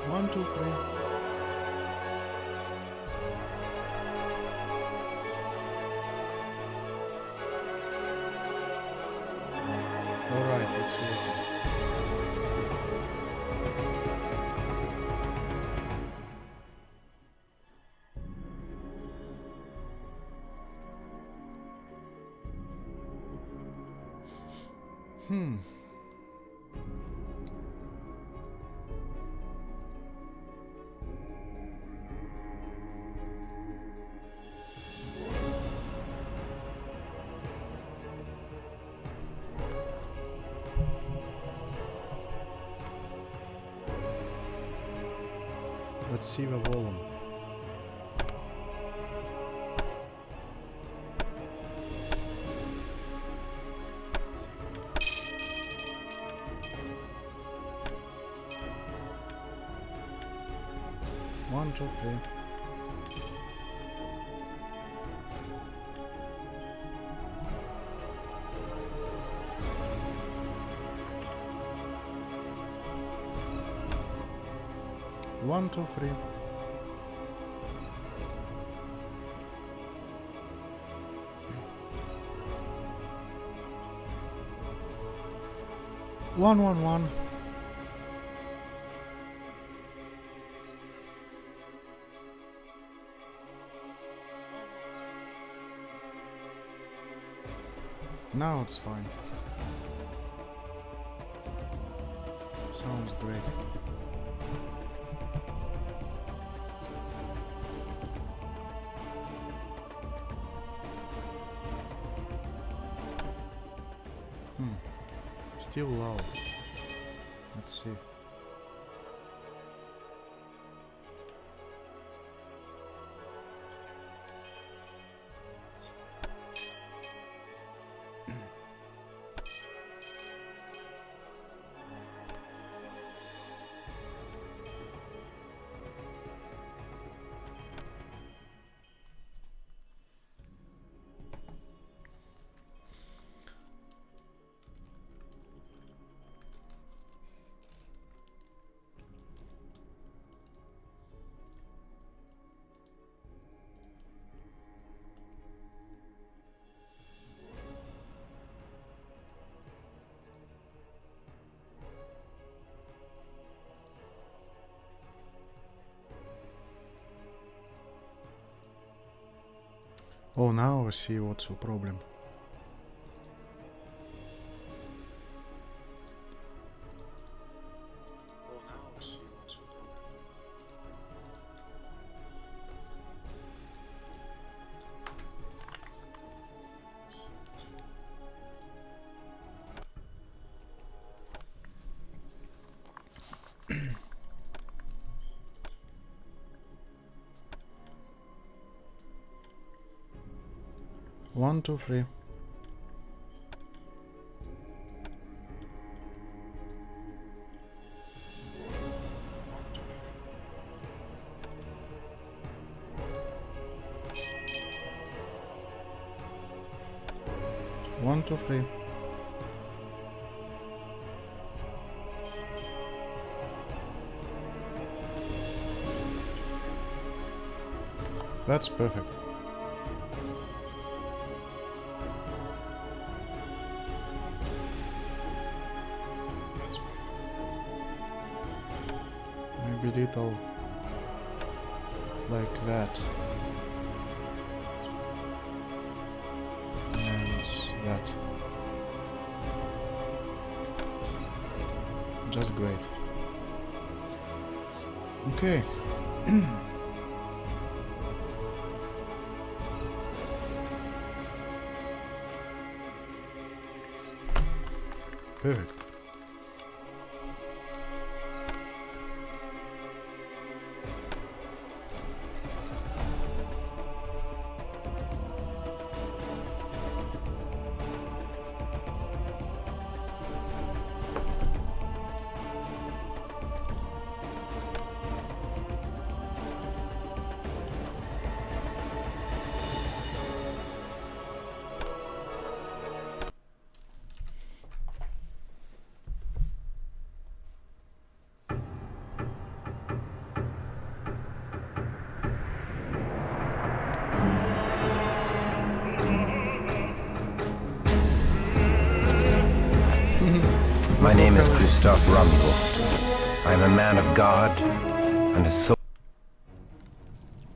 1, 2, 3. Alright, it's working. Let's see the volume. One, two, three. One, two, three. One, one, one. Now it's fine. Sounds great. Still loud. Let's see. Oh, now I see what's the problem. One, two, three. One, two, three. That's perfect. Maybe little like that. And that. Just great. Okay. Perfect. My name is hell Christof Romuald. I am a man of God and a soul.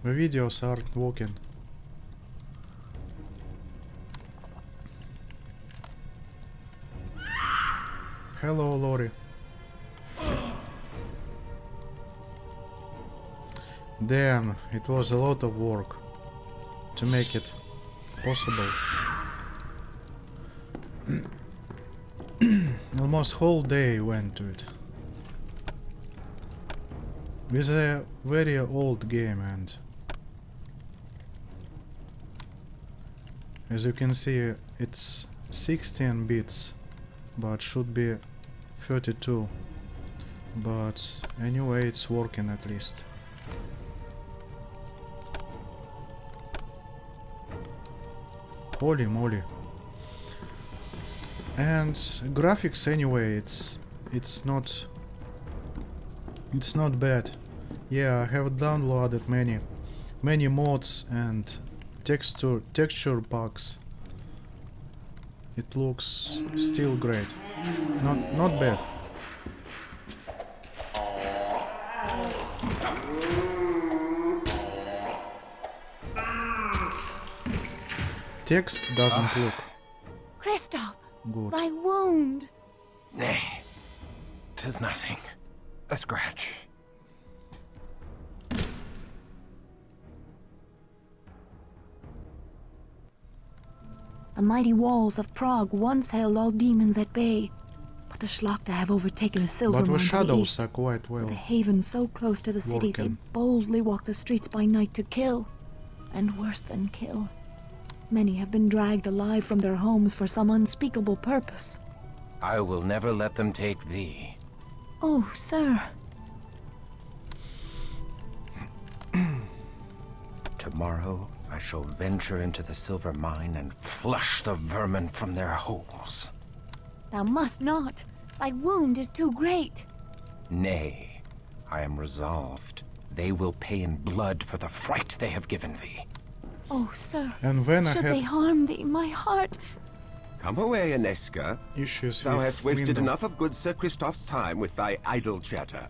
The videos aren't working. Hello, Lori. Damn, it was a lot of work to make it possible. Almost whole day went to it. With a very old game, and as you can see it's 16 bits but should be 32, but anyway it's working at least. Holy moly. And graphics anyway, it's not bad. Yeah, I have downloaded many mods and texture packs. It looks still great. Not bad. Text doesn't look Christof, good. my wound. Nay, 'tis nothing. A scratch. The mighty walls of Prague once held all demons at bay, but the Schlachta have overtaken the silver But the mine to the shadows east. are quite well. With a haven so close to the city, they working. boldly walk the streets by night to kill, and worse than kill. Many have been dragged alive from their homes for some unspeakable purpose. I will never let them take thee. Oh, sir. Tomorrow I shall venture into the silver mine and flush the vermin from their holes. Thou must not. Thy wound is too great. Nay, I am resolved. They will pay in blood for the fright they have given thee. Oh, sir. And when I Should they had harm thee, my heart... Come away, Aneska. issues Thou with hast wasted window. enough of good Sir Christoph's time with thy idle chatter.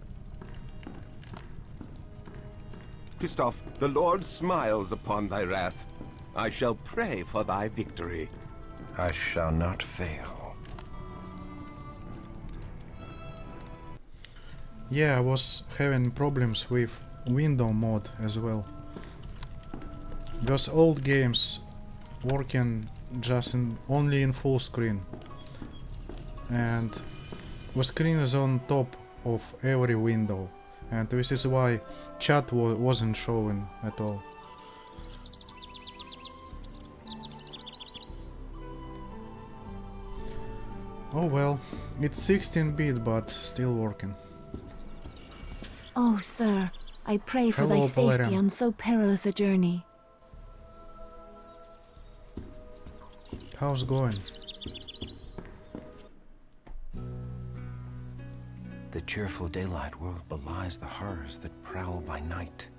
Christoph, the Lord smiles upon thy wrath. I shall pray for thy victory. I shall not fail. Yeah, I was having problems with window mode as well. Those old games working just only in full screen, and the screen is on top of every window, and this is why chat wasn't showing at all. Oh well, it's 16-bit but still working. Oh, sir. I pray for thy Hello, safety Valerian. on so perilous a journey. How's going? The cheerful daylight world belies the horrors that prowl by night.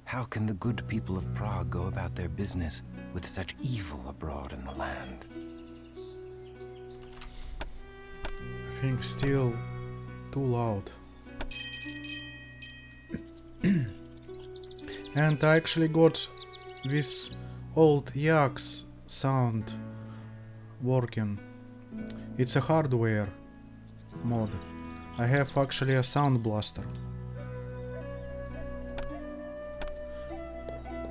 How can the good people of Prague go about their business with such evil abroad in the land? I think still too loud. And I actually got this old Yax sound working. It's a hardware mod. I have actually a sound blaster.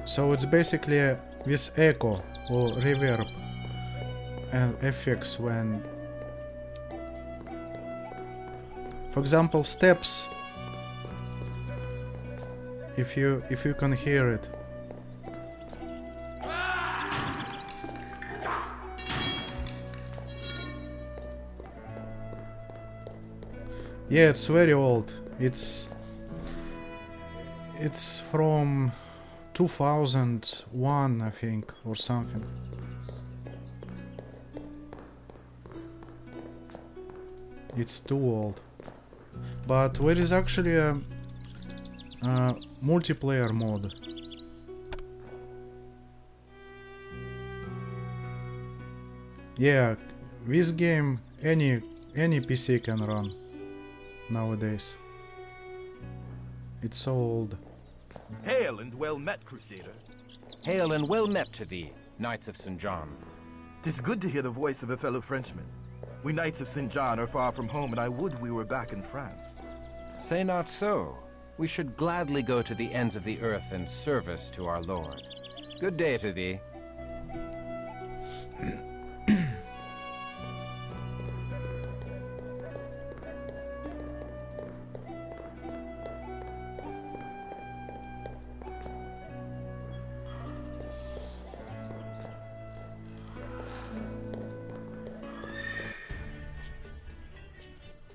So it's basically this echo or reverb and effects when, for example, steps. If you can hear it. Yeah, it's very old. It's from 2001, I think, or something. It's too old. But there is actually a multiplayer mode. Yeah, this game, any any PC can run nowadays. It's so old. Hail and well met, Crusader. Hail and well met to thee, Knights of St. John. 'Tis good to hear the voice of a fellow Frenchman. We Knights of St. John are far from home, and I would we were back in France. Say not so. We should gladly go to the ends of the earth in service to our Lord. Good day to thee.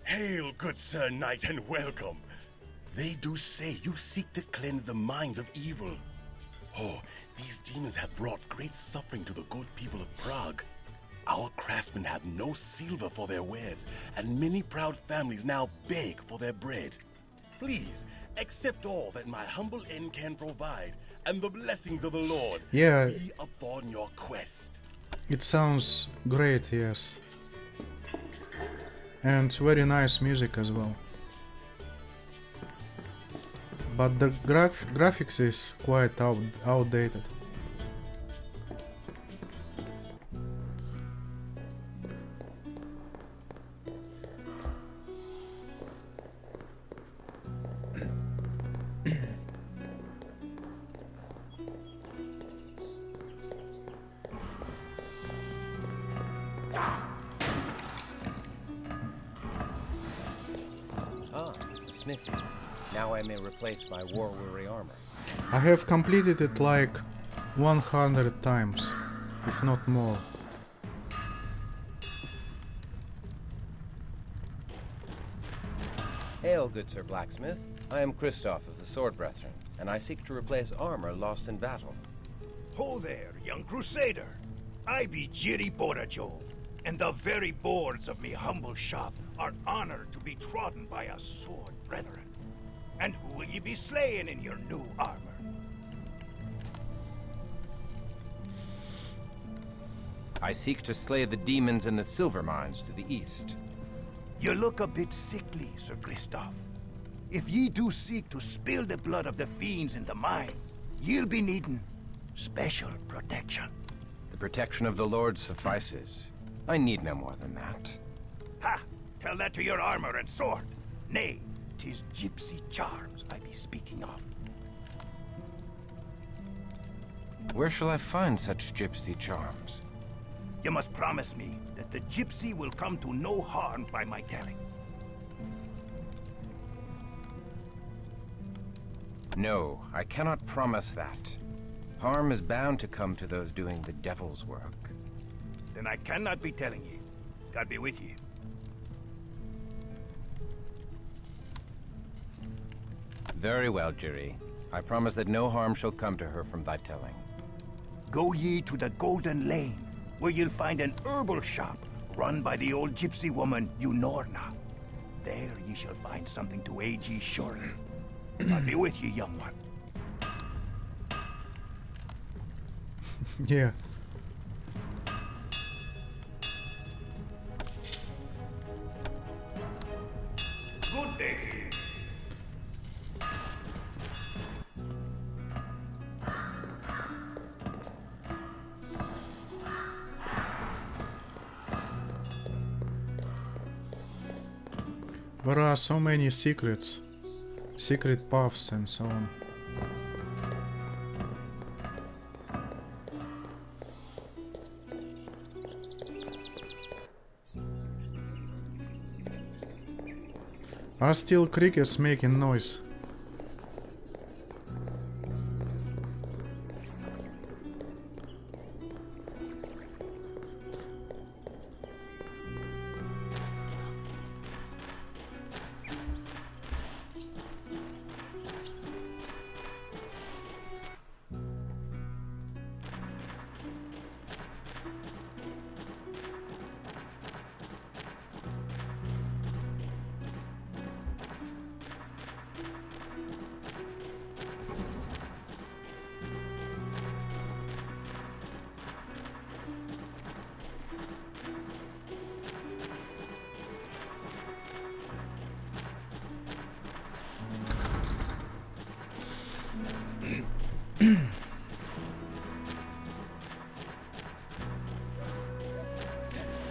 Hail, good Sir Knight, and welcome. They do say you seek to cleanse the minds of evil. Oh, these demons have brought great suffering to the good people of Prague. Our craftsmen have no silver for their wares, and many proud families now beg for their bread. Please, accept all that my humble inn can provide, and the blessings of the Lord be upon your quest. It sounds great, yes. And very nice music as well. But the graphics is quite outdated. Smithy. Now I may replace my war-weary armor. I have completed it like 100 times, if not more. Hail, good Sir Blacksmith. I am Christof of the Sword Brethren, and I seek to replace armor lost in battle. Ho there, young crusader. I be Jiri Borajov, and the very boards of me humble shop are honored to be trodden by a sword brethren. And who will ye be slaying in your new armor? I seek to slay the demons in the silver mines to the east. You look a bit sickly, Sir Christof. If ye do seek to spill the blood of the fiends in the mine, ye'll be needing special protection. The protection of the Lord suffices. I need no more than that. Ha! Tell that to your armor and sword. Nay, 'tis gypsy charms I be speaking of. Where shall I find such gypsy charms? You must promise me that the gypsy will come to no harm by my telling. No, I cannot promise that. Harm is bound to come to those doing the devil's work. Then I cannot be telling ye. God be with ye. Very well, Jiri. I promise that no harm shall come to her from thy telling. Go ye to the Golden Lane, where you'll find an herbal shop run by the old gypsy woman Unorna. There ye shall find something to aid ye surely. God be with ye, young one. Yeah. Good day to you. There are so many secrets, secret paths and so on. Are still crickets making noise?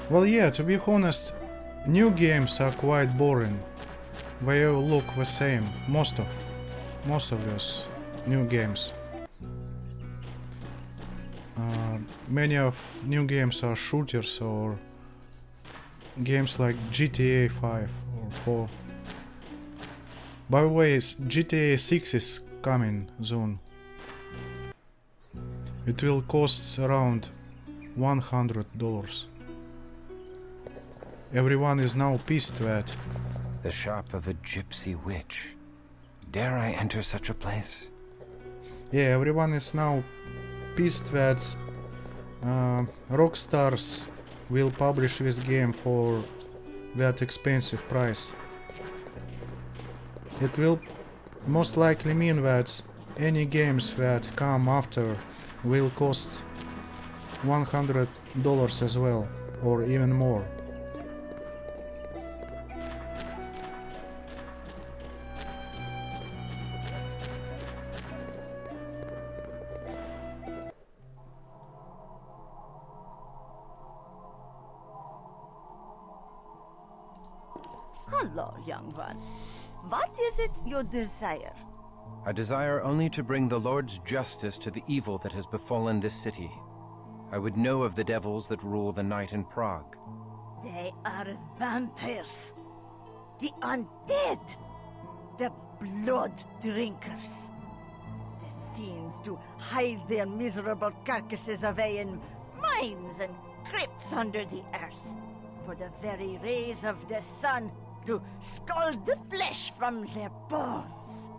Well, yeah, to be honest, new games are quite boring. They all look the same. Most of those new games. Many of new games are shooters or games like GTA 5 or 4. By the way, GTA 6 is coming soon. It will cost around $100. Everyone is now pissed that... The shop of a gypsy witch. Dare I enter such a place? Yeah, everyone is now pissed that Rockstars will publish this game for that expensive price. It will most likely mean that any games that come after will cost $100 as well, or even more. Hello, young one. What is it you desire? I desire only to bring the Lord's justice to the evil that has befallen this city. I would know of the devils that rule the night in Prague. They are vampires. The undead. The blood drinkers. The fiends to hide their miserable carcasses away in mines and crypts under the earth. For the very rays of the sun to scald the flesh from their bones.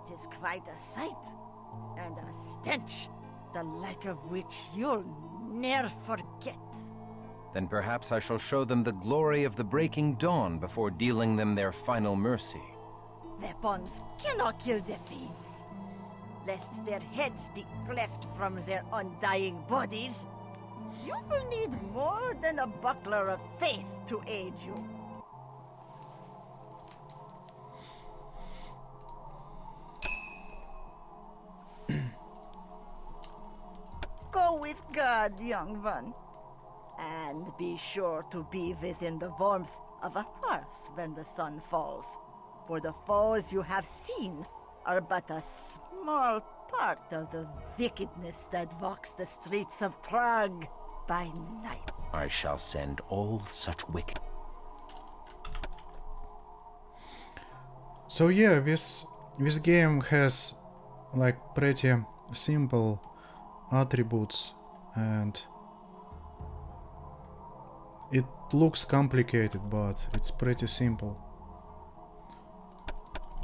'Tis quite a sight, and a stench, the like of which you'll ne'er forget. Then perhaps I shall show them the glory of the breaking dawn before dealing them their final mercy. Weapons cannot kill the fiends, lest their heads be cleft from their undying bodies. You will need more than a buckler of faith to aid you. Go with God, young one. And be sure to be within the warmth of a hearth when the sun falls. For the foes you have seen are but a small part of the wickedness that walks the streets of Prague by night. I shall send all such wicked... So yeah, this game has like pretty simple attributes, and it looks complicated, but it's pretty simple.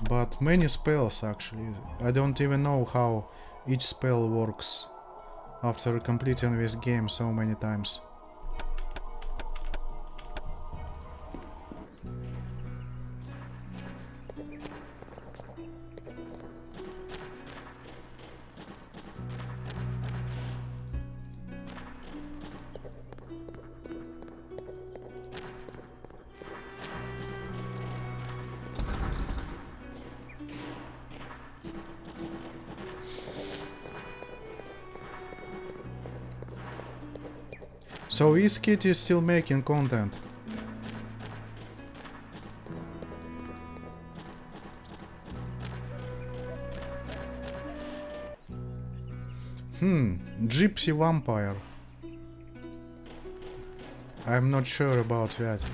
But many spells actually. I don't even know how each spell works after completing this game so many times. So is Kitty still making content? Gypsy vampire. I'm not sure about that.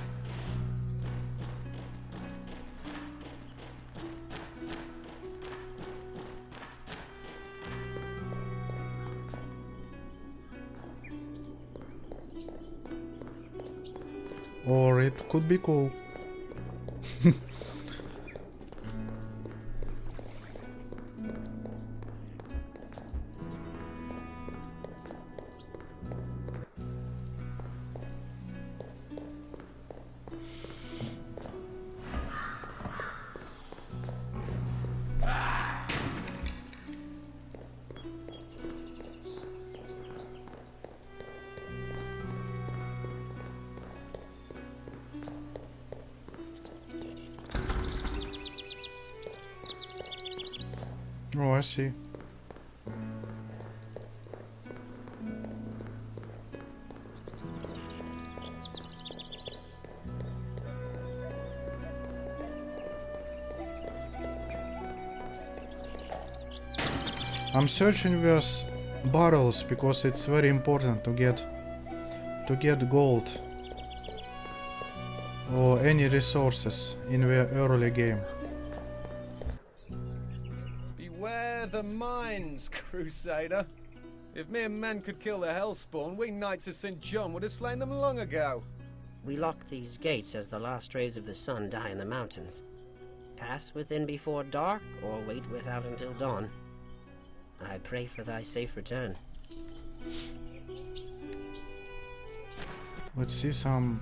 Or it could be cool. Oh, I see. I'm searching with barrels because it's very important to get gold or any resources in the early game. Beware the mines, Crusader. If mere men could kill the Hellspawn, we Knights of St. John would have slain them long ago. We lock these gates as the last rays of the sun die in the mountains. Pass within before dark, or wait without until dawn. I pray for thy safe return. Let's see some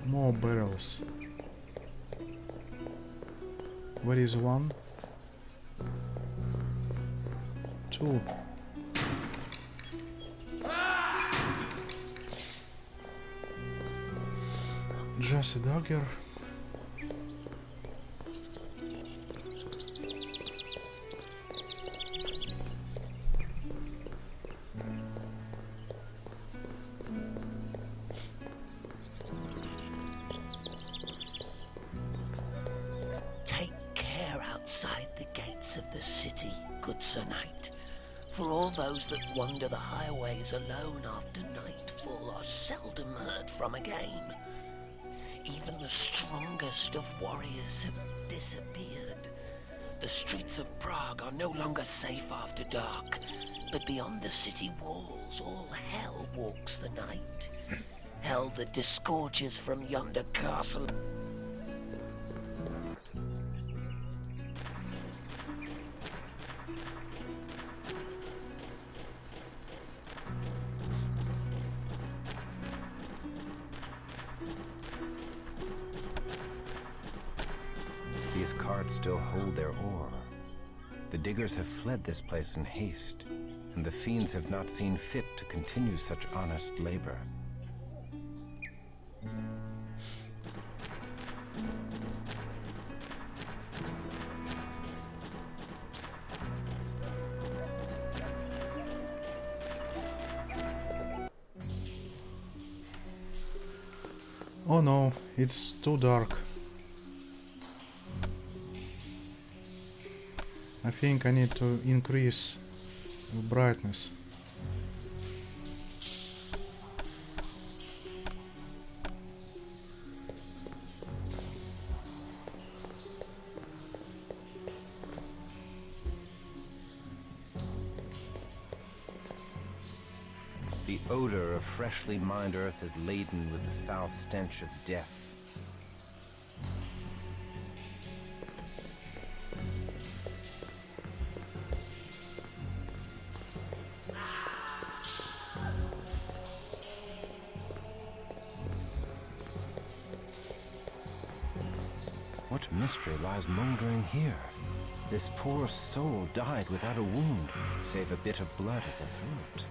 more barrels. Where is one? Two. Just a dagger. Take care outside the gates of the city, good Sir Knight, for all those that wander the highways alone after nightfall are seldom heard from again. Even the strongest of warriors have disappeared. The streets of Prague are no longer safe after dark, but beyond the city walls all hell walks the night. Hell that disgorges from yonder castle. These carts still hold their ore. The diggers have fled this place in haste, and the fiends have not seen fit to continue such honest labor. Oh no, it's too dark. I think I need to increase the brightness. The odor of freshly mined earth is laden with the foul stench of death. What mystery lies mouldering here? This poor soul died without a wound, save a bit of blood at the throat.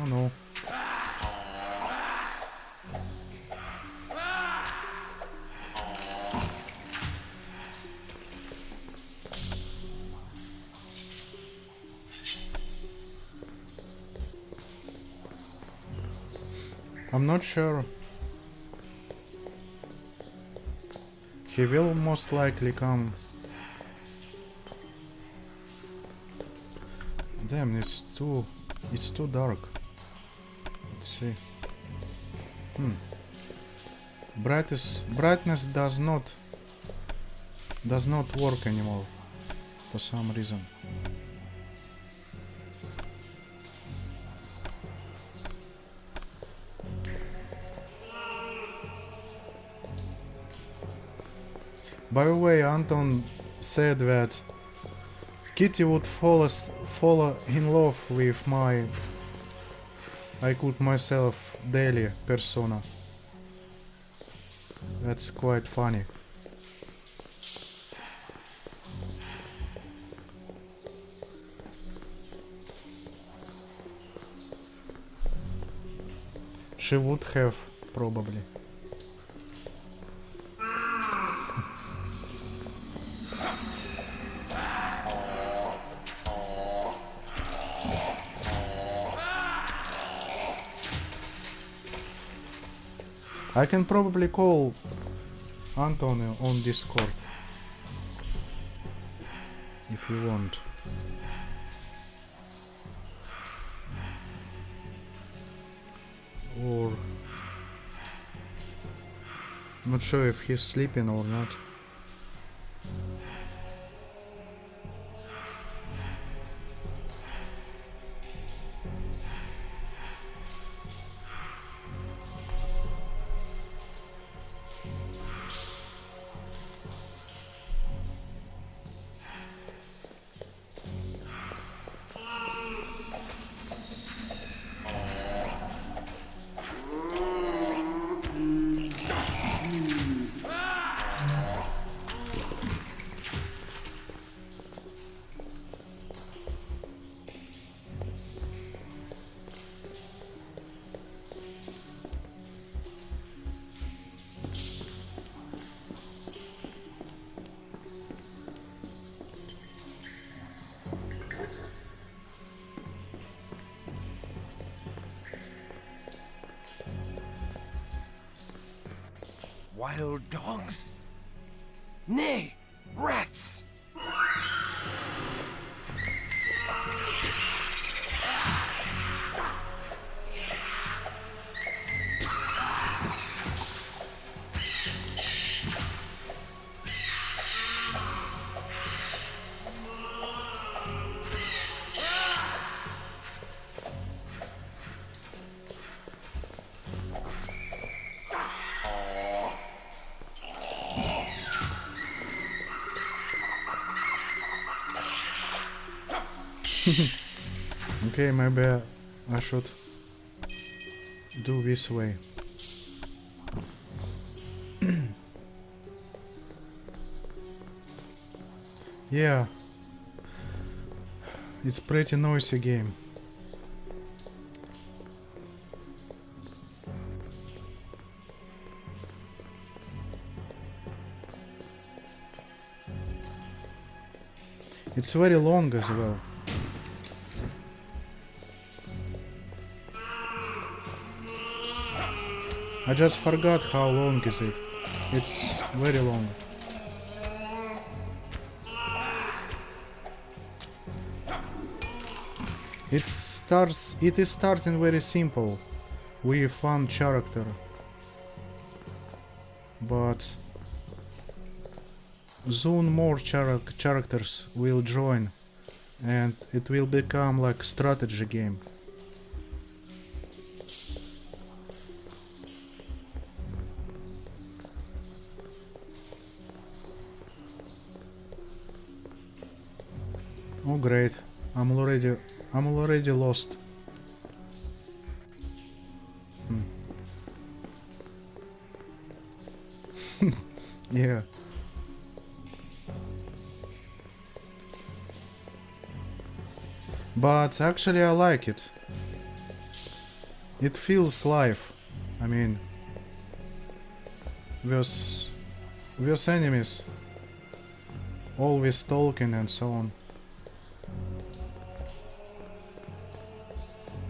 Oh no. I'm not sure. He will most likely come. Damn, it's too dark. Let's see. Brightness does not work anymore for some reason. By the way, Anton said that Kitty would fall in love with my I cook myself daily persona. That's quite funny. She would have, probably. I can probably call Antonio on Discord. if you want. Or not sure if he's sleeping or not. Wild dogs? Nay, rats! Okay, maybe I should do this way. Yeah, it's pretty noisy game. It's very long as well. I just forgot how long is it. It's very long. It is starting very simple with one character, but soon more characters will join and it will become like strategy game. Oh great, I'm already lost. Yeah. But actually I like it. It feels live. I mean, there's enemies always talking and so on.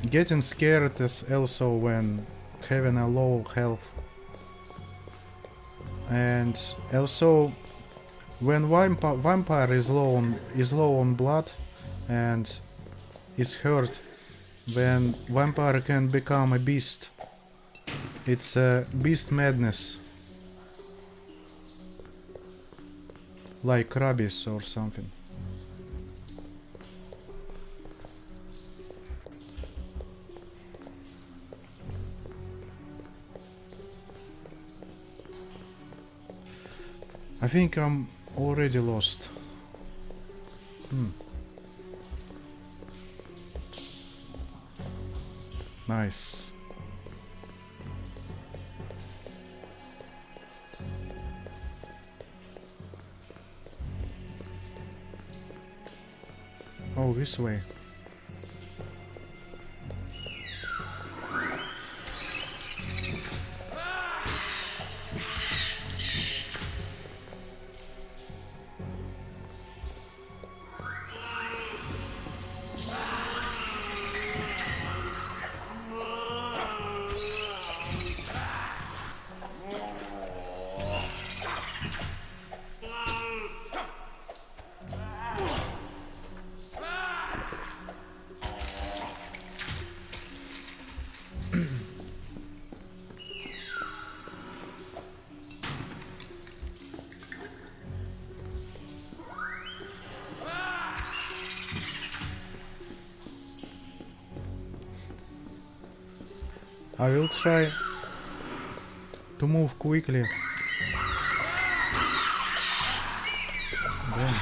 Getting scared is also when having a low health. And also when vampire is low on blood and is hurt, then vampire can become a beast. It's a beast madness, like rabies or something. I think I'm already lost. Nice. Oh, this way. I will try to move quickly. Damn.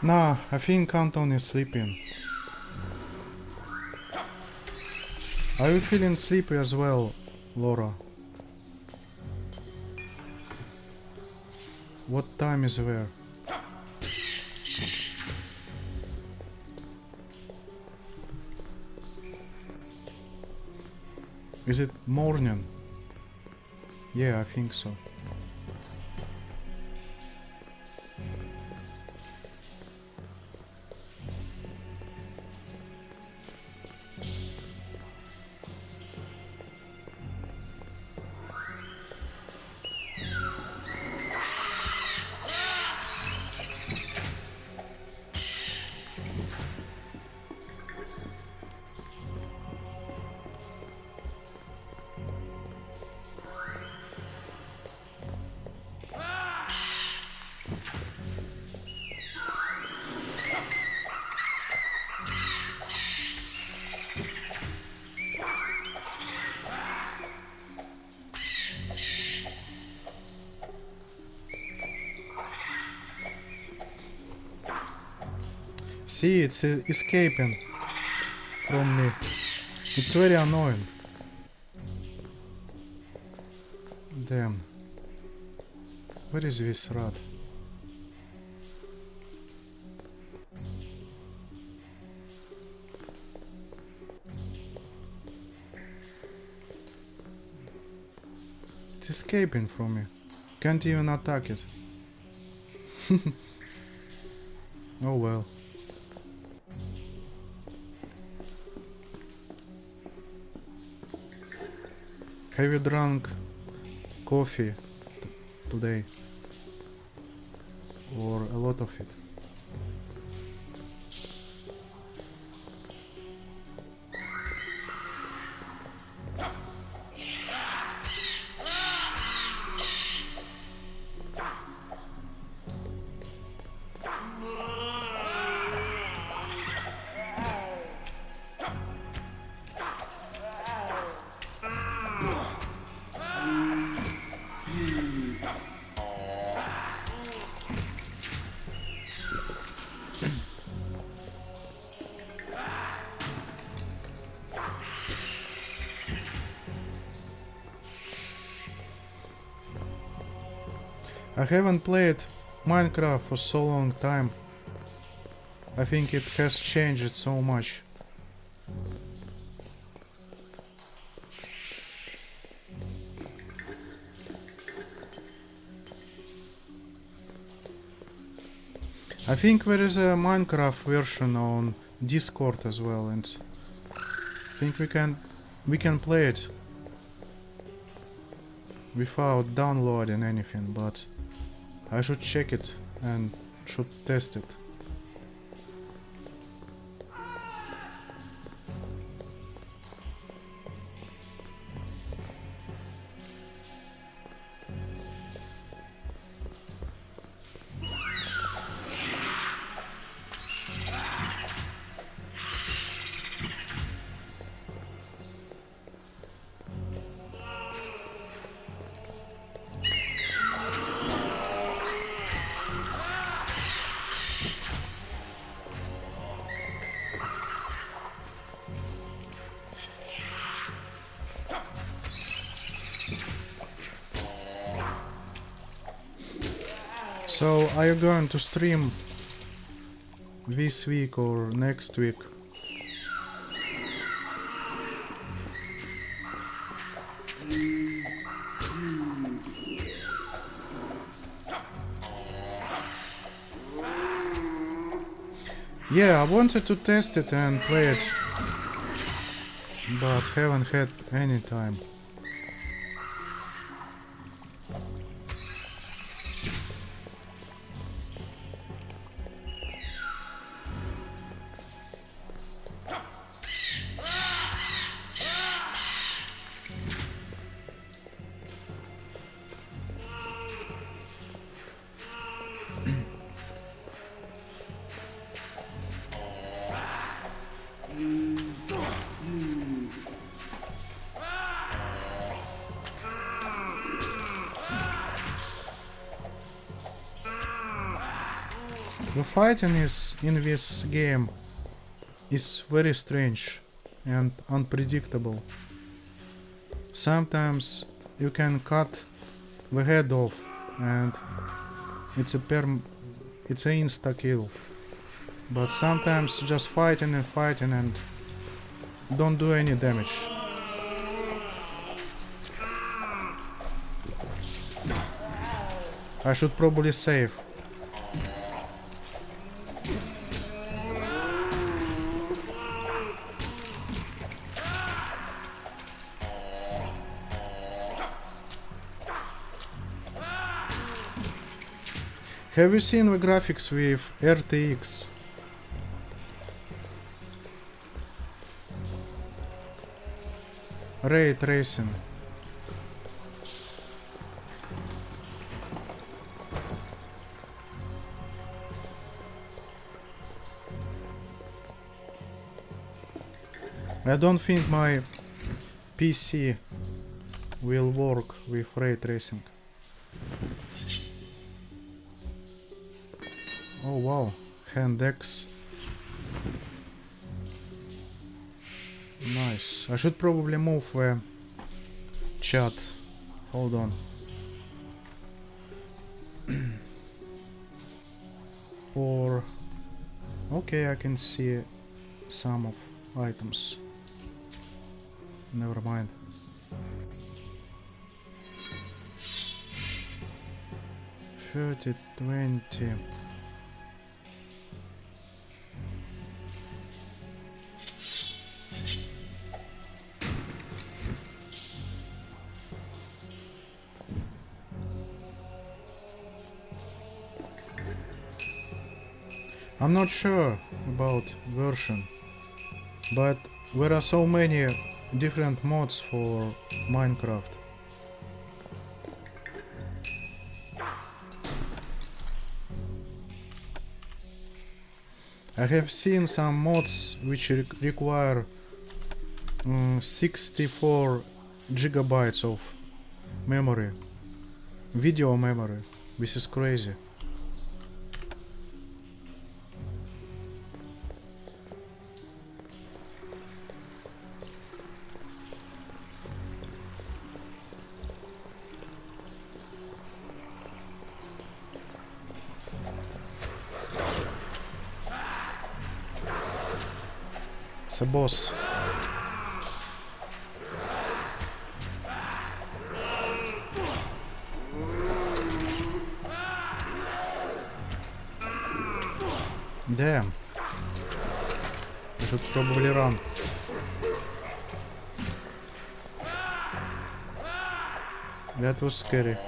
Nah, I think Anton is sleeping. Are you feeling sleepy as well, Laura? What time is there? Is it morning? Yeah, I think so. See, it's escaping from me. It's very annoying. Damn. Where is this rat? It's escaping from me. Can't even attack it. Oh well. Have you drunk coffee today? Or a lot of it? I haven't played Minecraft for so long time. I think it has changed so much. I think there is a Minecraft version on Discord as well, and I think we can play it without downloading anything, but I should check it and should test it. So, are you going to stream this week or next week? Yeah, I wanted to test it and play it, but haven't had any time. The fighting in this game is very strange and unpredictable. Sometimes you can cut the head off and it's a insta kill. But sometimes just fighting and don't do any damage. I should probably save. Have you seen the graphics with RTX? Ray tracing. I don't think my PC will work with ray tracing. Oh wow, hand X. Nice. I should probably move the chat. Hold on. Or okay, I can see some of items. Never mind. 30, 20. I'm not sure about version, but there are so many different mods for Minecraft. I have seen some mods which require 64 gigabytes of memory, video memory. This is crazy. It's a boss. Damn. I should probably run. That was scary.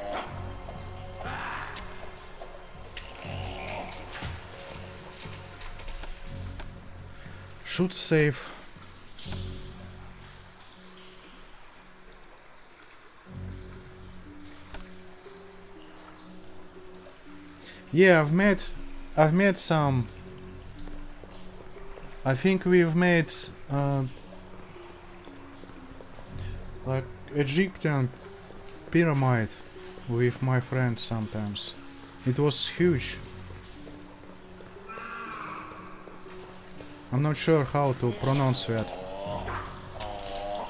Should save. Yeah, I've made some. I think we've made like Egyptian pyramid with my friends sometimes. It was huge. I'm not sure how to pronounce that.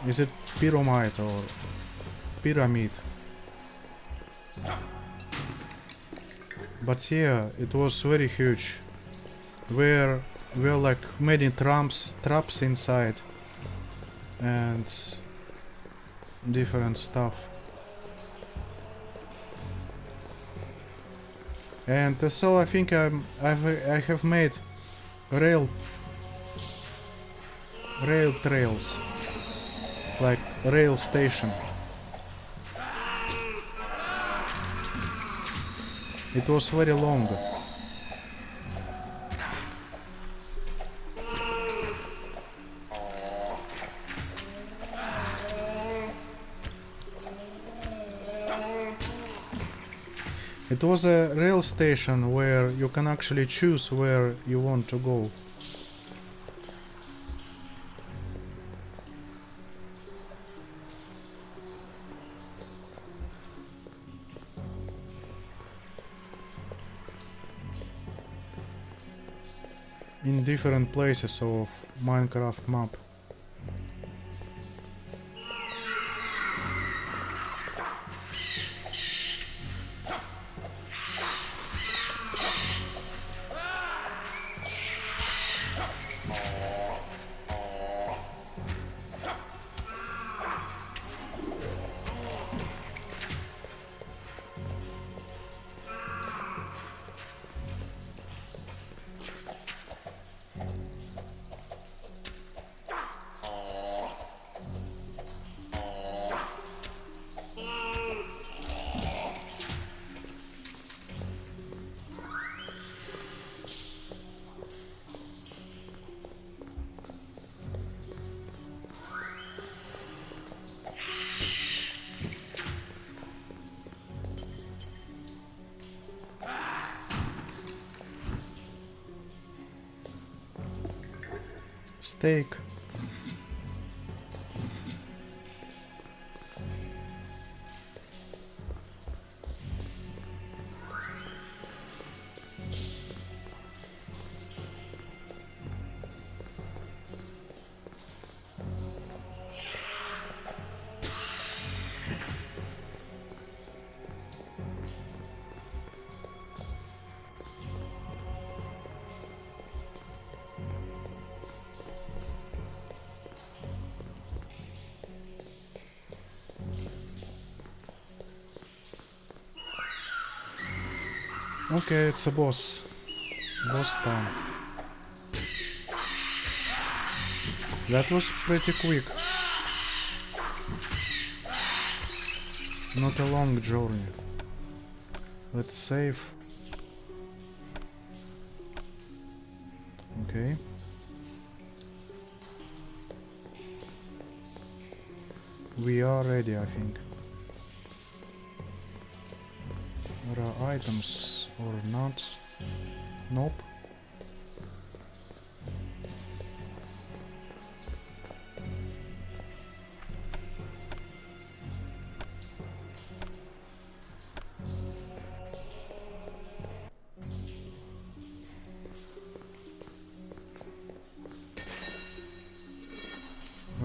Is it pyramid or pyramid? But yeah, it was very huge. Where like many traps inside and different stuff. And so I think I have made rail trails, like rail station. It was very long. It was a rail station where you can actually choose where you want to go. In different places of Minecraft map. Steak. Okay, it's a boss. Boss time. That was pretty quick. Not a long journey. Let's save. Okay. We are ready, I think. There are items or not? Nope.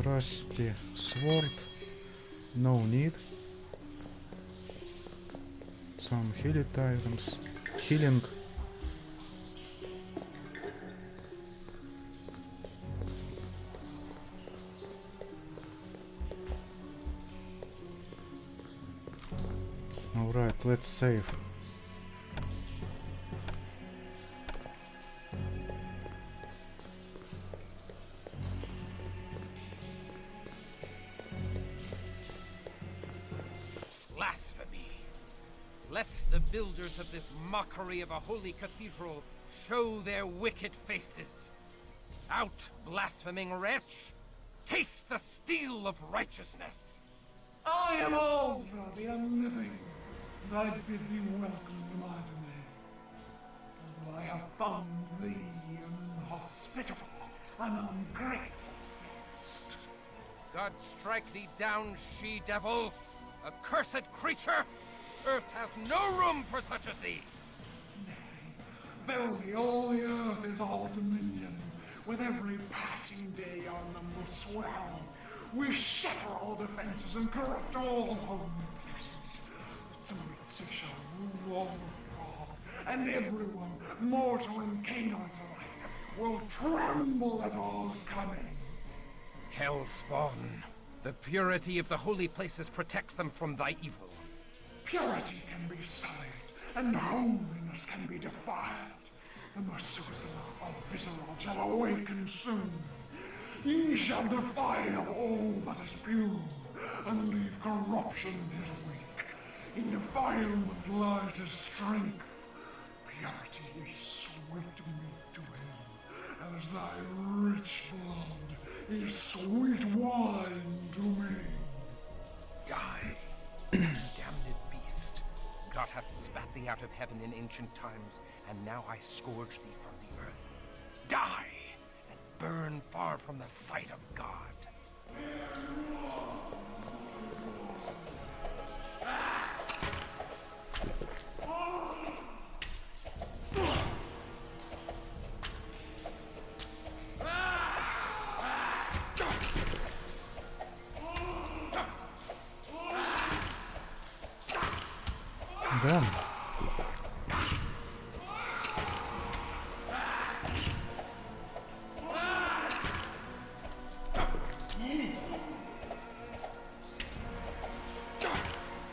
Rusty sword. No need. Some healing items. Healing. Alright, let's save. Let the builders of this mockery of a holy cathedral show their wicked faces. Out, blaspheming wretch! Taste the steel of righteousness! I am Alzra, the Unliving, and I bid thee welcome to my domain. Although I have found thee an inhospitable and ungrateful guest. God strike thee down, she-devil! Accursed creature! Earth has no room for such as thee! Verily, all the earth is all dominion. With every passing day our numbers swell. We shatter all defenses and corrupt all holy places. Some shall rule all Prague, and everyone, mortal and canine alike, will tremble at our coming. Hellspawn, the purity of the holy places protects them from thy evil. Purity can be sullied, and holiness can be defiled. The Methuselah of Visceral shall awaken soon. He shall defile all that is pure, and leave corruption his wake. In defilement lies his strength. Purity is sweet meat to him, as thy rich blood is sweet wine to me. Die, damned beast. God hath spat thee out of heaven in ancient times, and now I scourge thee from the earth. Die, and burn far from the sight of God. Damn.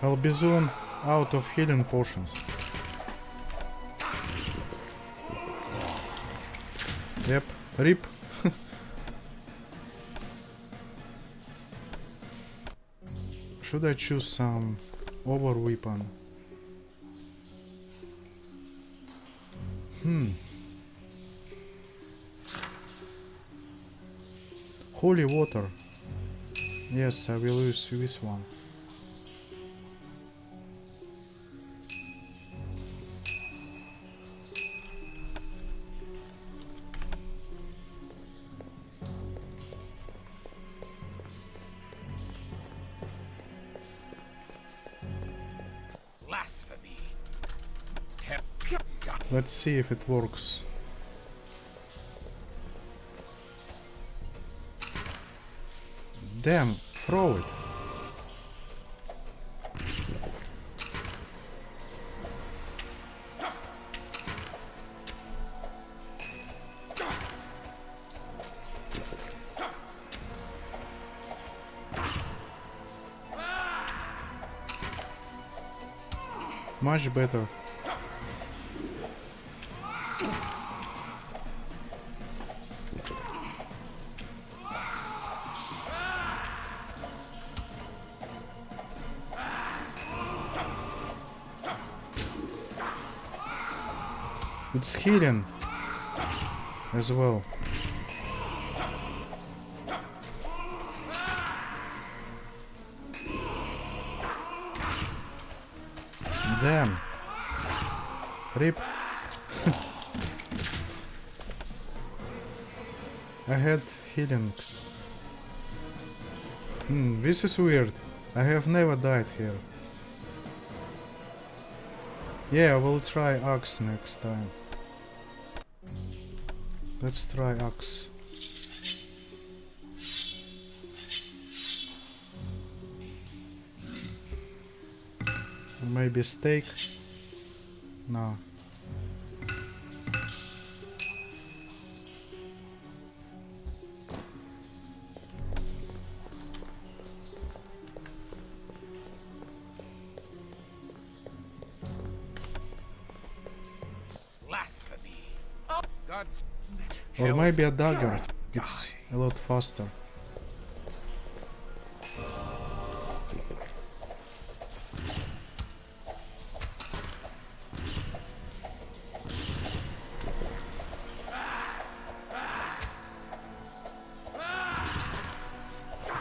I'll be soon out of healing potions. Yep, rip. Should I choose some over weapon? Holy water. Yes, I will use this one. Blasphemy. Let's see if it works. Damn, throw it. Much better. It's healing as well. Damn. Rip. I had healing. This is weird. I have never died here. Yeah, we'll try axe next time. Let's try axe. Maybe steak? No. Blasphemy. God's Or maybe a dagger. It's a lot faster.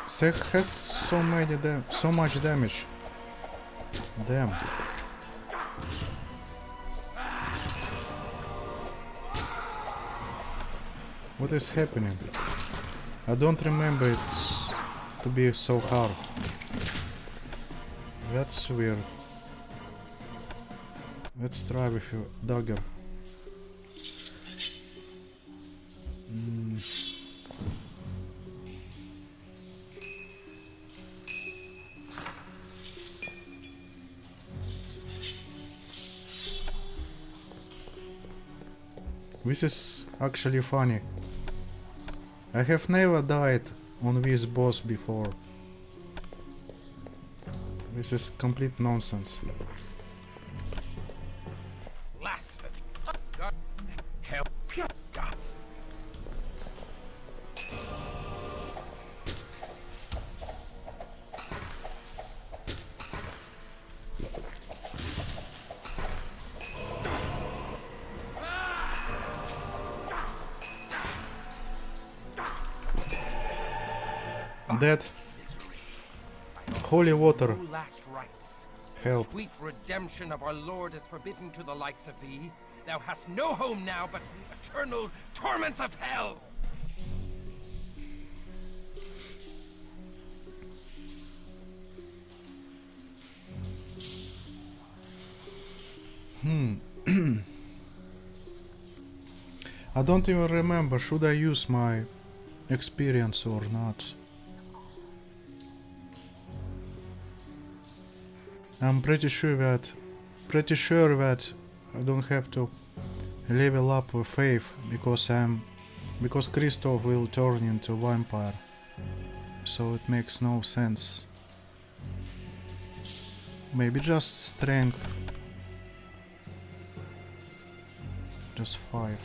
Sek has so much damage. Damn. What is happening? I don't remember it to be so hard. That's weird. Let's try with a dagger. This is actually funny. I have never died on this boss before. This is complete nonsense. blasphemy. God, Dead. Holy water. No last rites. Help. Sweet redemption of our Lord is forbidden to the likes of thee. Thou hast no home now but the eternal torments of hell. I don't even remember, should I use my experience or not? I'm pretty sure that I don't have to level up with faith because Christof will turn into vampire. So it makes no sense. Maybe just strength. Just 5.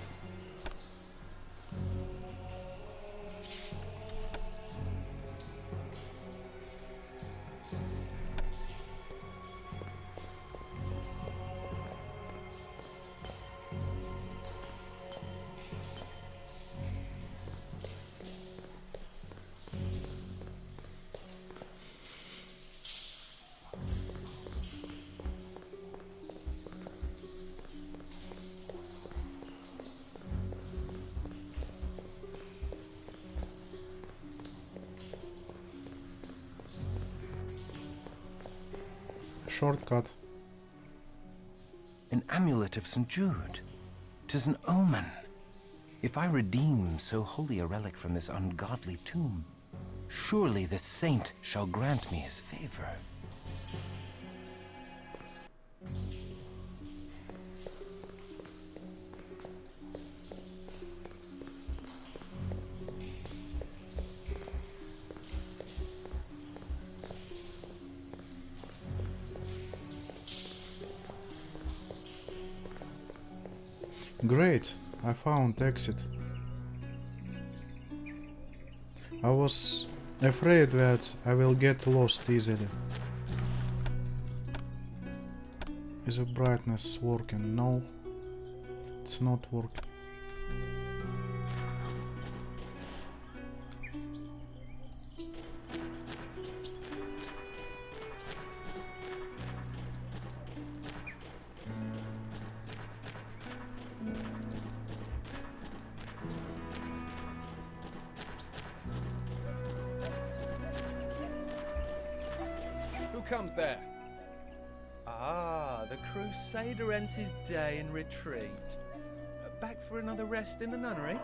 Shortcut. An amulet of St. Jude. 'Tis an omen. If I redeem so holy a relic from this ungodly tomb, surely this saint shall grant me his favor. Great, I found exit. I was afraid that I will get lost easily. Is the brightness working? No, it's not working. Comes there? Ah, the Crusader ends his day in retreat. Back for another rest in the nunnery?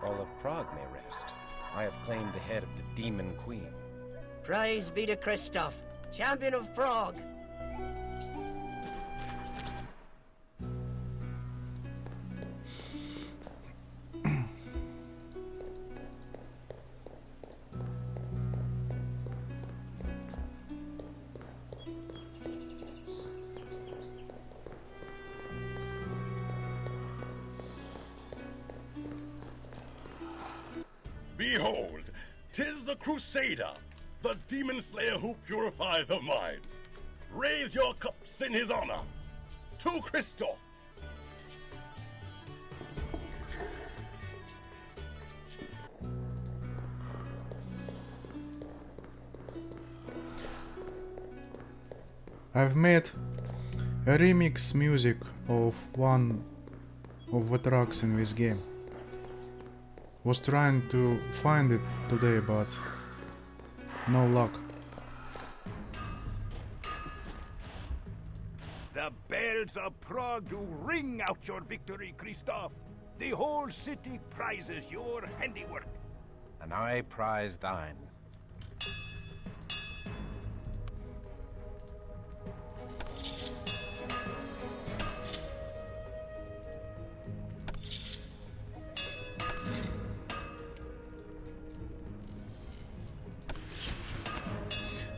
All of Prague may rest. I have claimed the head of the Demon Queen. Praise be to Christof, champion of Prague. Behold, 'tis the Crusader, the demon slayer who purifies the minds. Raise your cups in his honor. To Christof. I've made a remix music of one of the tracks in this game. Was trying to find it today, but no luck. The bells of Prague do ring out your victory, Christof. The whole city prizes your handiwork. And I prize thine.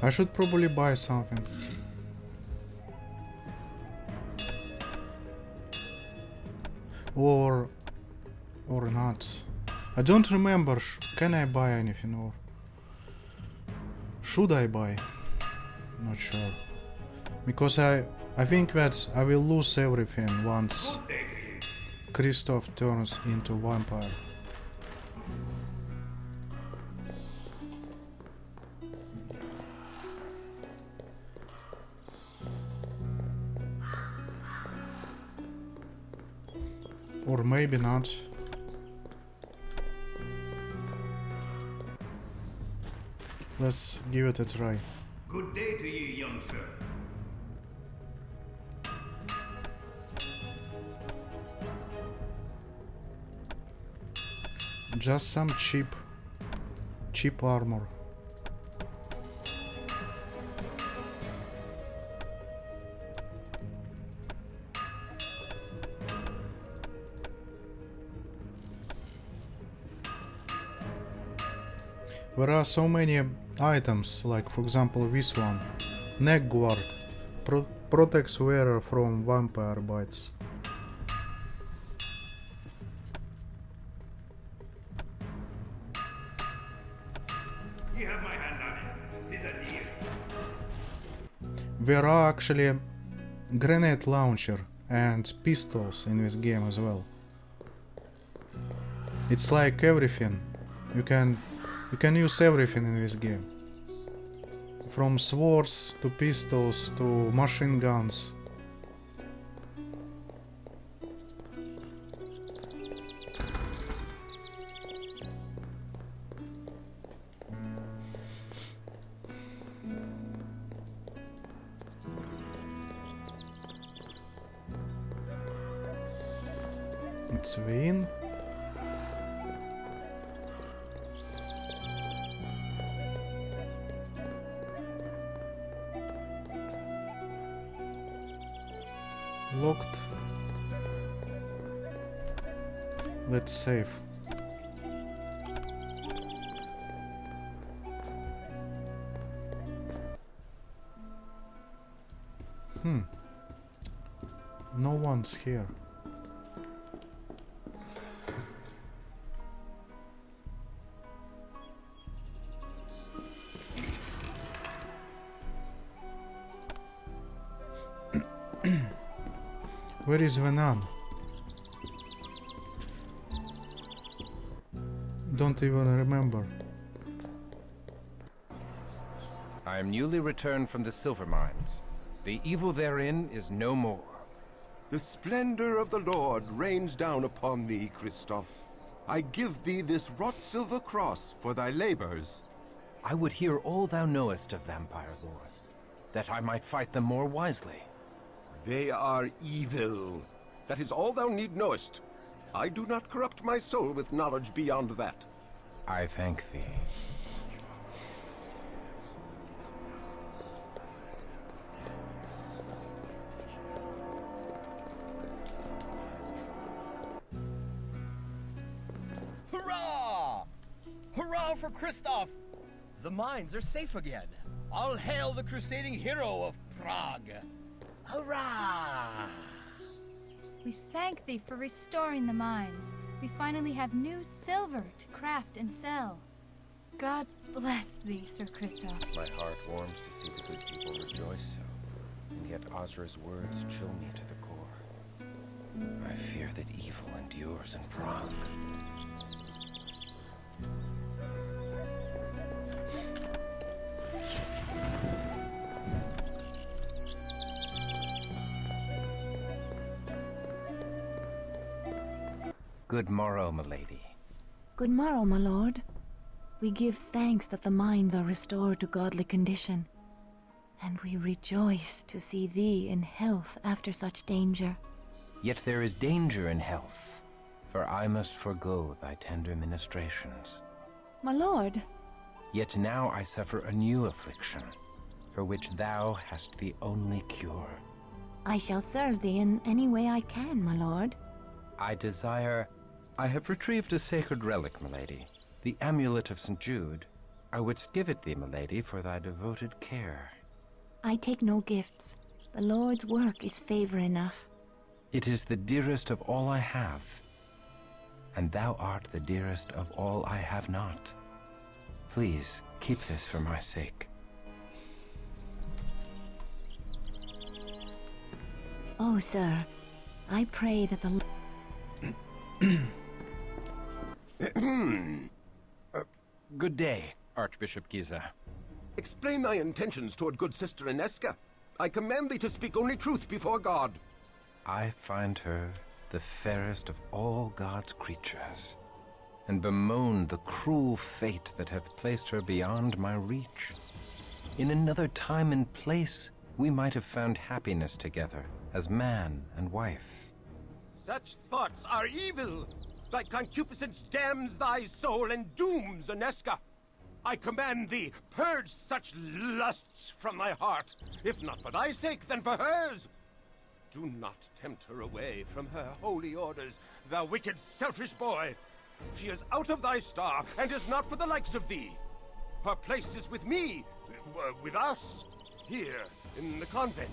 I should probably buy something. Or or not. I don't remember. Can I buy anything or should I buy? Not sure. Because I think that I will lose everything once Christof turns into vampire. Or maybe not. Let's give it a try. Good day to you, young sir. Just some cheap armor. There are so many items, like for example this one, neck guard, protects wearer from vampire bites. You have my hand on it. 'Tis a deal. There are actually grenade launcher and pistols in this game as well. It's like everything. You can use everything in this game. From swords to pistols to machine guns. It's Wien. Locked. Let's save. No one's here. Where is Venan? Don't even remember. I am newly returned from the silver mines. The evil therein is no more. The splendor of the Lord rains down upon thee, Christof. I give thee this wrought silver cross for thy labors. I would hear all thou knowest of Vampire Lord, that I might fight them more wisely. They are evil. That is all thou need knowest. I do not corrupt my soul with knowledge beyond that. I thank thee. Hurrah! Hurrah for Christof! The mines are safe again. All hail the crusading hero of Prague! Hurrah! We thank thee for restoring the mines. We finally have new silver to craft and sell. God bless thee, Sir Christof. My heart warms to see the good people rejoice so, and yet Ozra's words chill me to the core. I fear that evil endures in Prague. Good morrow, milady. Good morrow, my lord. We give thanks that the mines are restored to godly condition, and we rejoice to see thee in health after such danger. Yet there is danger in health, for I must forego thy tender ministrations. My lord. Yet now I suffer a new affliction, for which thou hast the only cure. I shall serve thee in any way I can, my lord. I have retrieved a sacred relic, milady, the amulet of St. Jude. I would give it thee, milady, for thy devoted care. I take no gifts. The Lord's work is favor enough. It is the dearest of all I have. and thou art the dearest of all I have not. Please, keep this for my sake. Oh, sir, I pray that the... Good day, Archbishop Giza. Explain thy intentions toward good sister Ineska. I command thee to speak only truth before God. I find her the fairest of all God's creatures, and bemoan the cruel fate that hath placed her beyond my reach. In another time and place, we might have found happiness together, as man and wife. Such thoughts are evil. Thy concupiscence damns thy soul and dooms Ineska. I command thee, purge such lusts from thy heart. If not for thy sake, then for hers. Do not tempt her away from her holy orders, thou wicked, selfish boy. She is out of thy star, and is not for the likes of thee. Her place is with me, with us, here in the convent.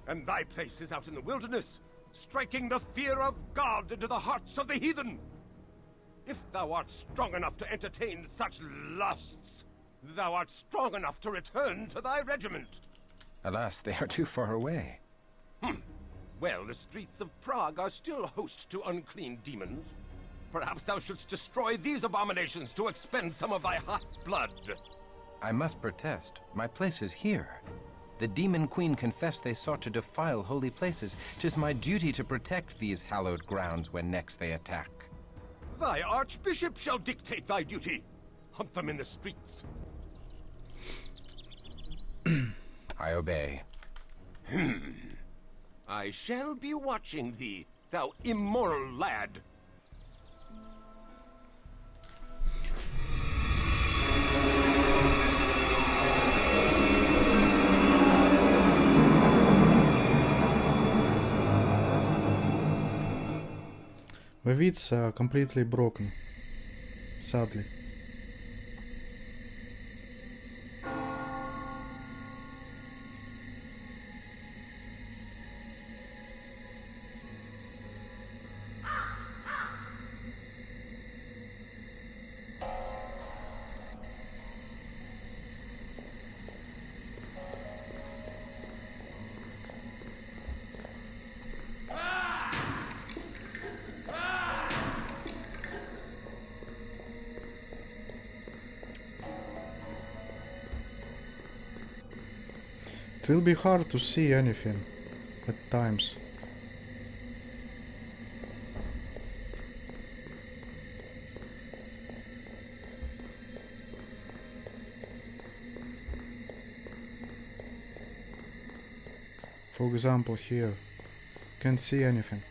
And thy place is out in the wilderness, striking the fear of God into the hearts of the heathen. If thou art strong enough to entertain such lusts, thou art strong enough to return to thy regiment. Alas, they are too far away. Well, the streets of Prague are still host to unclean demons. Perhaps thou shouldst destroy these abominations to expend some of thy hot blood. I must protest. My place is here. The demon queen confessed they sought to defile holy places. 'Tis my duty to protect these hallowed grounds when next they attack. Thy archbishop shall dictate thy duty. Hunt them in the streets. I obey. I shall be watching thee, thou immoral lad. The wits are completely broken, sadly. It will be hard to see anything at times. For example, here, can't see anything.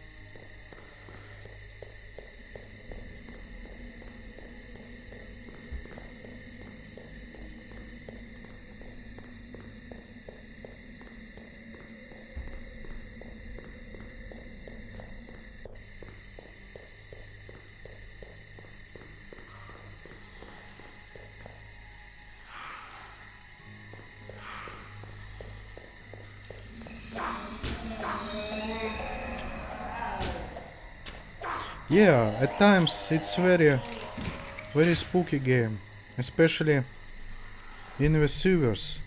Yeah, at times it's very spooky game, especially in the sewers,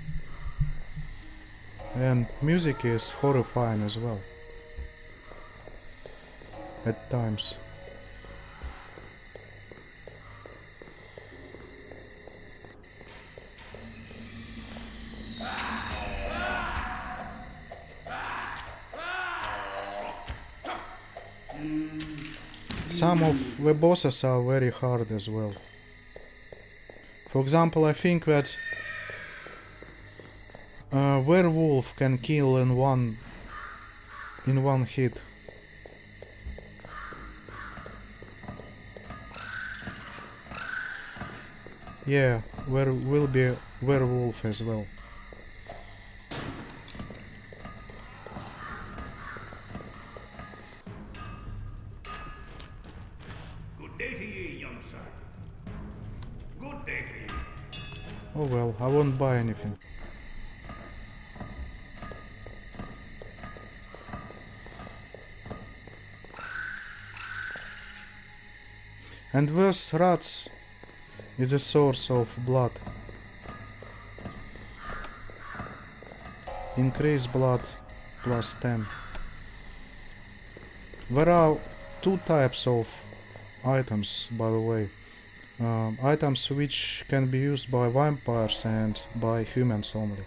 and music is horrifying as well at times. Some of the bosses are very hard as well. For example, I think that a werewolf can kill in one hit. Yeah, will be werewolf as well. Oh well, I won't buy anything. And thus rats is a source of blood. Increase blood plus 10. There are two types of items, by the way. Items which can be used by vampires and by humans only.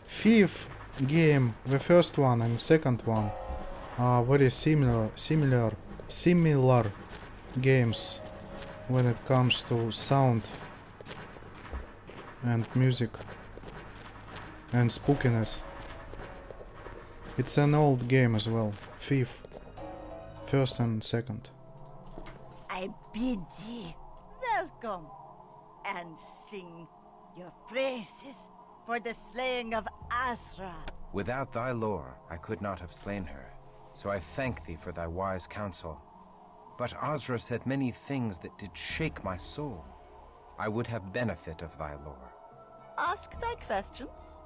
Fifth game, the first one and second one are very similar games when it comes to sound and music and spookiness. It's an old game as well. Fifth, first and second. I bid ye welcome and sing your praises for the slaying of Azra. Without thy lore, I could not have slain her, so I thank thee for thy wise counsel. But Azra said many things that did shake my soul. I would have benefit of thy lore. Ask thy questions.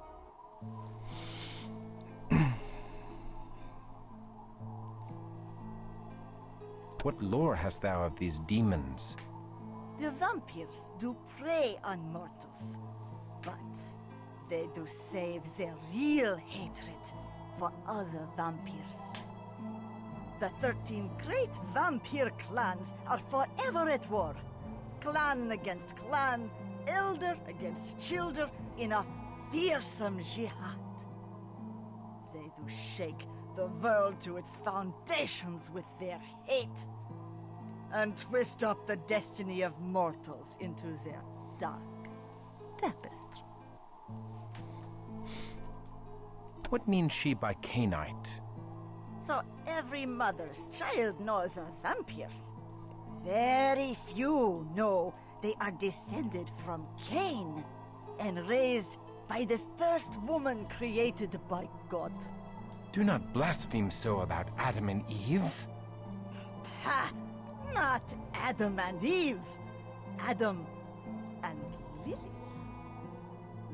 What lore hast thou of these demons? The vampires do prey on mortals, but they do save their real hatred for other vampires. The 13 great vampire clans are forever at war. Clan against clan, elder against childer in a fearsome jihad. They do shake the world to its foundations with their hate and twist up the destiny of mortals into their dark tapestry. What means she by Cainite? So every mother's child knows of vampires. Very few know they are descended from Cain and raised by the first woman created by God. Do not blaspheme so about Adam and Eve. Ha! Not Adam and Eve. Adam and Lilith.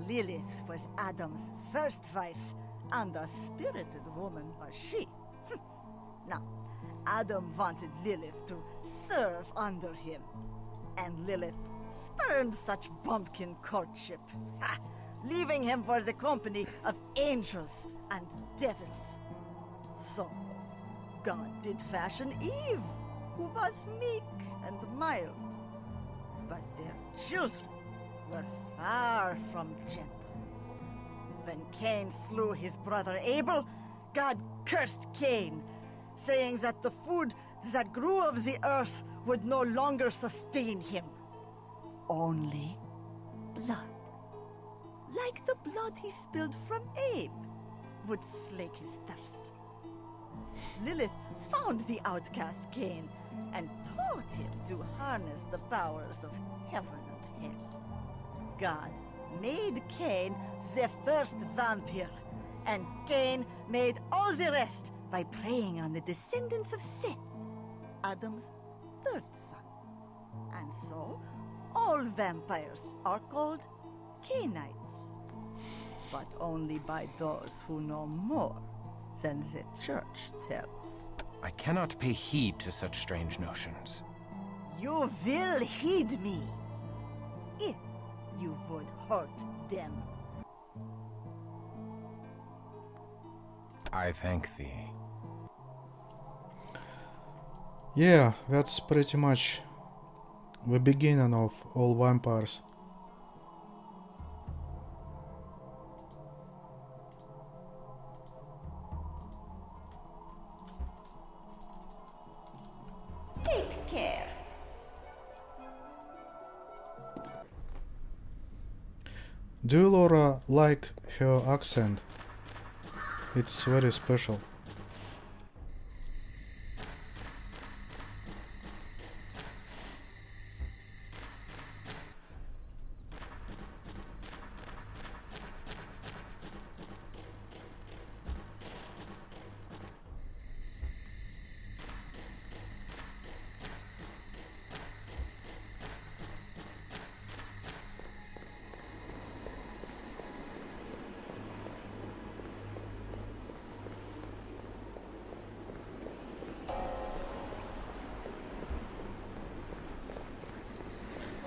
Lilith was Adam's first wife, and a spirited woman was she. Now, Adam wanted Lilith to serve under him, and Lilith spurned such bumpkin courtship, leaving him for the company of angels and devils. So, God did fashion Eve, who was meek and mild, but their children were far from gentle. When Cain slew his brother Abel, God cursed Cain, saying that the food that grew of the earth would no longer sustain him. Only blood, like the blood he spilled from Abe, would slake his thirst. Lilith found the outcast Cain and taught him to harness the powers of heaven and hell. God made Cain the first vampire, and Cain made all the rest by preying on the descendants of Seth, Adam's third son. And so, all vampires are called Cainites, but only by those who know more than the church tells. I cannot pay heed to such strange notions. You will heed me, if you would hurt them. I thank thee. Yeah, that's pretty much the beginning of all vampires. Take care. Do you, Laura, like her accent? It's very special.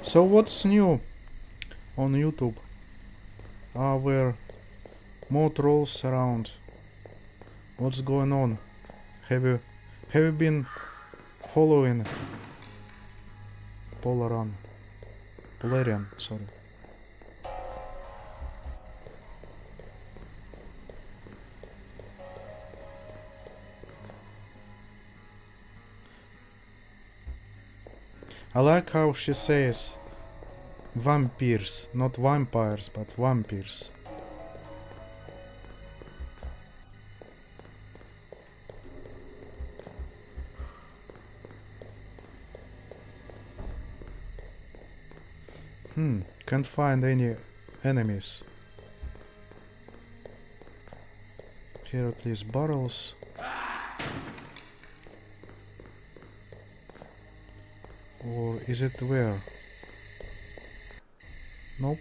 So what's new on YouTube? Are there more trolls around? What's going on? Have you been following Polarian, sorry. I like how she says vampires, not vampires, but vampires. Can't find any enemies. Here at least barrels. Or is it where? Nope.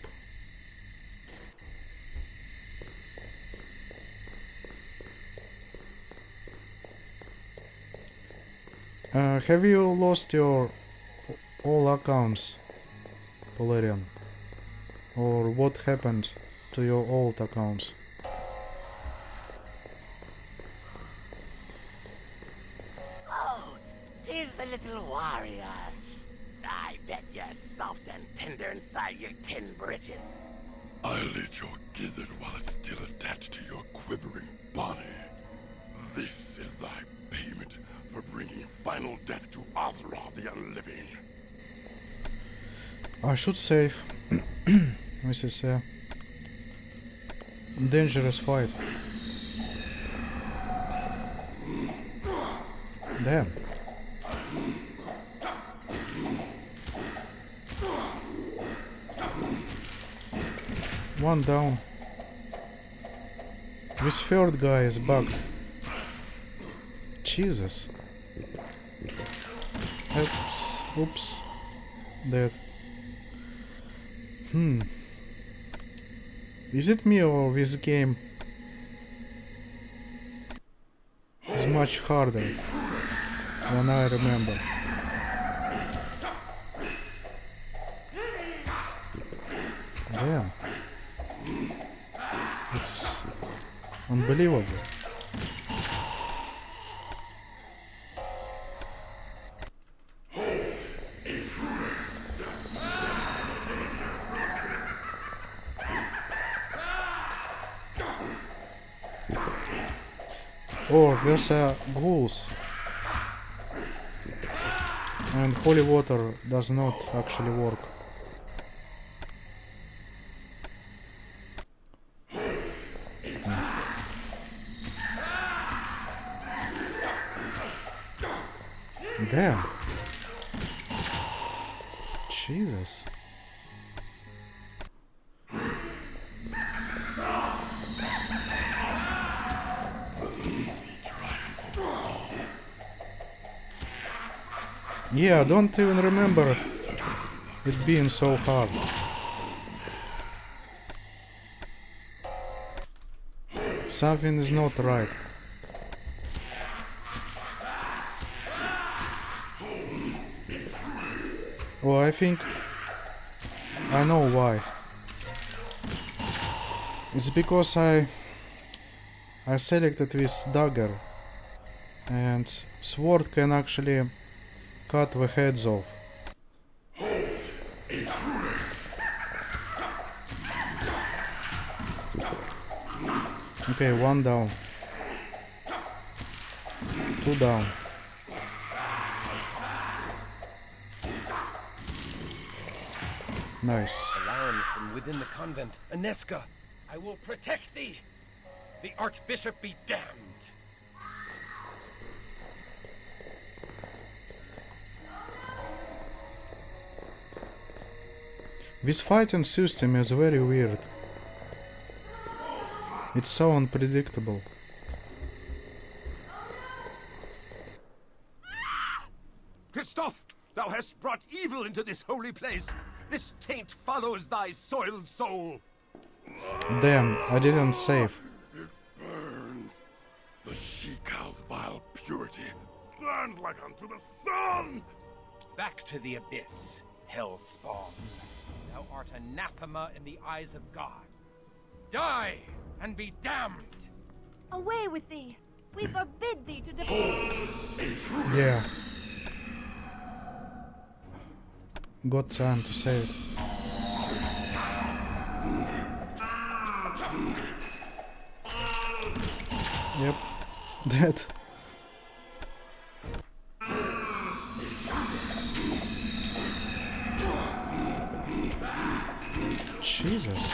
Have you lost your all accounts, Polarian? Or what happened to your old accounts? Oh, 'tis the little warrior. I bet you're soft and tender inside your tin britches. I'll eat your gizzard while it's still attached to your quivering body. This is thy payment for bringing final death to Azeroth the Unliving. I should save. This is a dangerous fight. Damn. One down. This third guy is bugged. Jesus. Oops. Oops. Dead. Is it me or this game is much harder than I remember? Damn. It's unbelievable. Oh, there's ghouls. And holy water does not actually work. Damn. Jesus. Yeah, I don't even remember it being so hard. Something is not right. Oh, I think I know why. It's because I selected this dagger, and sword can actually cut the heads off. Okay, one down. Two down. Nice. Alarms from within the convent. Aneska, I will protect thee. The Archbishop be damned. This fighting system is very weird. It's so unpredictable. Christof, thou hast brought evil into this holy place. This taint follows thy soiled soul. Damn, I didn't save. It burns. The she-cow's vile purity burns like unto the sun. Back to the abyss, hellspawn. Thou art anathema in the eyes of God. Die and be damned! Away with thee! We forbid thee to depart! Yeah. Got time to say it. Yep. Dead. Jesus.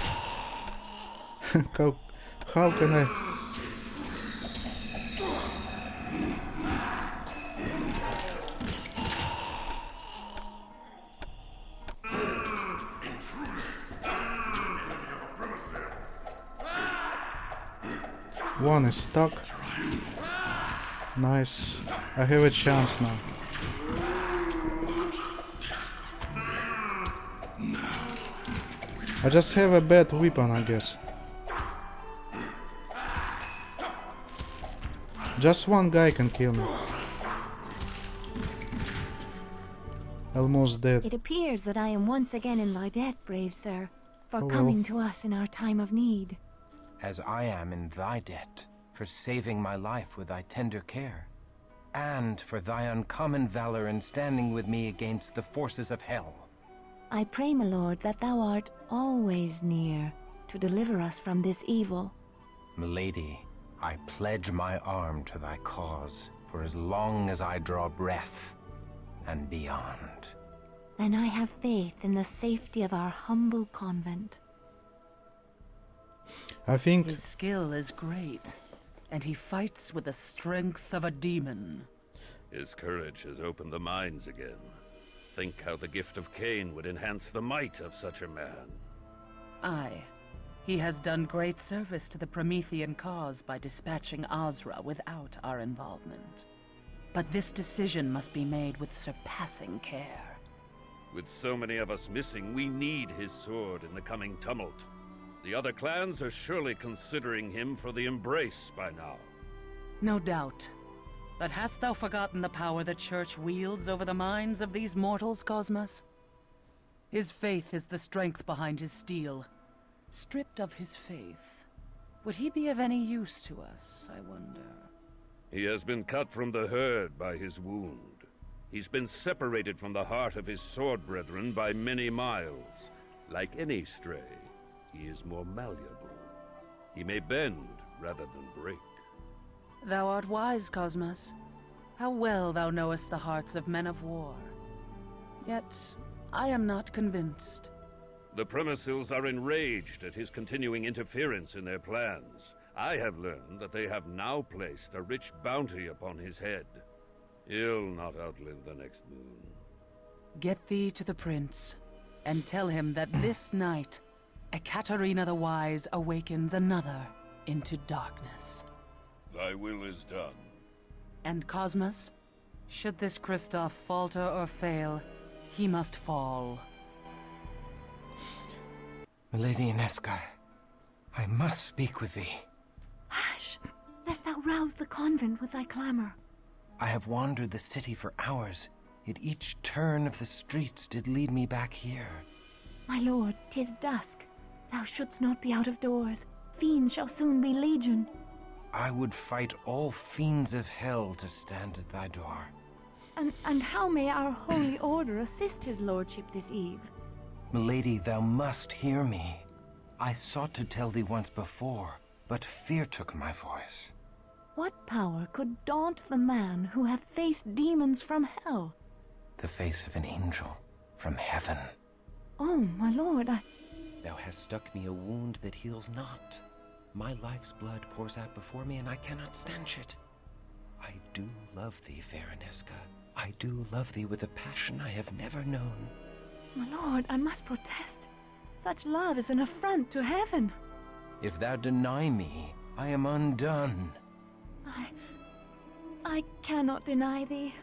How can I... One is stuck. Nice. I have a chance now. I just have a bad weapon, I guess. Just one guy can kill me. Almost dead. It appears that I am once again in thy debt, brave sir, for Oh well. coming to us in our time of need. As I am in thy debt, for saving my life with thy tender care, and for thy uncommon valor in standing with me against the forces of hell. I pray, my lord, that thou art always near to deliver us from this evil. Milady, I pledge my arm to thy cause for as long as I draw breath and beyond. Then I have faith in the safety of our humble convent. I think his skill is great, and he fights with the strength of a demon. His courage has opened the minds again. Think how the gift of Cain would enhance the might of such a man. Aye. He has done great service to the Promethean cause by dispatching Azra without our involvement. But this decision must be made with surpassing care. With so many of us missing, we need his sword in the coming tumult. The other clans are surely considering him for the embrace by now. No doubt. But hast thou forgotten the power the Church wields over the minds of these mortals, Cosmos? His faith is the strength behind his steel. Stripped of his faith, would he be of any use to us, I wonder? He has been cut from the herd by his wound. He's been separated from the heart of his sword brethren by many miles. Like any stray, he is more malleable. He may bend rather than break. Thou art wise, Cosmos. How well thou knowest the hearts of men of war. Yet, I am not convinced. The Premises are enraged at his continuing interference in their plans. I have learned that they have now placed a rich bounty upon his head. He'll not outlive the next moon. Get thee to the Prince, and tell him that this night, Ekaterina the Wise awakens another into darkness. Thy will is done. And Cosmos, should this Christof falter or fail, he must fall. Milady Aneska, I must speak with thee. Hush, lest thou rouse the convent with thy clamor. I have wandered the city for hours, yet each turn of the streets did lead me back here. My lord, 'tis dusk. Thou shouldst not be out of doors. Fiends shall soon be legion. I would fight all fiends of hell to stand at thy door. And how may our holy order assist his lordship this eve? Milady, thou must hear me. I sought to tell thee once before, but fear took my voice. What power could daunt the man who hath faced demons from hell? The face of an angel from heaven. Oh, my lord, Thou hast stuck me a wound that heals not. My life's blood pours out before me, and I cannot stanch it. I do love thee, fair Aneska. I do love thee with a passion I have never known. My lord, I must protest. Such love is an affront to heaven. If thou deny me, I am undone. I cannot deny thee.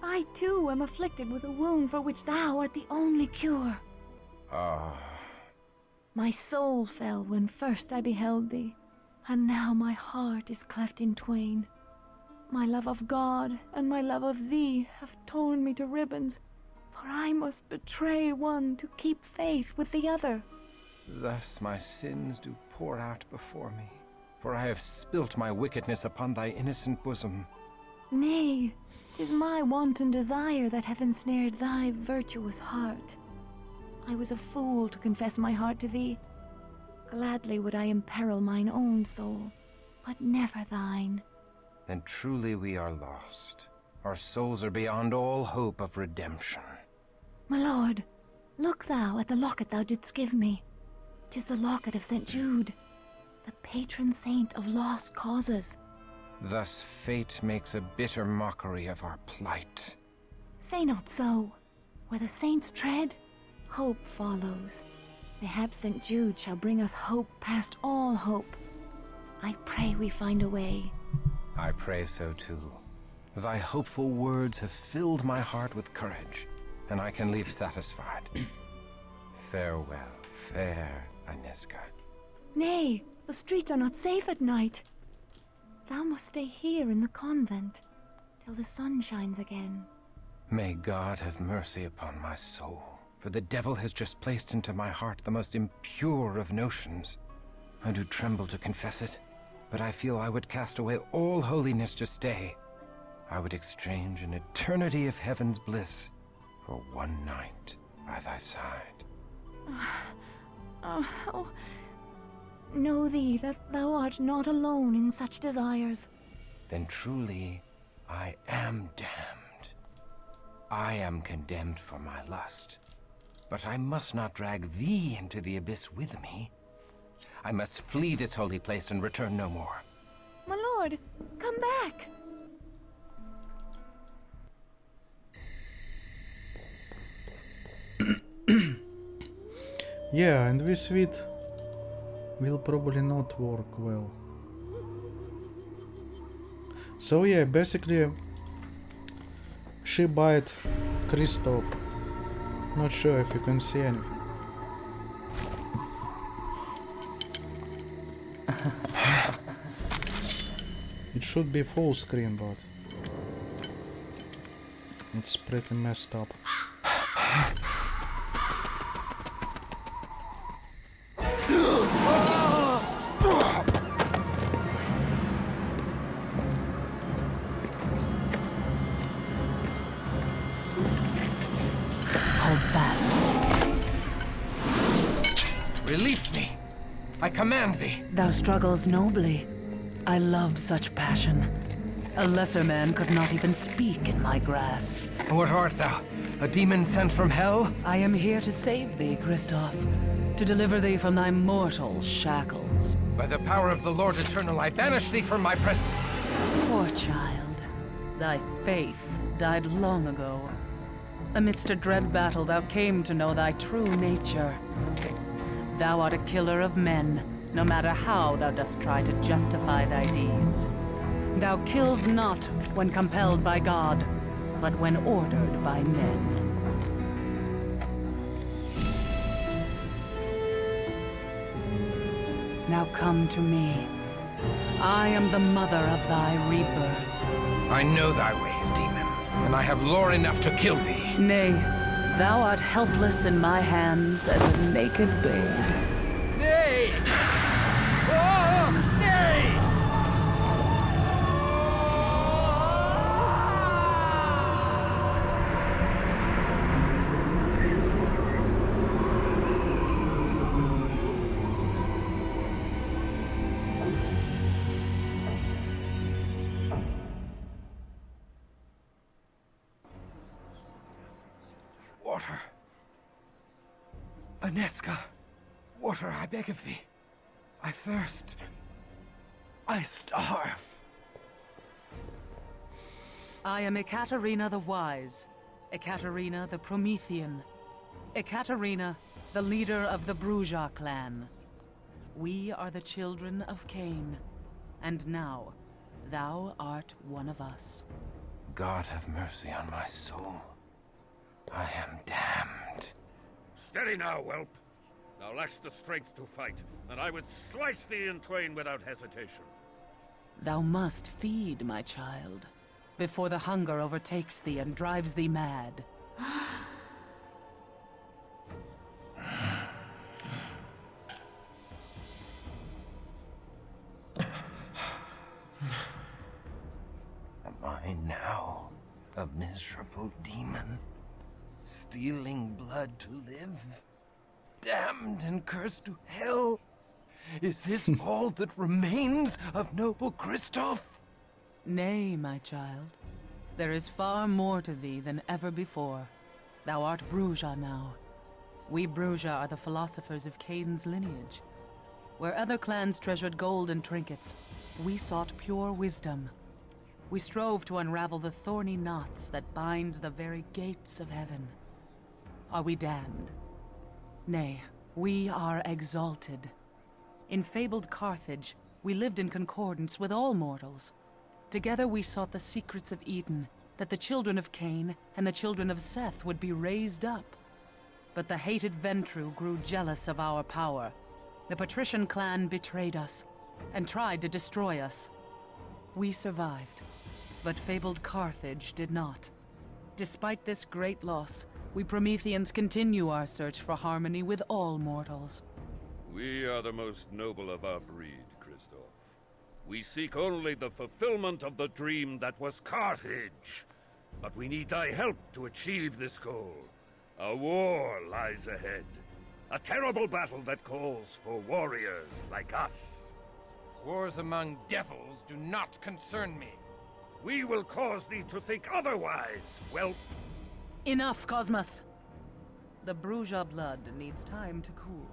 I too am afflicted with a wound for which thou art the only cure. Ah. My soul fell when first I beheld thee, and now my heart is cleft in twain. My love of God and my love of thee have torn me to ribbons, for I must betray one to keep faith with the other. Thus my sins do pour out before me, for I have spilt my wickedness upon thy innocent bosom. Nay, 'tis my wanton desire that hath ensnared thy virtuous heart. I was a fool to confess my heart to thee. Gladly would I imperil mine own soul, but never thine. Then truly we are lost. Our souls are beyond all hope of redemption. My lord, look thou at the locket thou didst give me. 'Tis the locket of St. Jude, the patron saint of lost causes. Thus fate makes a bitter mockery of our plight. Say not so. Where the saints tread, hope follows. Mayhap St. Jude shall bring us hope past all hope. I pray we find a way. I pray so too. Thy hopeful words have filled my heart with courage, and I can leave satisfied. Farewell, fair Aneska. Nay, the streets are not safe at night. Thou must stay here in the convent till the sun shines again. May God have mercy upon my soul, for the devil has just placed into my heart the most impure of notions. I do tremble to confess it, but I feel I would cast away all holiness to stay. I would exchange an eternity of heaven's bliss for one night by thy side. Know thee that thou art not alone in such desires. Then truly I am damned. I am condemned for my lust, but I must not drag thee into the abyss with me. I must flee this holy place and return no more. My lord, come back! Yeah, and this suite will probably not work well. So yeah, basically she bite Christof. Not sure if you can see anything. It should be full screen, but it's pretty messed up. Hold fast. Release me! I command thee! Thou struggles nobly. I love such passion. A lesser man could not even speak in my grasp. What art thou? A demon sent from hell? I am here to save thee, Christof. To deliver thee from thy mortal shackles. By the power of the Lord Eternal, I banish thee from my presence. Poor child. Thy faith died long ago. Amidst a dread battle, thou came to know thy true nature. Thou art a killer of men, no matter how thou dost try to justify thy deeds. Thou kills not when compelled by God, but when ordered by men. Now come to me. I am the mother of thy rebirth. I know thy ways, demon, and I have lore enough to kill thee. Nay, thou art helpless in my hands as a naked babe. Nay! Oh, nay! Water. Aneska, water, I beg of thee. I thirst. I starve. I am Ekaterina the Wise, Ekaterina the Promethean, Ekaterina, the leader of the Bruja clan. We are the children of Cain, and now thou art one of us. God have mercy on my soul. I am damned. Steady now, whelp. Thou lacks the strength to fight, and I would slice thee in twain without hesitation. Thou must feed, my child, before the hunger overtakes thee and drives thee mad. Am I now a miserable demon, stealing blood to live? Damned and cursed to hell? Is this all that remains of noble Christof? Nay, my child. There is far more to thee than ever before. Thou art Bruja now. We Bruja are the philosophers of Cain's lineage. Where other clans treasured gold and trinkets, we sought pure wisdom. We strove to unravel the thorny knots that bind the very gates of heaven. Are we damned? Nay, we are exalted. In fabled Carthage, we lived in concordance with all mortals. Together we sought the secrets of Eden, that the children of Cain and the children of Seth would be raised up. But the hated Ventru grew jealous of our power. The patrician clan betrayed us, and tried to destroy us. We survived, but fabled Carthage did not. Despite this great loss, we Prometheans continue our search for harmony with all mortals. We are the most noble of our breed, Christof. We seek only the fulfillment of the dream that was Carthage. But we need thy help to achieve this goal. A war lies ahead. A terrible battle that calls for warriors like us. Wars among devils do not concern me. We will cause thee to think otherwise, whelp. Enough, Cosmos! The Bruja blood needs time to cool.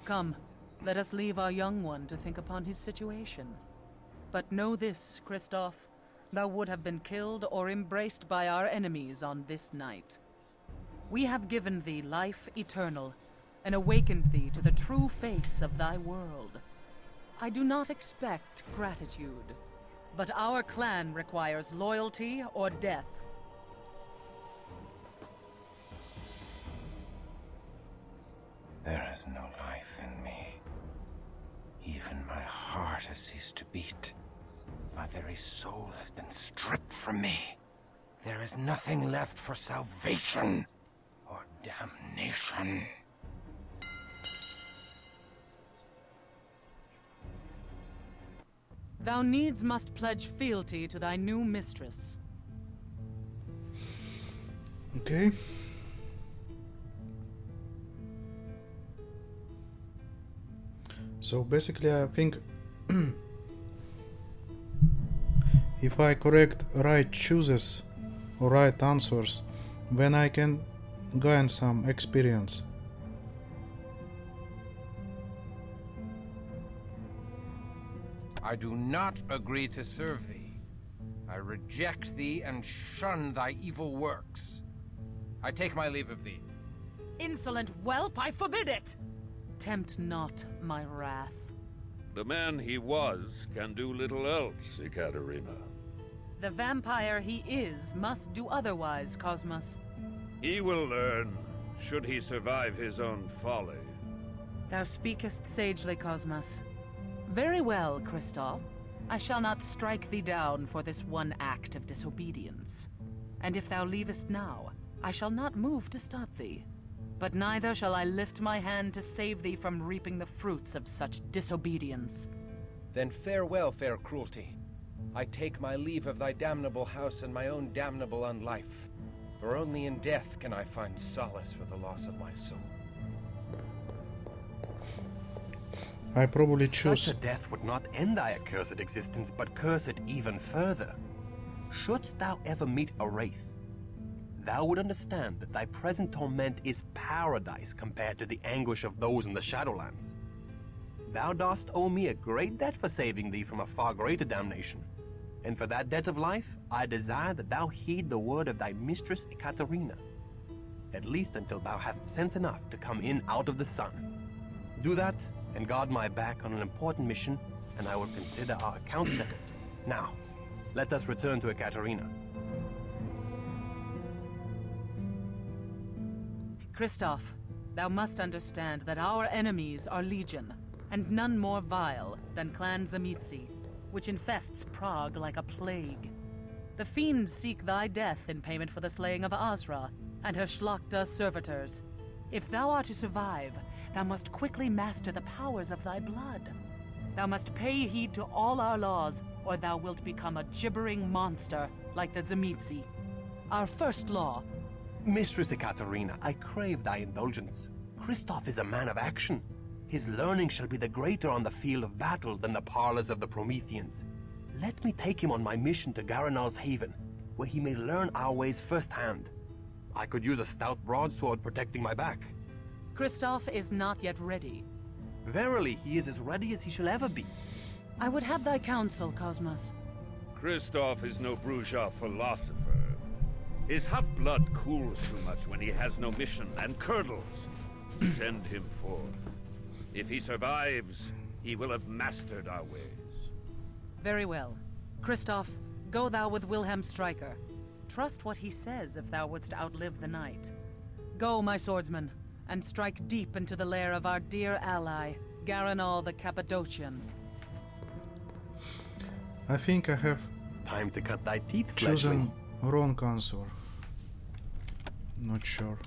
Come, let us leave our young one to think upon his situation. But know this, Christof, thou would have been killed or embraced by our enemies on this night. We have given thee life eternal, and awakened thee to the true face of thy world. I do not expect gratitude, but our clan requires loyalty or death. There is no life in me. Even my heart has ceased to beat. My very soul has been stripped from me. There is nothing left for salvation or damnation. Thou needs must pledge fealty to thy new mistress. Okay. So basically I think if I correct right choices or right answers, then I can gain some experience. I do not agree to serve thee. I reject thee and shun thy evil works. I take my leave of thee. Insolent whelp, I forbid it! Tempt not my wrath. The man he was can do little else, Ekaterina. The vampire he is must do otherwise, Cosmos. He will learn, should he survive his own folly. Thou speakest sagely, Cosmos. Very well, Christof. I shall not strike thee down for this one act of disobedience. And if thou leavest now, I shall not move to stop thee. But neither shall I lift my hand to save thee from reaping the fruits of such disobedience. Then farewell, fair cruelty. I take my leave of thy damnable house and my own damnable unlife. For only in death can I find solace for the loss of my soul. I probably choose... Such a death would not end thy accursed existence, but curse it even further. Shouldst thou ever meet a wraith, thou would understand that thy present torment is paradise compared to the anguish of those in the Shadowlands. Thou dost owe me a great debt for saving thee from a far greater damnation. And for that debt of life, I desire that thou heed the word of thy mistress Ekaterina, at least until thou hast sense enough to come in out of the sun. Do that, and guard my back on an important mission, and I will consider our account settled. Now, let us return to Ekaterina. Christof, thou must understand that our enemies are legion, and none more vile than Clan Zamitzi, which infests Prague like a plague. The fiends seek thy death in payment for the slaying of Azra and her Schlachta servitors. If thou art to survive, thou must quickly master the powers of thy blood. Thou must pay heed to all our laws, or thou wilt become a gibbering monster like the Zamitzi. Our first law... Mistress Ekaterina, I crave thy indulgence. Christof is a man of action. His learning shall be the greater on the field of battle than the parlors of the Prometheans. Let me take him on my mission to Garanal's Haven, where he may learn our ways firsthand. I could use a stout broadsword protecting my back. Christof is not yet ready. Verily, he is as ready as he shall ever be. I would have thy counsel, Cosmos. Christof is no bourgeois philosopher. His hot blood cools too much when he has no mission and curdles. Send him forth. If he survives, he will have mastered our ways. Very well. Christof, go thou with Wilhelm Stryker. Trust what he says if thou wouldst outlive the night. Go, my swordsman, and strike deep into the lair of our dear ally, Garanal the Cappadocian. I think I have time to cut thy teeth, chosen wrong answer. Not sure.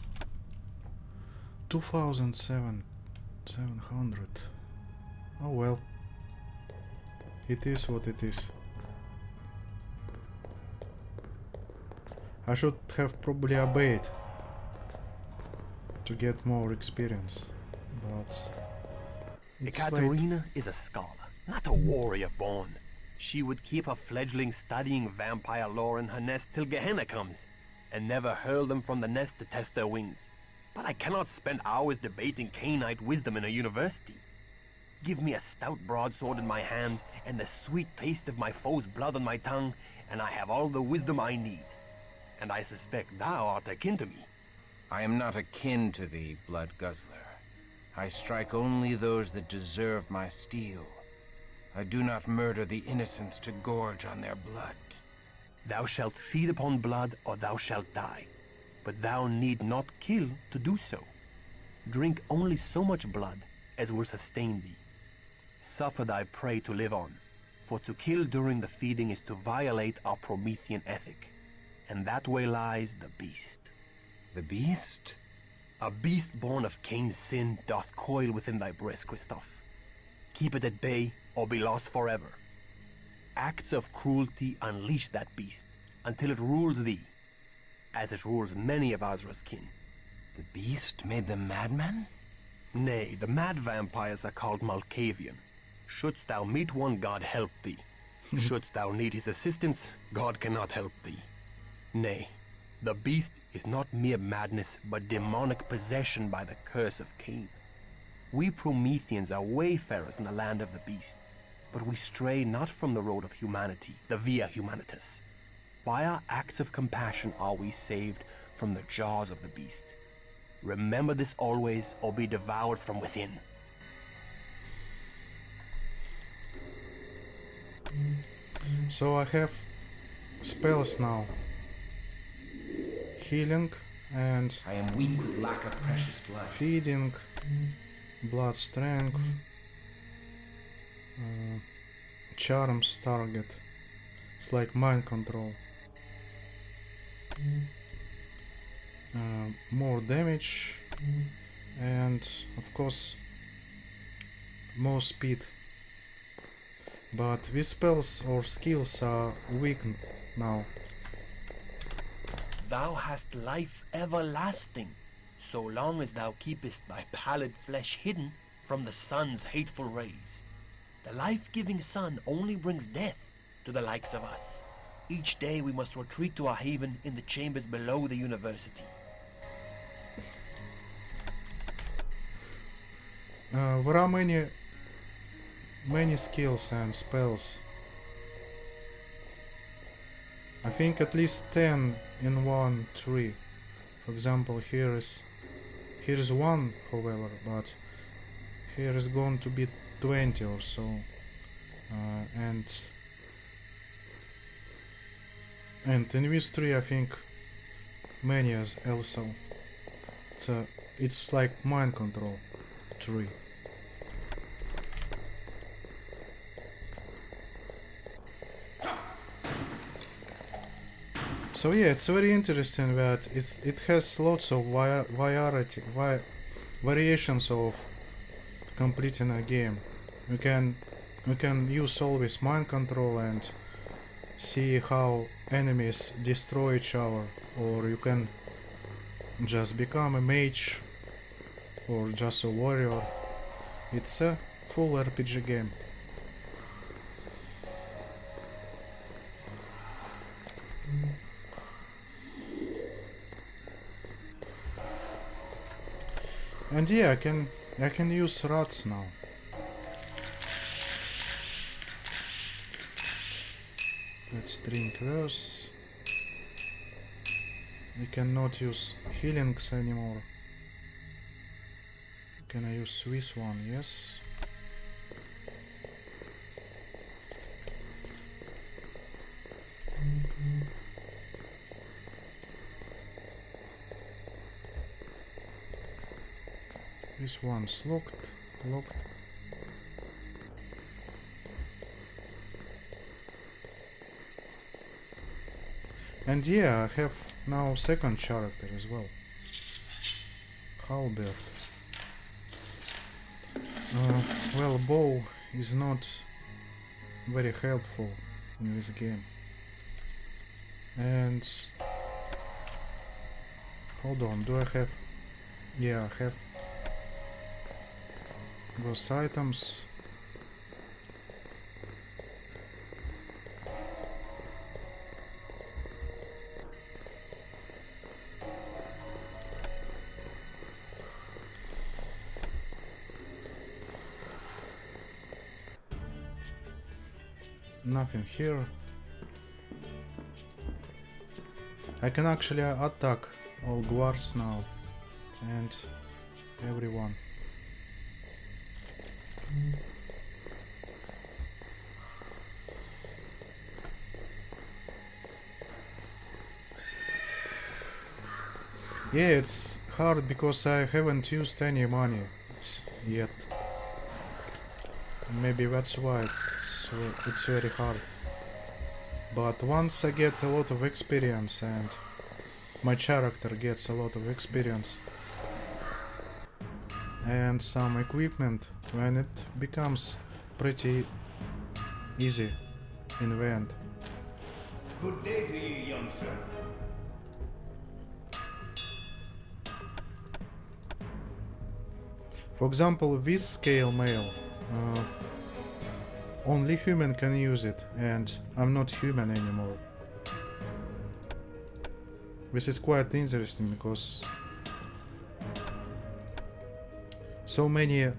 2,700. Oh well. It is what it is. I should have probably obeyed to get more experience, but Ekaterina is a scholar, not a warrior born. She would keep her fledglings studying vampire lore in her nest till Gehenna comes, and never hurl them from the nest to test their wings. But I cannot spend hours debating Cainite wisdom in a university. Give me a stout broadsword in my hand, and the sweet taste of my foe's blood on my tongue, and I have all the wisdom I need. And I suspect thou art akin to me. I am not akin to thee, blood guzzler. I strike only those that deserve my steel. I do not murder the innocents to gorge on their blood. Thou shalt feed upon blood, or thou shalt die. But thou need not kill to do so. Drink only so much blood as will sustain thee. Suffer thy prey to live on, for to kill during the feeding is to violate our Promethean ethic. And that way lies the beast. The beast? A beast born of Cain's sin doth coil within thy breast, Christof. Keep it at bay, or be lost forever. Acts of cruelty unleash that beast, until it rules thee, as it rules many of Azra's kin. The beast made them madmen? Nay, the mad vampires are called Malkavian. Shouldst thou meet one, God help thee. Shouldst thou need his assistance, God cannot help thee. Nay, the beast is not mere madness, but demonic possession by the curse of Cain. We Prometheans are wayfarers in the land of the beast, but we stray not from the road of humanity, the Via Humanitas. By our acts of compassion are we saved from the jaws of the beast. Remember this always, or be devoured from within. So I have spells now. Healing and I am weak with lack of precious blood. Feeding, blood strength, charms target. It's like mind control. More damage and of course more speed. But these spells or skills are weak now. Thou hast life everlasting, so long as thou keepest thy pallid flesh hidden from the sun's hateful rays. The life-giving sun only brings death to the likes of us. Each day we must retreat to our haven in the chambers below the university. There are many skills and spells. I think at least 10 in one tree. For example, here is one, however, but here is going to be 20 or so, and in this tree I think many as also. It's like mind control tree. So yeah, it's very interesting that it has lots of variations of completing a game. We can use always mind control and see how enemies destroy each other, or you can just become a mage or just a warrior. It's a full RPG game. And yeah, I can use rats now. Let's drink this. We cannot use healings anymore. Can I use this one? Yes. This one's locked. And yeah, I have now second character as well. Halberd. Well, bow is not very helpful in this game. And hold on, do I have? Yeah, I have those items. Nothing here. I can actually attack all guards now and everyone. Yeah, it's hard because I haven't used any money yet. Maybe that's why it's very hard. But once I get a lot of experience and my character gets a lot of experience and some equipment, then it becomes pretty easy in the end. Good day to you, young sir. For example, this scale mail, only human can use it, and I'm not human anymore. This is quite interesting because so many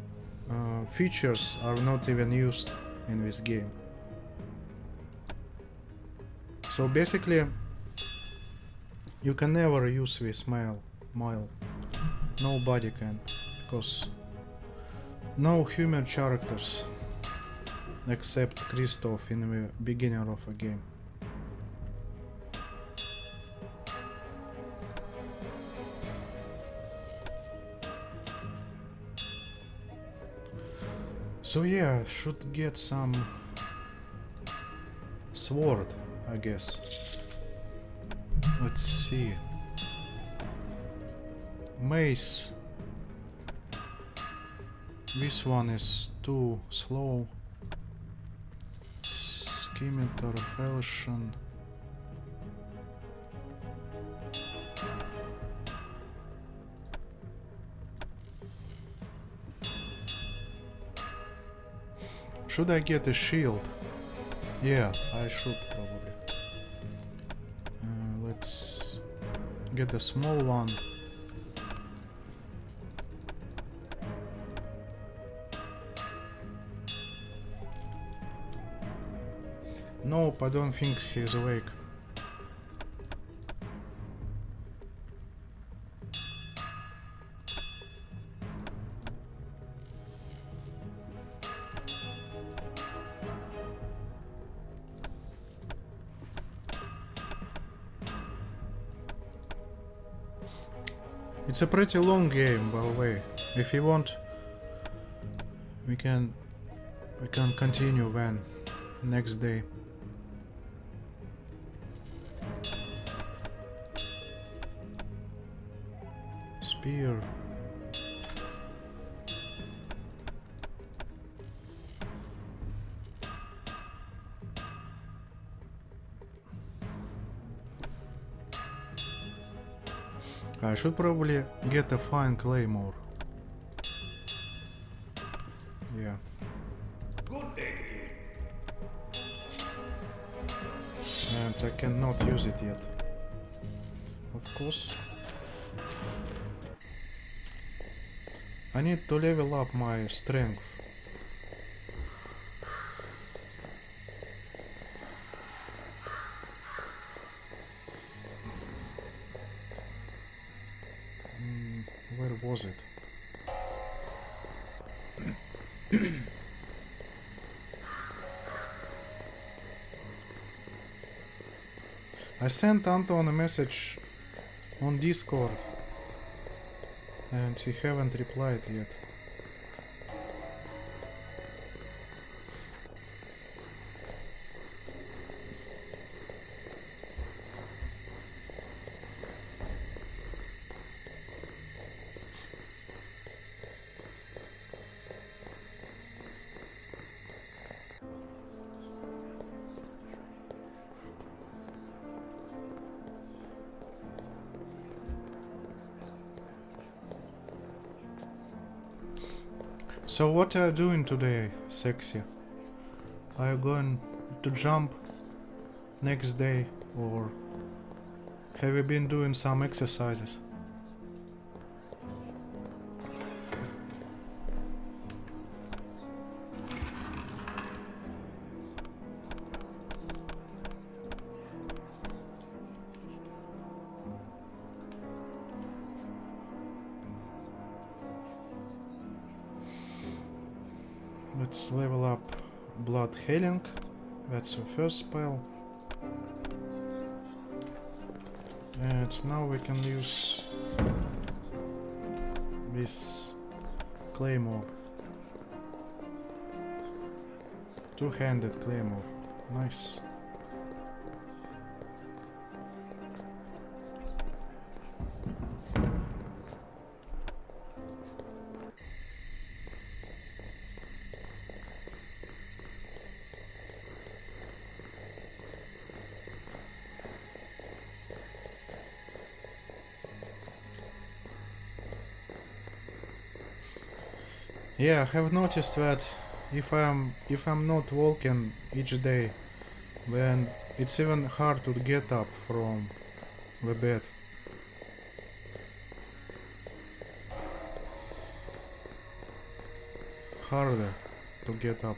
features are not even used in this game. So basically, you can never use this mail. Nobody can, because no human characters except Christof in the beginning of a game. So yeah, should get some sword, I guess. Let's see. Mace. This one is too slow. Scimitar, Falchion. Should I get a shield? Yeah, I should probably. get a small one. Nope, I don't think he's awake. It's a pretty long game, by the way. If you want, we can continue then next day. Spear. I should probably get a fine claymore. Yeah. Good day. And I cannot use it yet. Of course. I need to level up my strength. Where was it? I sent Anton a message on Discord and he haven't replied yet. So what are you doing today, Sexy? Are you going to jump next day, or have you been doing some exercises? Let's level up Blood Healing. That's the first spell. And now we can use this Claymore. Two-handed Claymore. Nice. Yeah, I have noticed that if I'm not walking each day, then it's even hard to get up from the bed. Harder to get up.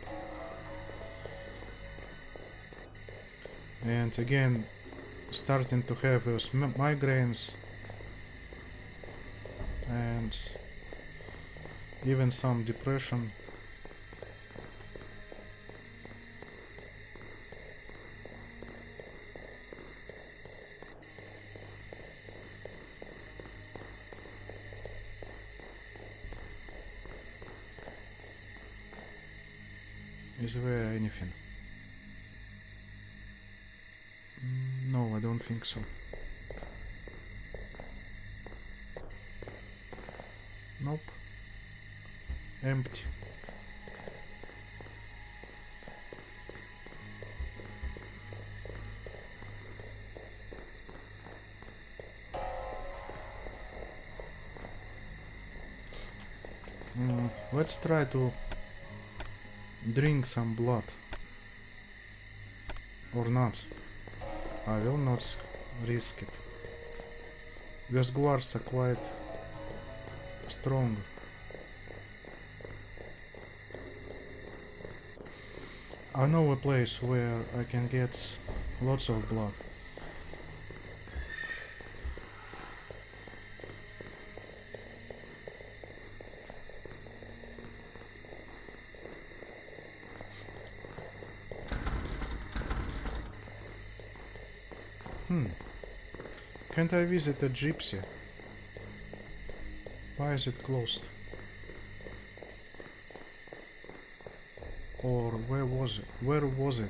And again, starting to have those migraines and even some depression. Is there anything? No, I don't think so. Nope. Empty. Let's try to drink some blood. Or not. I will not risk it. Those guards are quite strong. I know a place where I can get lots of blood. Can't I visit a gypsy? Why is it closed? Or where was it? Where was it?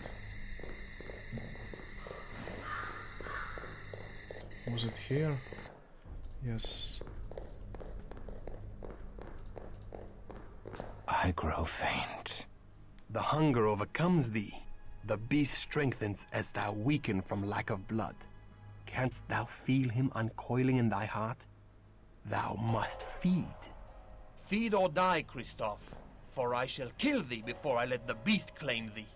Was it here? Yes. I grow faint. The hunger overcomes thee. The beast strengthens as thou weaken from lack of blood. Canst thou feel him uncoiling in thy heart? Thou must feed. Feed or die, Christof, for I shall kill thee before I let the beast claim thee.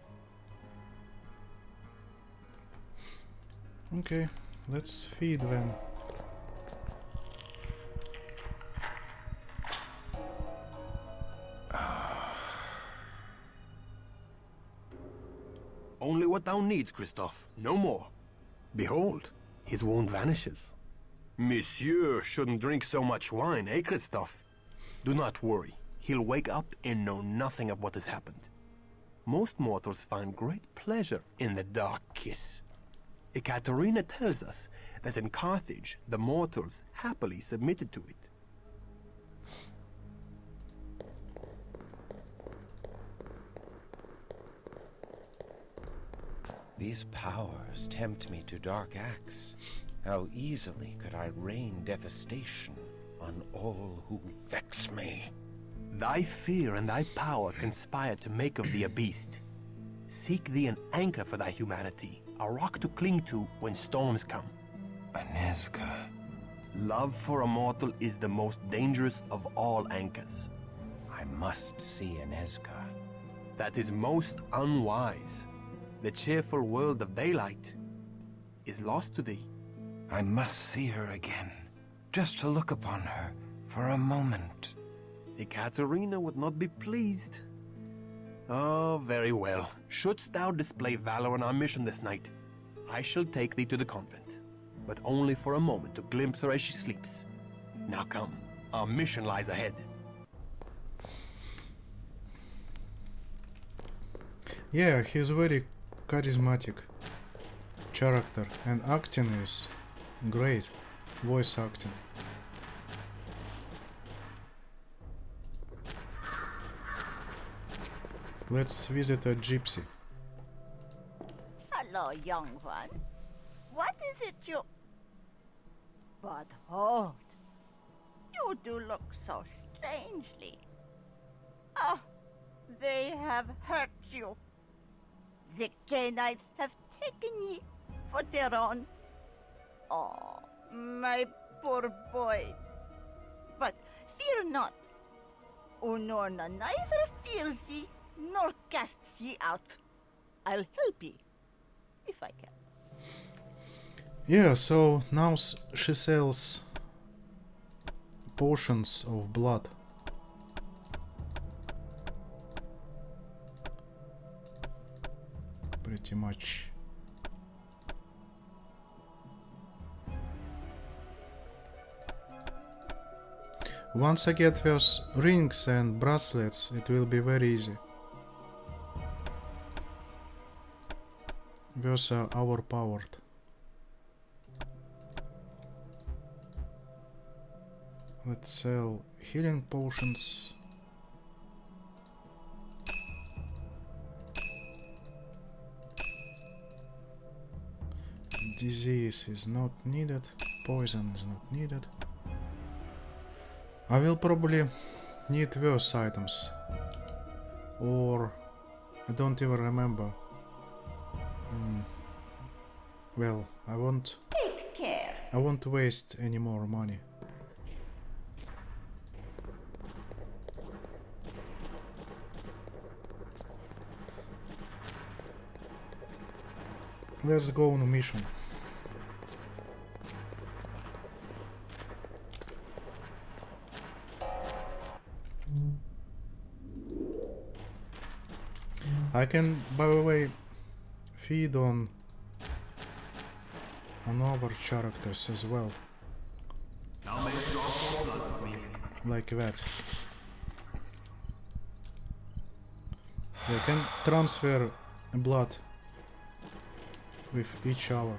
Okay, let's feed then. Only what thou needs, Christof, no more. Behold, his wound vanishes. Monsieur shouldn't drink so much wine, eh, Christof? Do not worry, he'll wake up and know nothing of what has happened. Most mortals find great pleasure in the dark kiss. Ekaterina tells us that in Carthage, the mortals happily submitted to it. These powers tempt me to dark acts. How easily could I rain devastation on all who vex me? Thy fear and thy power conspire to make of thee a beast. Seek thee an anchor for thy humanity, a rock to cling to when storms come. Aneska. Love for a mortal is the most dangerous of all anchors. I must see Aneska. That is most unwise. The cheerful world of daylight is lost to thee. I must see her again, just to look upon her for a moment. Ekaterina would not be pleased. Oh, very well. Shouldst thou display valor on our mission this night, I shall take thee to the convent, but only for a moment to glimpse her as she sleeps. Now come, our mission lies ahead. Yeah, he's very charismatic character, and acting is great. Voice acting. Let's visit a gypsy. Hello, young one. What is it you... But hold. You do look so strangely. Ah, they have hurt you. The Canaanites have taken ye for their own. Oh, my poor boy. But fear not. Unorna neither fears ye nor casts ye out. I'll help ye, if I can. Yeah, so now she sells potions of blood. Pretty much. Once I get those rings and bracelets, it will be very easy. Those are overpowered. Let's sell healing potions. Disease is not needed. Poison is not needed. I will probably need those items. Or I don't even remember. Well, I won't waste any more money. Let's go on a mission. I can, by the way, feed on other characters as well. Thou mayst draw forth blood from me. Like that. They can transfer blood with each other.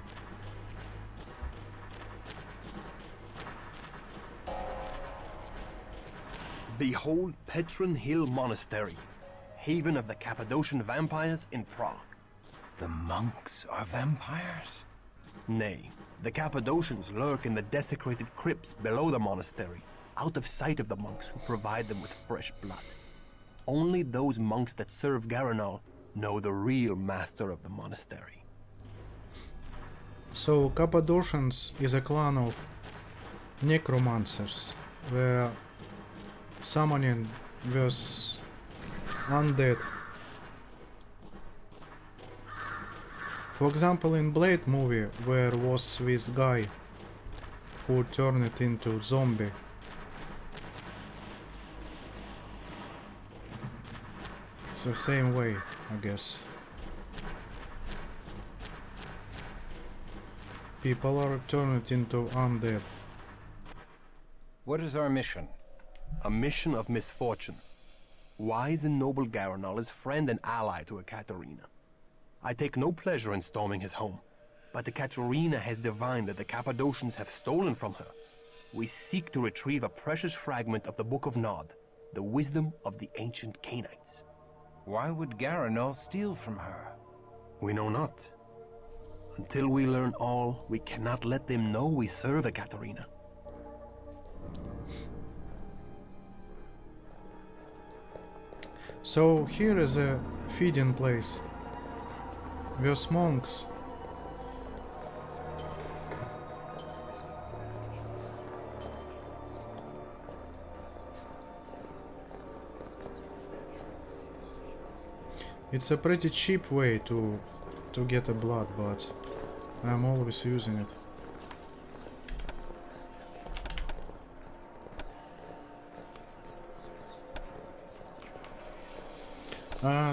Behold Petron Hill Monastery, haven of the Cappadocian vampires in Prague. The monks are vampires? Nay, the Cappadocians lurk in the desecrated crypts below the monastery, out of sight of the monks who provide them with fresh blood. Only those monks that serve Garanal know the real master of the monastery. So Cappadocians is a clan of necromancers, where summoning was undead. For example, in Blade movie, where was this guy who turned it into zombie. It's the same way, I guess. People are turned into undead. What is our mission? A mission of misfortune. Wise and noble Garanal is friend and ally to Ekaterina. I take no pleasure in storming his home, but Ekaterina has divined that the Cappadocians have stolen from her. We seek to retrieve a precious fragment of the Book of Nod, the wisdom of the ancient Canaanites. Why would Garanal steal from her? We know not. Until we learn all, we cannot let them know we serve Ekaterina. So here is a feeding place. Those monks it's a pretty cheap way to get a blood, but I'm always using it.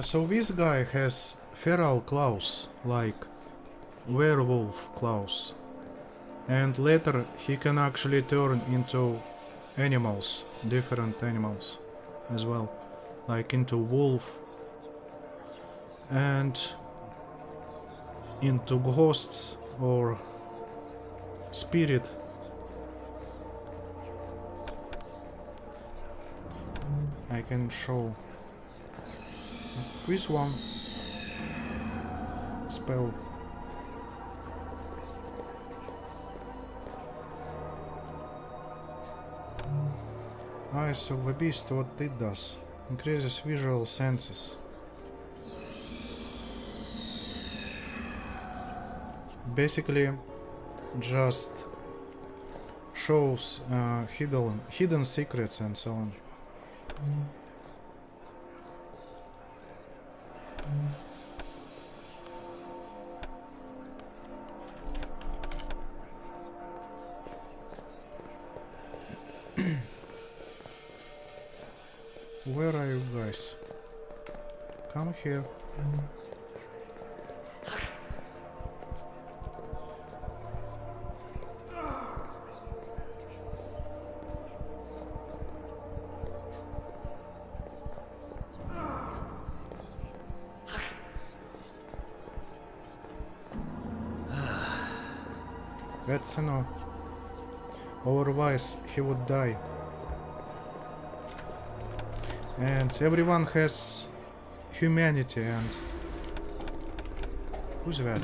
So this guy has feral claws, like werewolf claws, and later he can actually turn into animals, different animals as well, like into wolf and into ghosts or spirit. I can show this one spell. Eyes of the beast, what it does? Increases visual senses. Basically just shows hidden secrets and so on. Where are you guys? Come here. That's enough. Otherwise he would die. And everyone has humanity and... Who's that?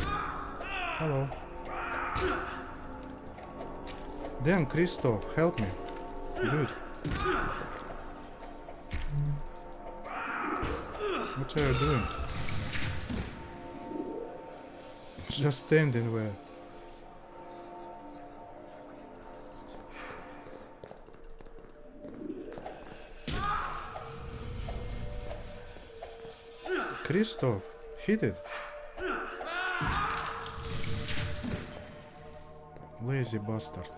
Hello. Damn, Christof, help me. Dude. What are you doing? Just standing there. Christof, hit it. Lazy bastard.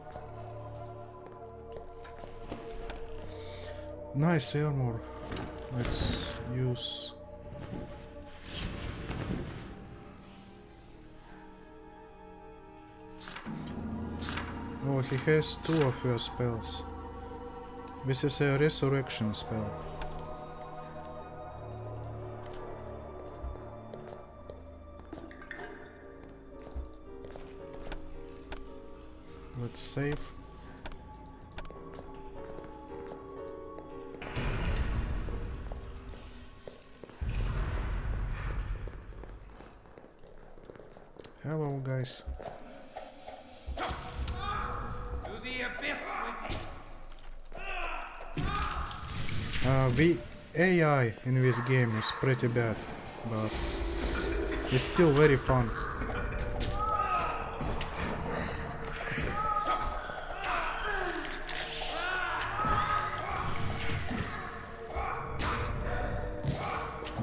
Nice armor. Let's use he has 2 of your spells. This is a resurrection spell. Let's save. Hello, guys. To the abyss with The AI in this game is pretty bad, but it's still very fun.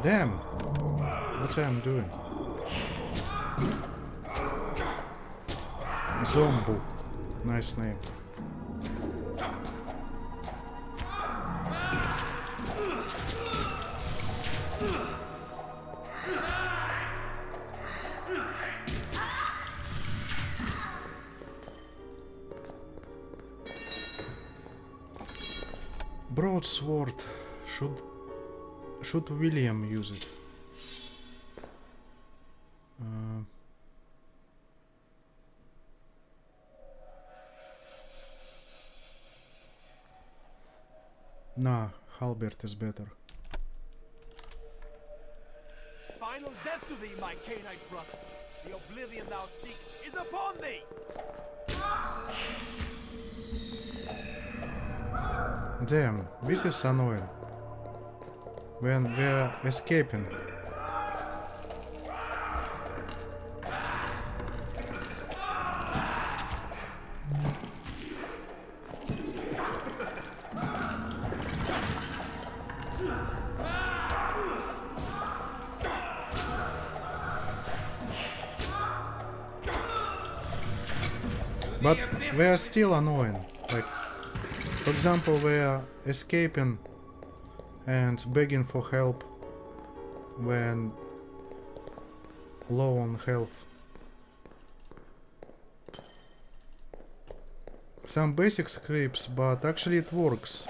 Damn! What I'm doing? Zombu. Nice name. Broadsword. Should William use it? Nah, halberd is better. Final death to thee, my Canaanite brother. The oblivion thou seekst is upon thee. Damn, this is annoying. When we're escaping. But they are still annoying. Like, for example, we are escaping and begging for help when low on health. Some basic scripts, but actually it works.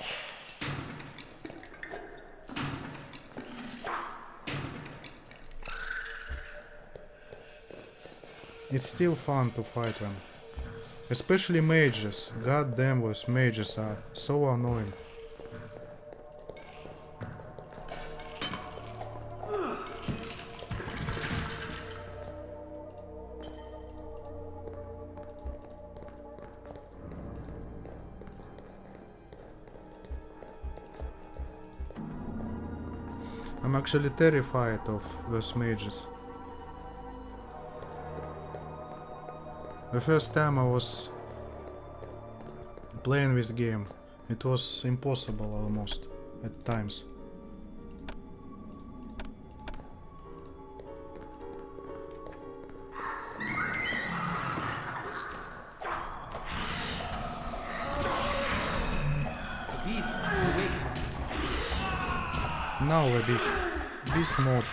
It's still fun to fight them. Especially mages. God damn, those mages are so annoying. I'm actually terrified of those mages. The first time I was playing this game, it was impossible almost at times. Now a beast mode.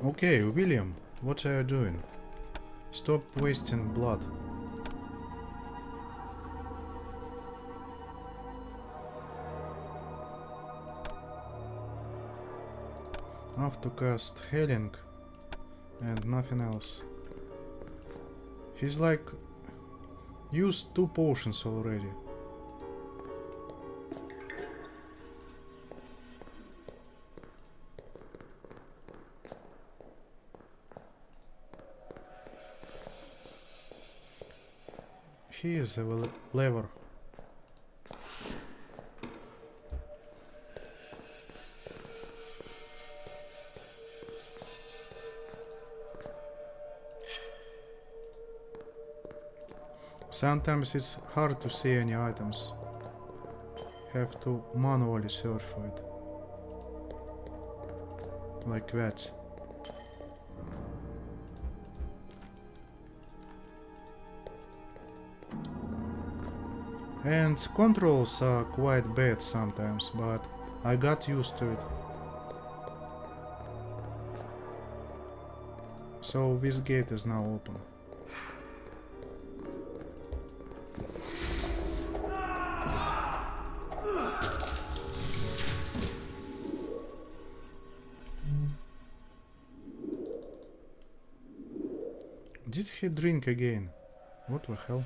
Okay, William, what are you doing? Stop wasting blood. I have to cast healing and nothing else. He's like used 2 potions already. He is a lever. Sometimes it's hard to see any items. Have to manually search for it. like that. And controls are quite bad sometimes, but I got used to it. So this gate is now open. Did he drink again? What the hell?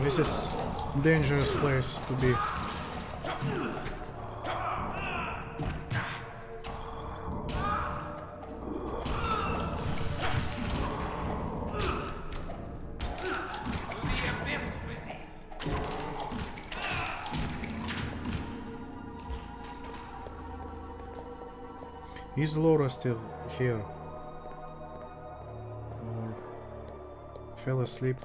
This is a dangerous place to be. Is Laura still here? Or fell asleep?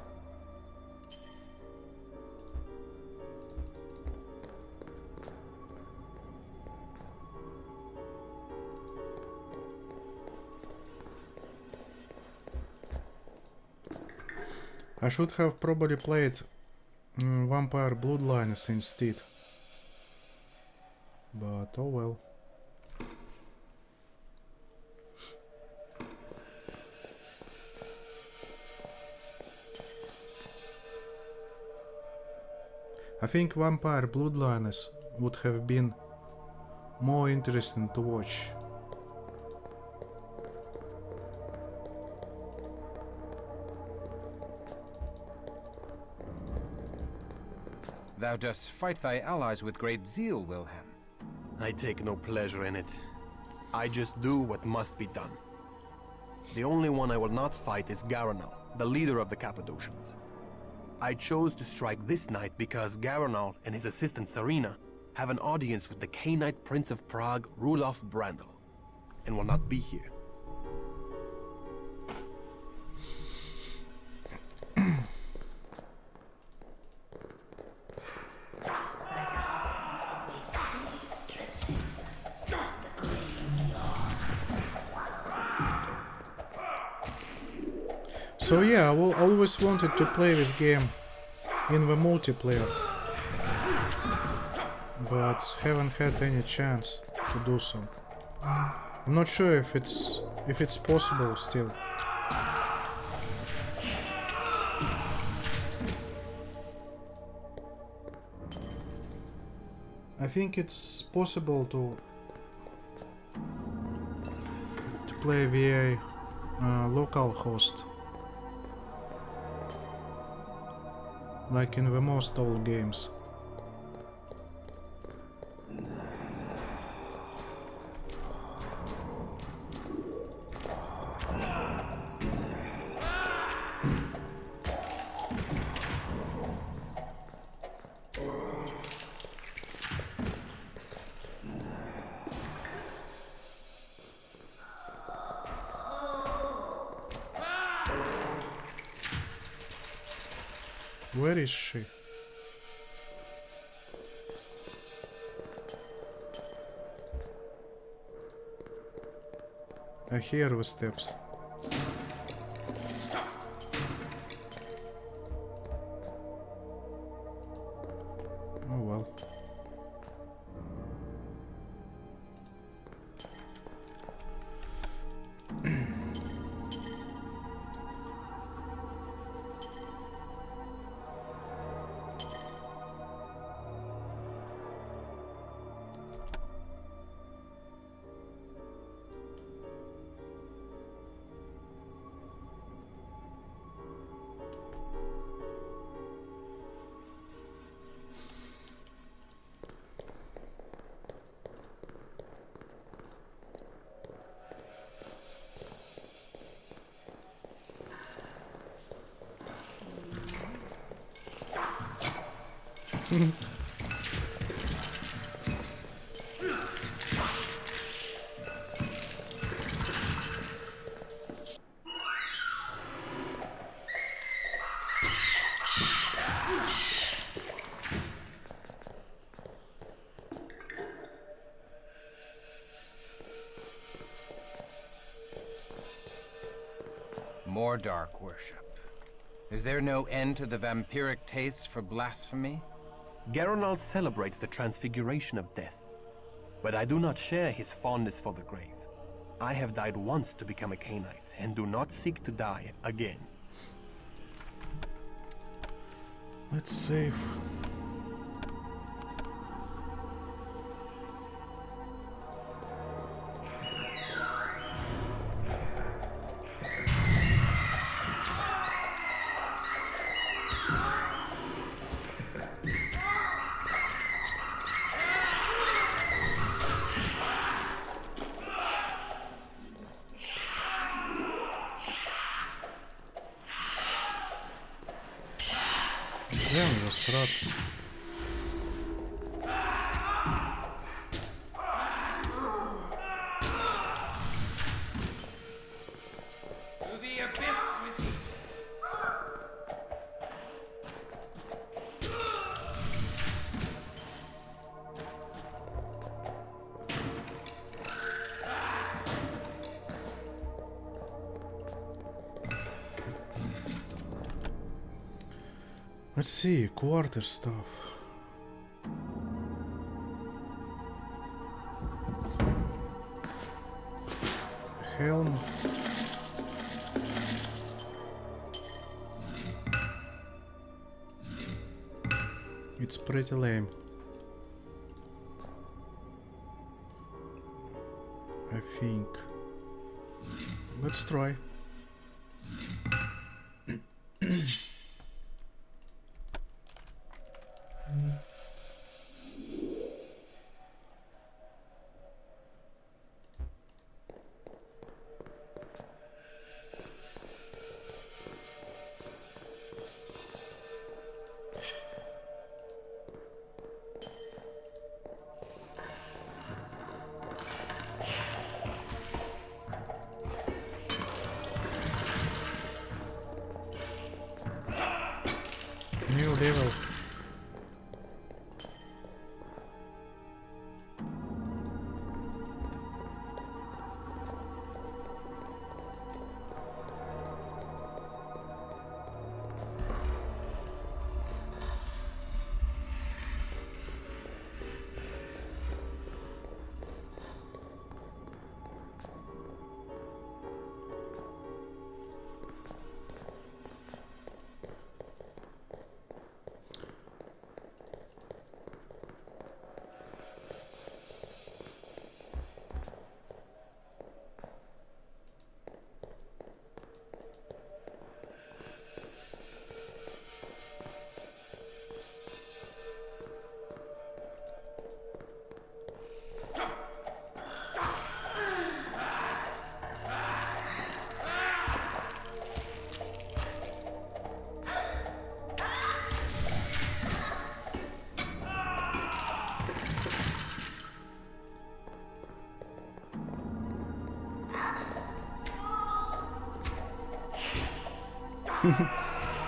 I should have probably played Vampire Bloodlines instead. But oh well. I think Vampire Bloodlines would have been more interesting to watch. Thou dost fight thy allies with great zeal, Wilhelm. I take no pleasure in it. I just do what must be done. The only one I will not fight is Garanal, the leader of the Cappadocians. I chose to strike this night because Garanal and his assistant Serena have an audience with the Cainite Prince of Prague, Rudolf Brandl, and will not be here. So yeah, I always wanted to play this game in the multiplayer, but haven't had any chance to do so. I'm not sure if it's possible still. I think it's possible to play via local host, like in the most old games. Where is she? I hear the steps. Oh well. More dark worship. Is there no end to the vampiric taste for blasphemy? Geronnal celebrates the transfiguration of death, but I do not share his fondness for the grave. I have died once to become a Cainite, and do not seek to die again. Let's save. Damn, those rats. To the abyss with you. Let's see, quarter stuff. Helm. It's pretty lame. I think. Let's try. New level.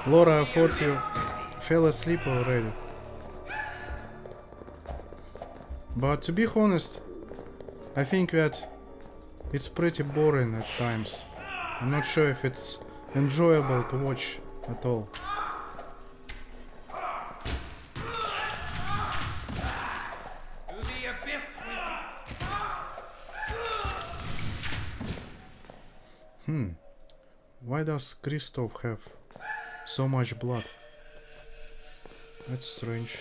Laura, I thought you fell asleep already. But to be honest, I think that it's pretty boring at times. I'm not sure if it's enjoyable to watch at all. Why does Christof have so much blood? That's strange.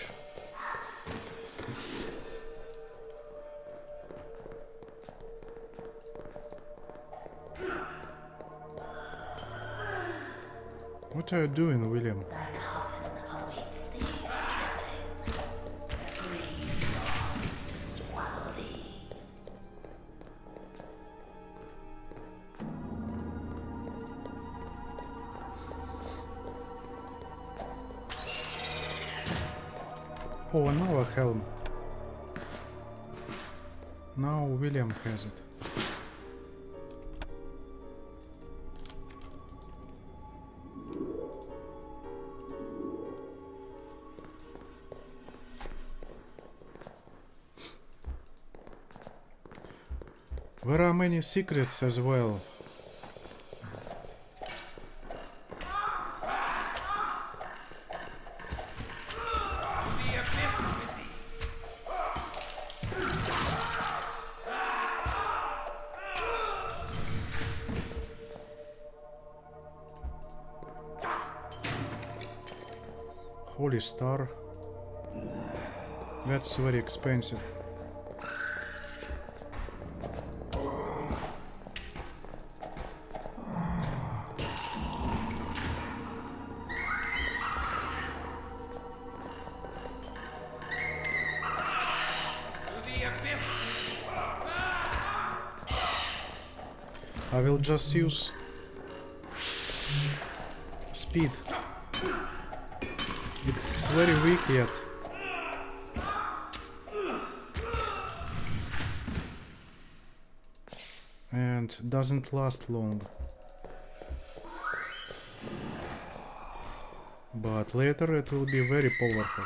What are you doing, William? Oh, another helm. Now William has it. There are many secrets as well. Holy Star. That's very expensive. I will just use speed. It's very weak yet. And doesn't last long. But later it will be very powerful.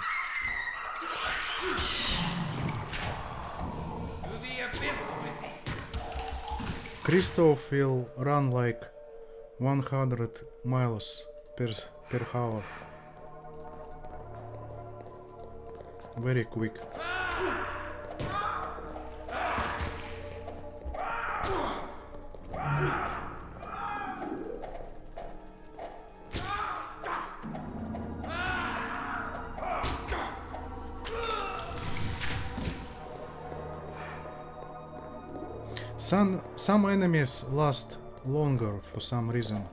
Christof will run like 100 miles per hour. Very quick. Some enemies last longer for some reason.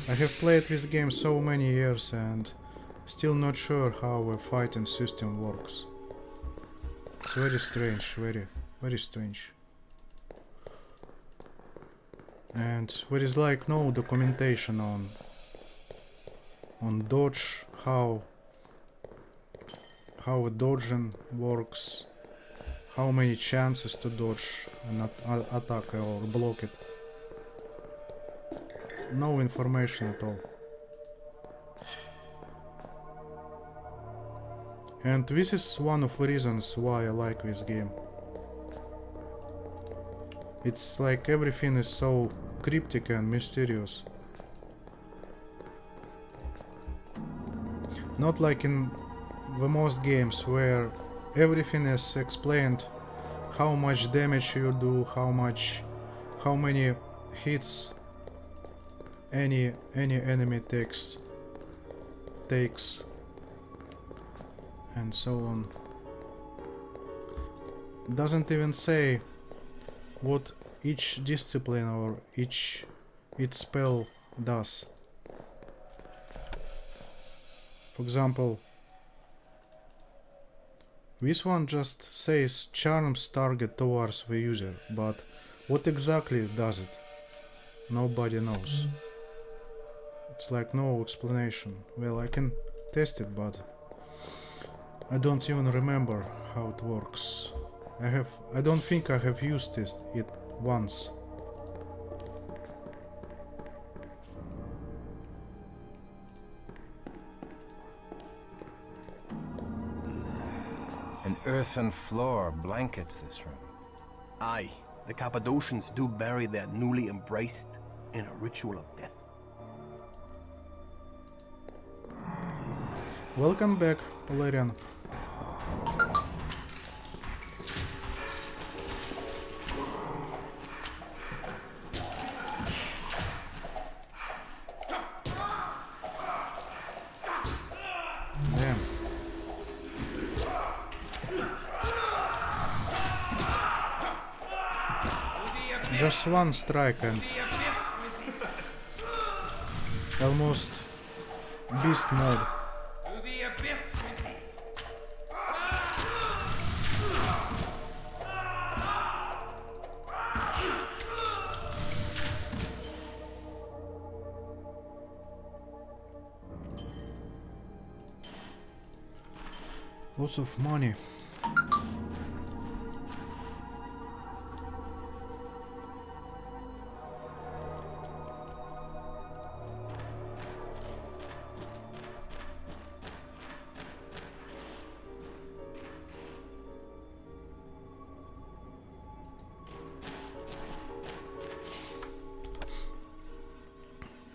I have played this game so many years and still not sure how a fighting system works. It's very strange, very strange. And there is like no documentation on dodge, how a dodging works, how many chances to dodge an attack or block it. No information at all. And this is one of the reasons why I like this game. It's like everything is so cryptic and mysterious. Not like in the most games where everything is explained, how much damage you do, how many hits any enemy takes, and so on. Doesn't even say what each discipline or each spell does. For example, this one just says charms target towards the user, but what exactly does it? Nobody knows. It's like no explanation. Well, I can test it, but I don't even remember how it works. I don't think I have used it once. An earthen floor blankets this room. Aye, the Cappadocians do bury their newly embraced in a ritual of death. Welcome back, Valerian. Damn. Just one strike and almost beast mode. Lots of money.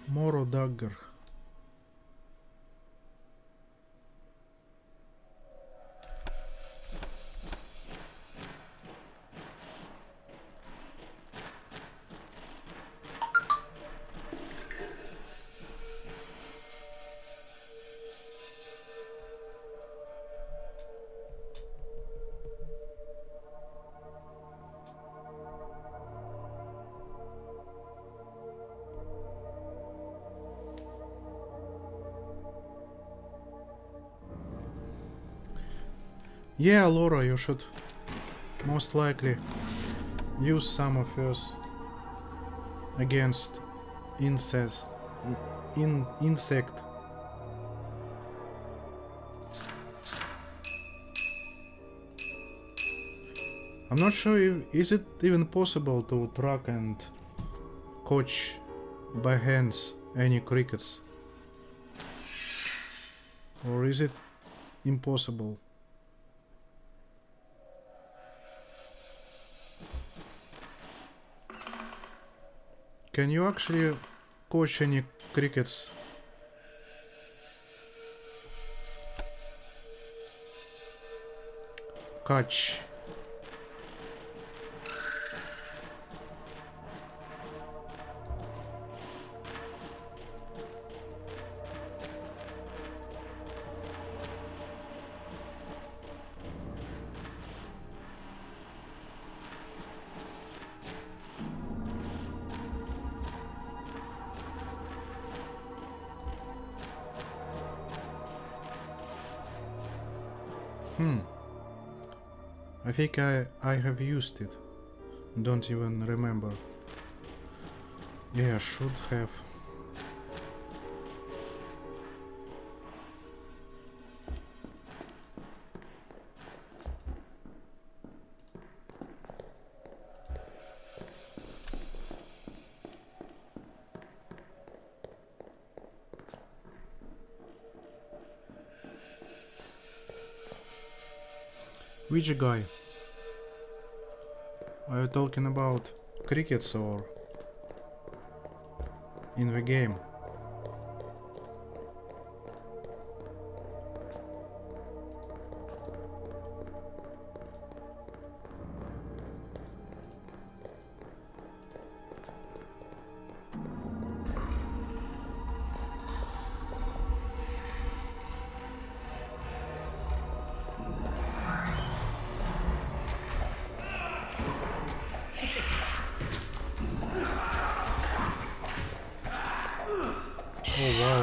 Moro dagger. Yeah, Laura, you should most likely use some of yours against insect. I'm not sure if is it even possible to track and catch by hands any crickets, or is it impossible? Can you actually catch any crickets? Catch. I think I have used it. Don't even remember. Yeah, should have. Which guy? Are you talking about crickets or in the game? Oh wow.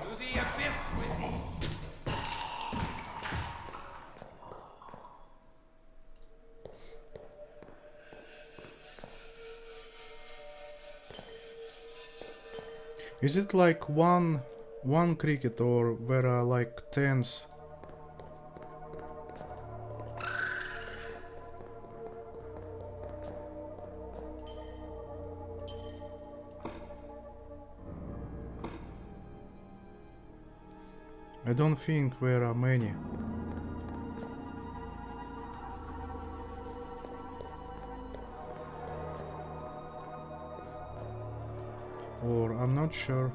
To the abyss with thee! Is it like one cricket, or there are like tens? I don't think there are many. Or I'm not sure.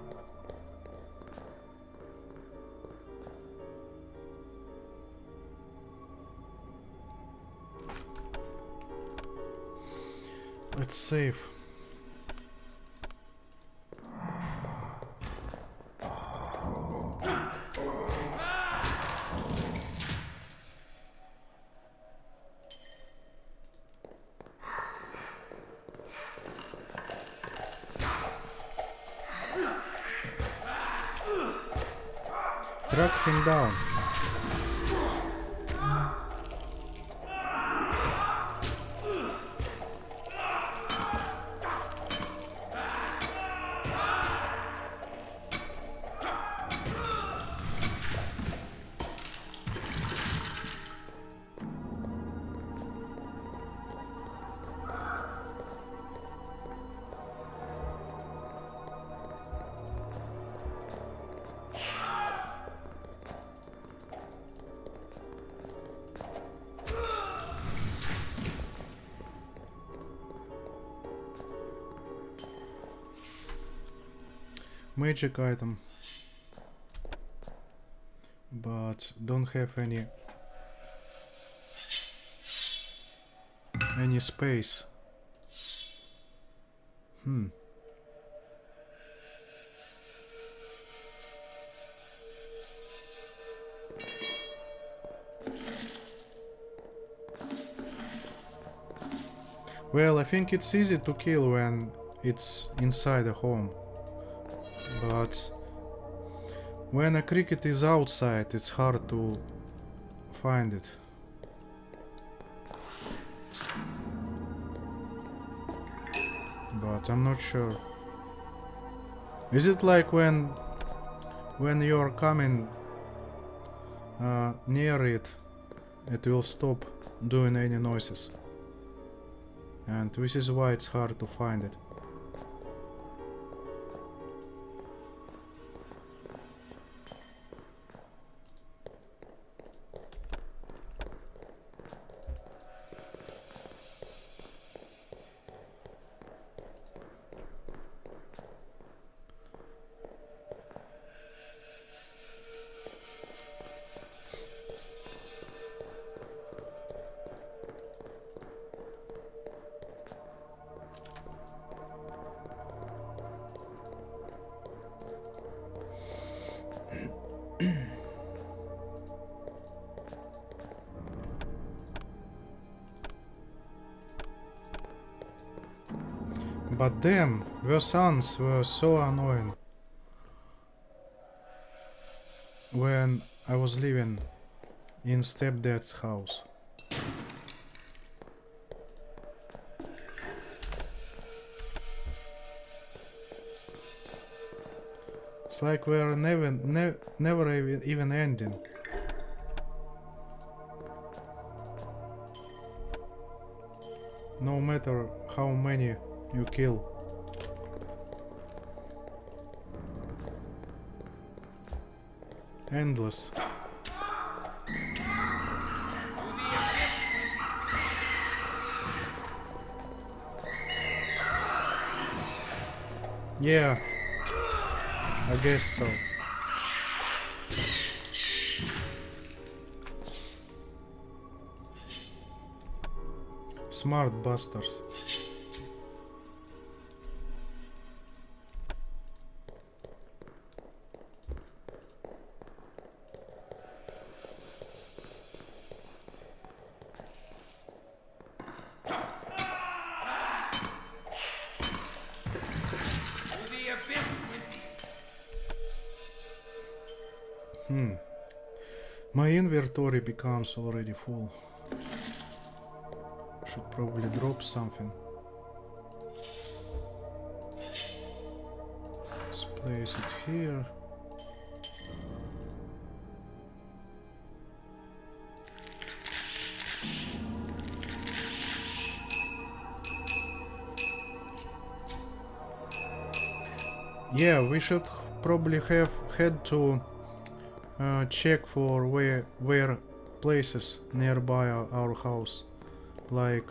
Let's save. Track him down. Magic item, but don't have any space. Well, I think it's easy to kill when it's inside a home. But when a cricket is outside, it's hard to find it. But I'm not sure. Is it like when you're coming near it, it will stop doing any noises? And this is why it's hard to find it. But damn, those sons were so annoying when I was living in stepdad's house. It's like we're never even ending. No matter how many you kill. Endless. Yeah, I guess so. Smart bastards. My inventory becomes already full. Should probably drop something. Let's place it here. Yeah, we should probably have had to check for where places nearby our house, like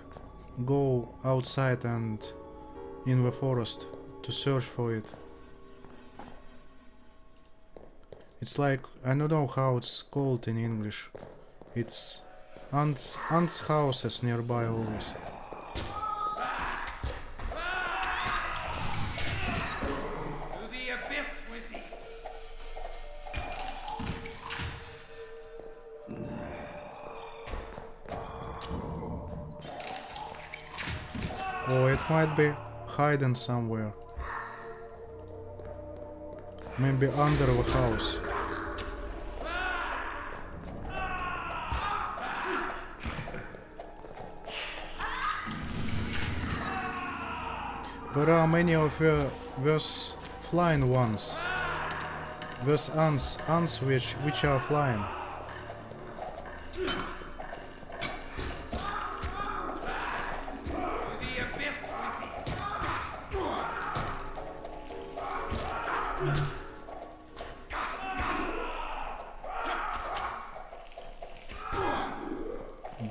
go outside and in the forest to search for it. It's like, I don't know how it's called in English. It's ants' houses nearby always. Oh, it might be hiding somewhere. Maybe under the house. There are many of those flying ones. Those ants which are flying.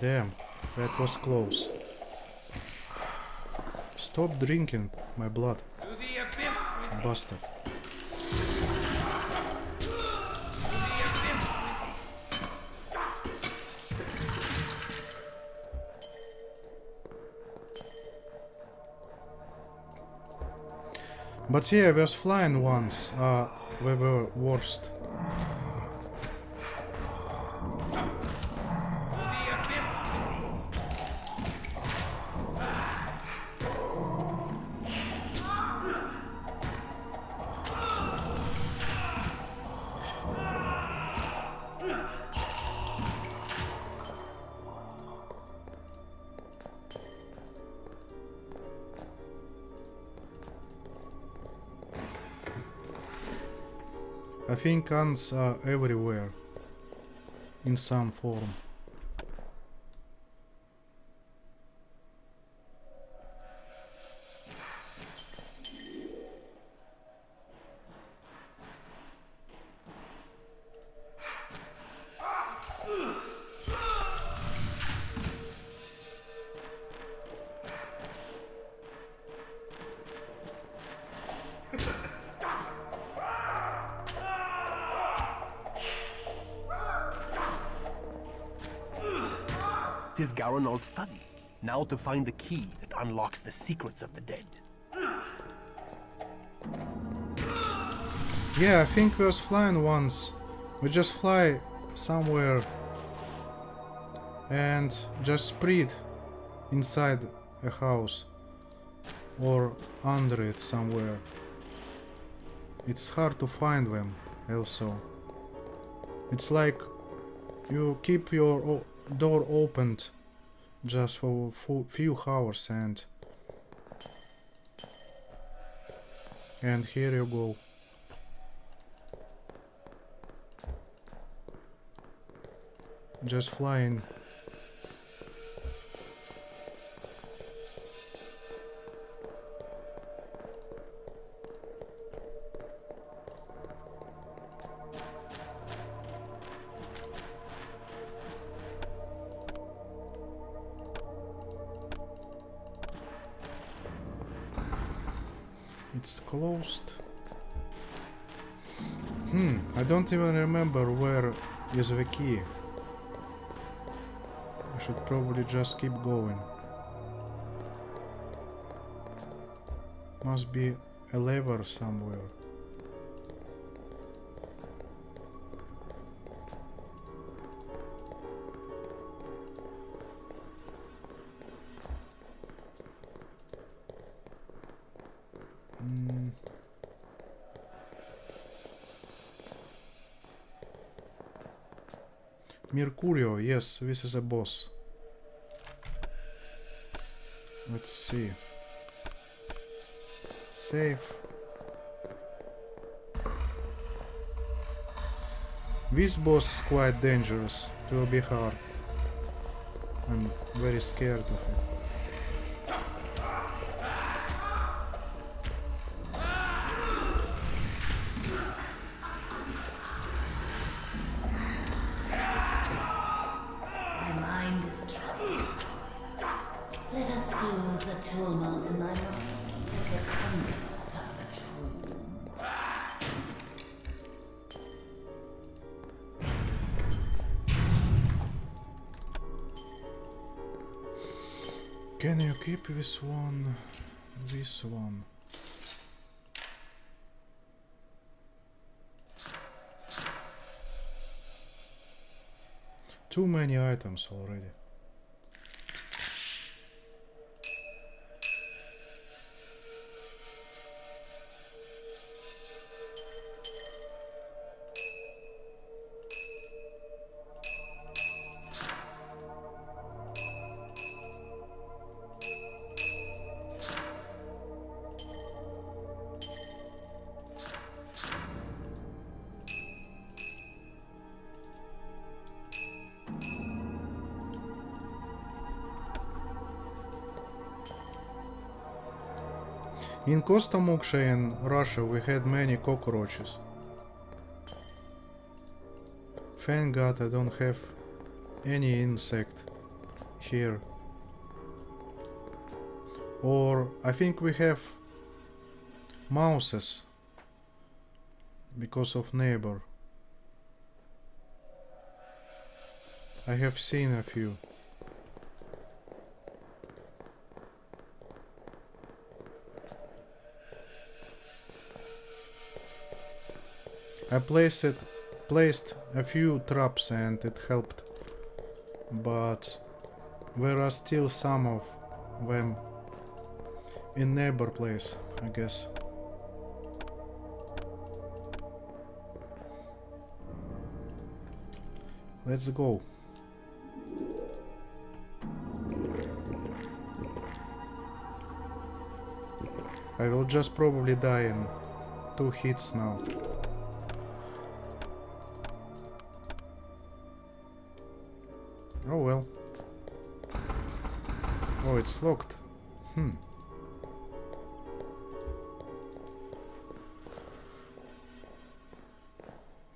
Damn, that was close. Stop drinking my blood, bastard. But yeah, those flying ones are the worst. I think ants are everywhere in some form. Tis Garinal's study. Now to find the key that unlocks the secrets of the dead. Yeah, I think we was flying once. We just fly somewhere and just spread inside a house or under it somewhere. It's hard to find them also. It's like you keep your door opened just for few hours and here you go. Just flying. It's closed. I don't even remember where is the key. I should probably just keep going. Must be a lever somewhere. Mercurio, yes, this is a boss. Let's see. Save. This boss is quite dangerous. It will be hard. I'm very scared of it. Can you keep this one? This one. Too many items already. In Kostamuksha in Russia we had many cockroaches. Thank God I don't have any insect here. Or I think we have mouses because of neighbor. I have seen a few. I placed a few traps and it helped, but there are still some of them in neighbor place, I guess. Let's go. I will just probably die in 2 hits now. Oh well. Oh, it's locked.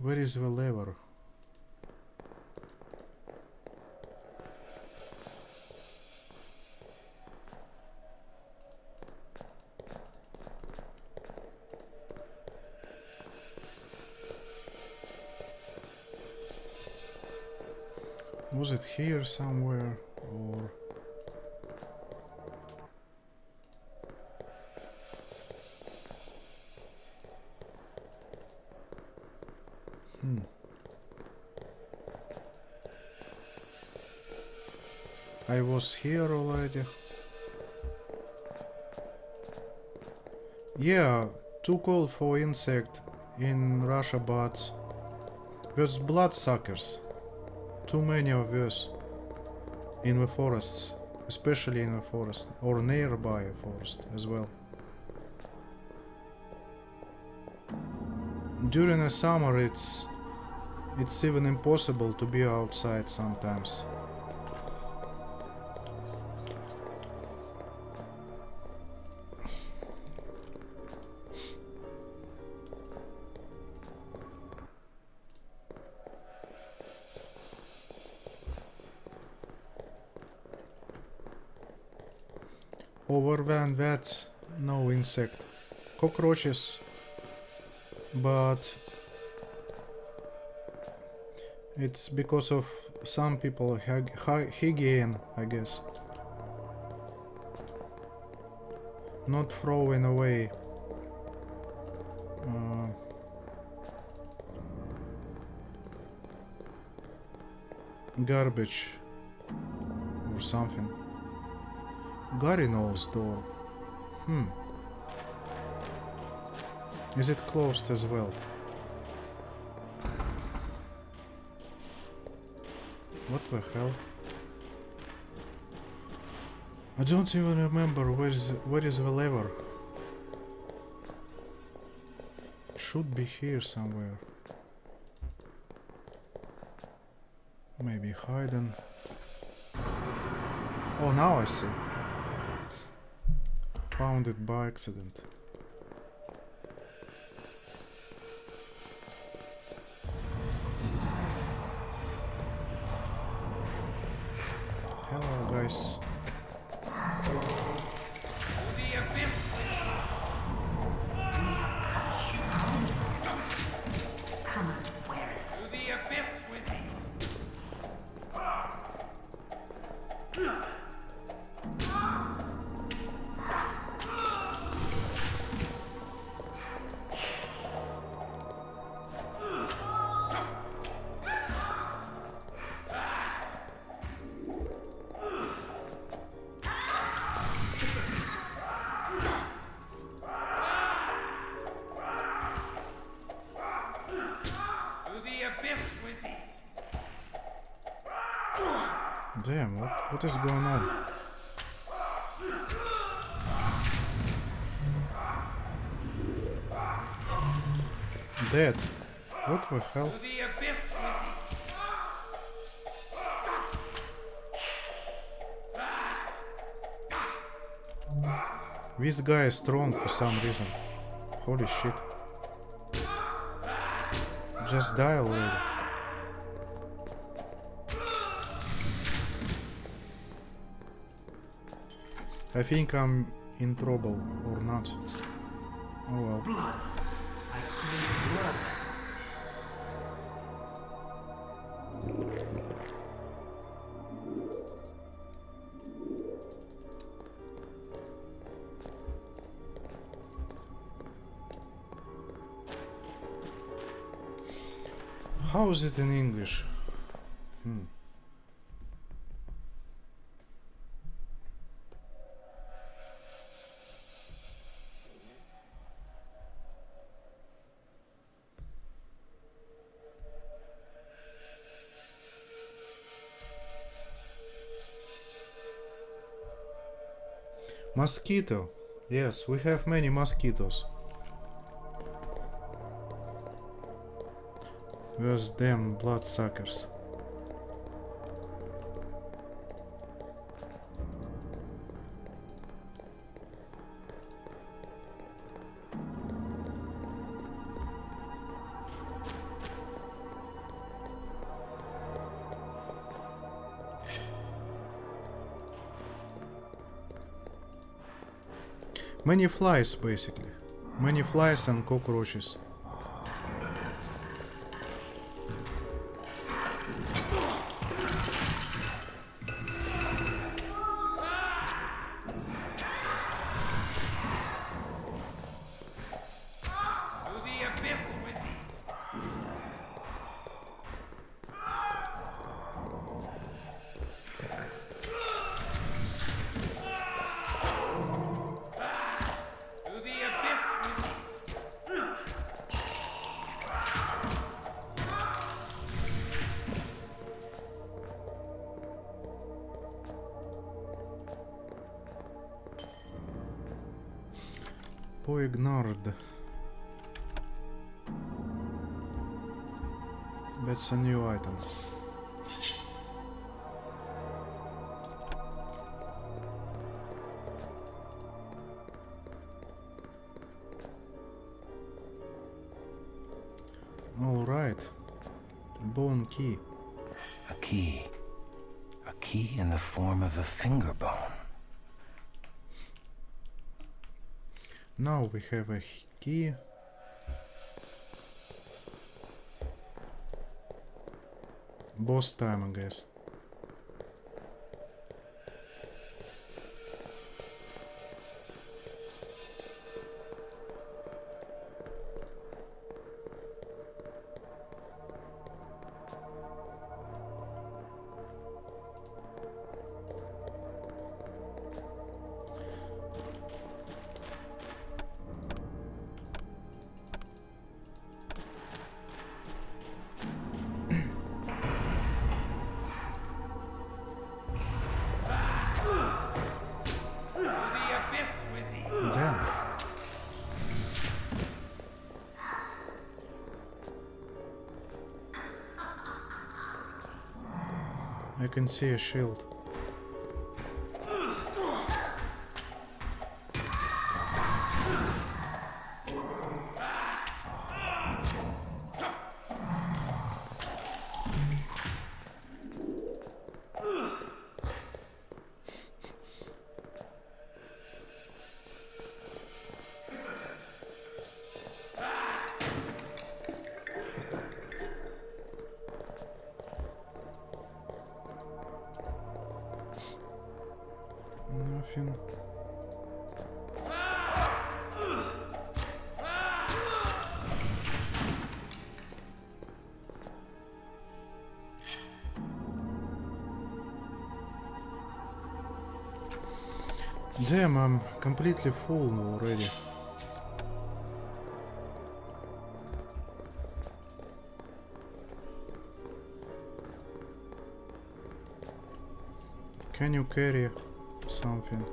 Where is the lever? Was it here somewhere or... I was here already. Yeah, too cold for insect in Russia, but there's bloodsuckers. Too many of us in the forests, especially in the forest or nearby a forest as well. During the summer it's even impossible to be outside sometimes. Over than that, no insect. Cockroaches, but it's because of some people hygiene, I guess. Not throwing away garbage or something. Garinol's door. Is it closed as well? What the hell? I don't even remember where is the lever. Should be here somewhere. Maybe hidden. Oh, now I see. Found it by accident. Hello, guys. Damn, what is going on? Dead. What the hell? This guy is strong for some reason. Holy shit. Just die already. I think I'm in trouble, or not. Oh well. Blood. I crave blood. How is it in English? Mosquito. Yes, we have many mosquitoes. Those damn bloodsuckers. Many flies, basically. Many flies and cockroaches. Ignored. That's a new item. All right. Bone key. A key. A key in the form of a finger bone. Now we have a key. Boss time, I guess. I can see a shield. Nothing. Damn, I'm completely full already. Can you carry something?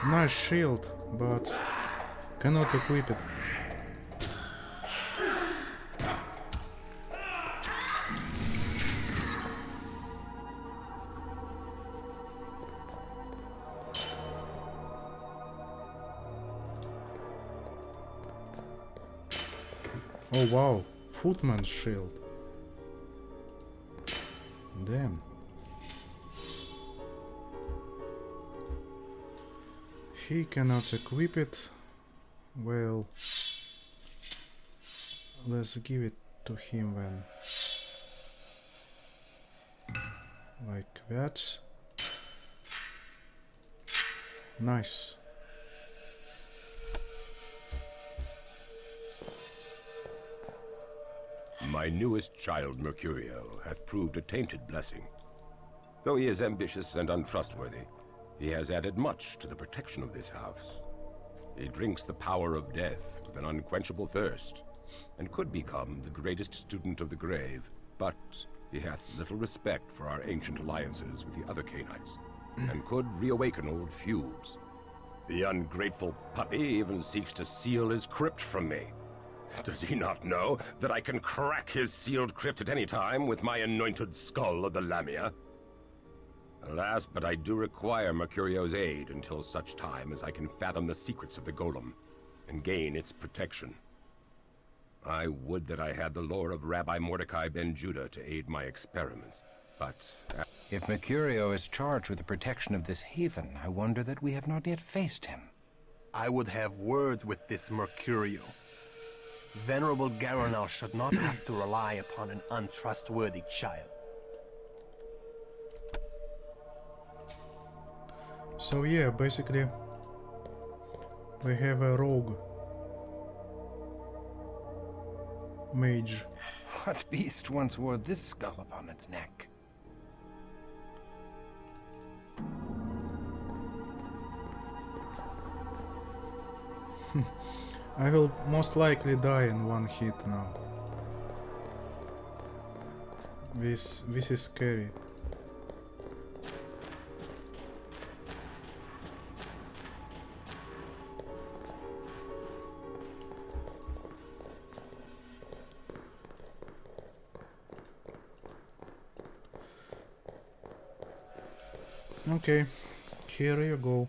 Nice shield, but cannot equip it. Oh wow, footman's shield. Damn. He cannot equip it. Well, let's give it to him then. Like that. Nice. My newest child, Mercurio, hath proved a tainted blessing. Though he is ambitious and untrustworthy, he has added much to the protection of this house. He drinks the power of death with an unquenchable thirst, and could become the greatest student of the grave, but he hath little respect for our ancient alliances with the other Cainites. and could reawaken old feuds. The ungrateful puppy even seeks to seal his crypt from me. Does he not know that I can crack his sealed crypt at any time with my anointed skull of the Lamia? Alas, but I do require Mercurio's aid until such time as I can fathom the secrets of the golem and gain its protection. I would that I had the lore of Rabbi Mordecai ben Judah to aid my experiments, but... If Mercurio is charged with the protection of this haven, I wonder that we have not yet faced him. I would have words with this Mercurio. Venerable Garanal should not have to rely upon an untrustworthy child. So yeah, basically we have a rogue mage. What beast once wore this skull upon its neck? I will most likely die in one hit now. This is scary. Okay, here you go.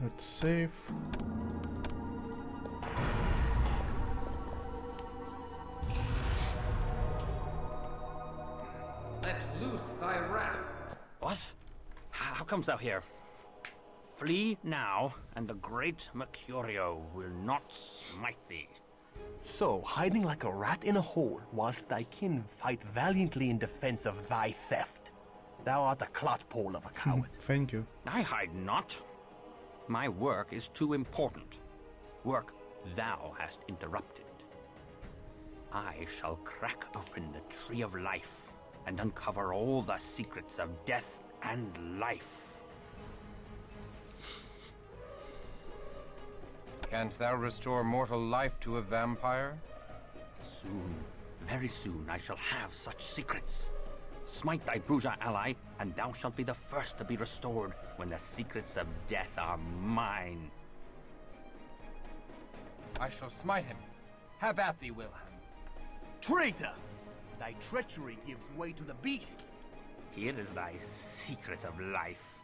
Let's save. Let loose thy wrath. What? How comes thou here? Flee now, and the great Mercurio will not smite thee. So, hiding like a rat in a hole, whilst thy kin fight valiantly in defense of thy theft. Thou art a clotpole of a coward. Thank you. I hide not. My work is too important. Work thou hast interrupted. I shall crack open the tree of life and uncover all the secrets of death and life. Canst thou restore mortal life to a vampire? Soon, very soon, I shall have such secrets. Smite thy bruiser ally, and thou shalt be the first to be restored when the secrets of death are mine. I shall smite him. Have at thee, Wilhelm. Traitor! Thy treachery gives way to the beast. Here is thy secret of life.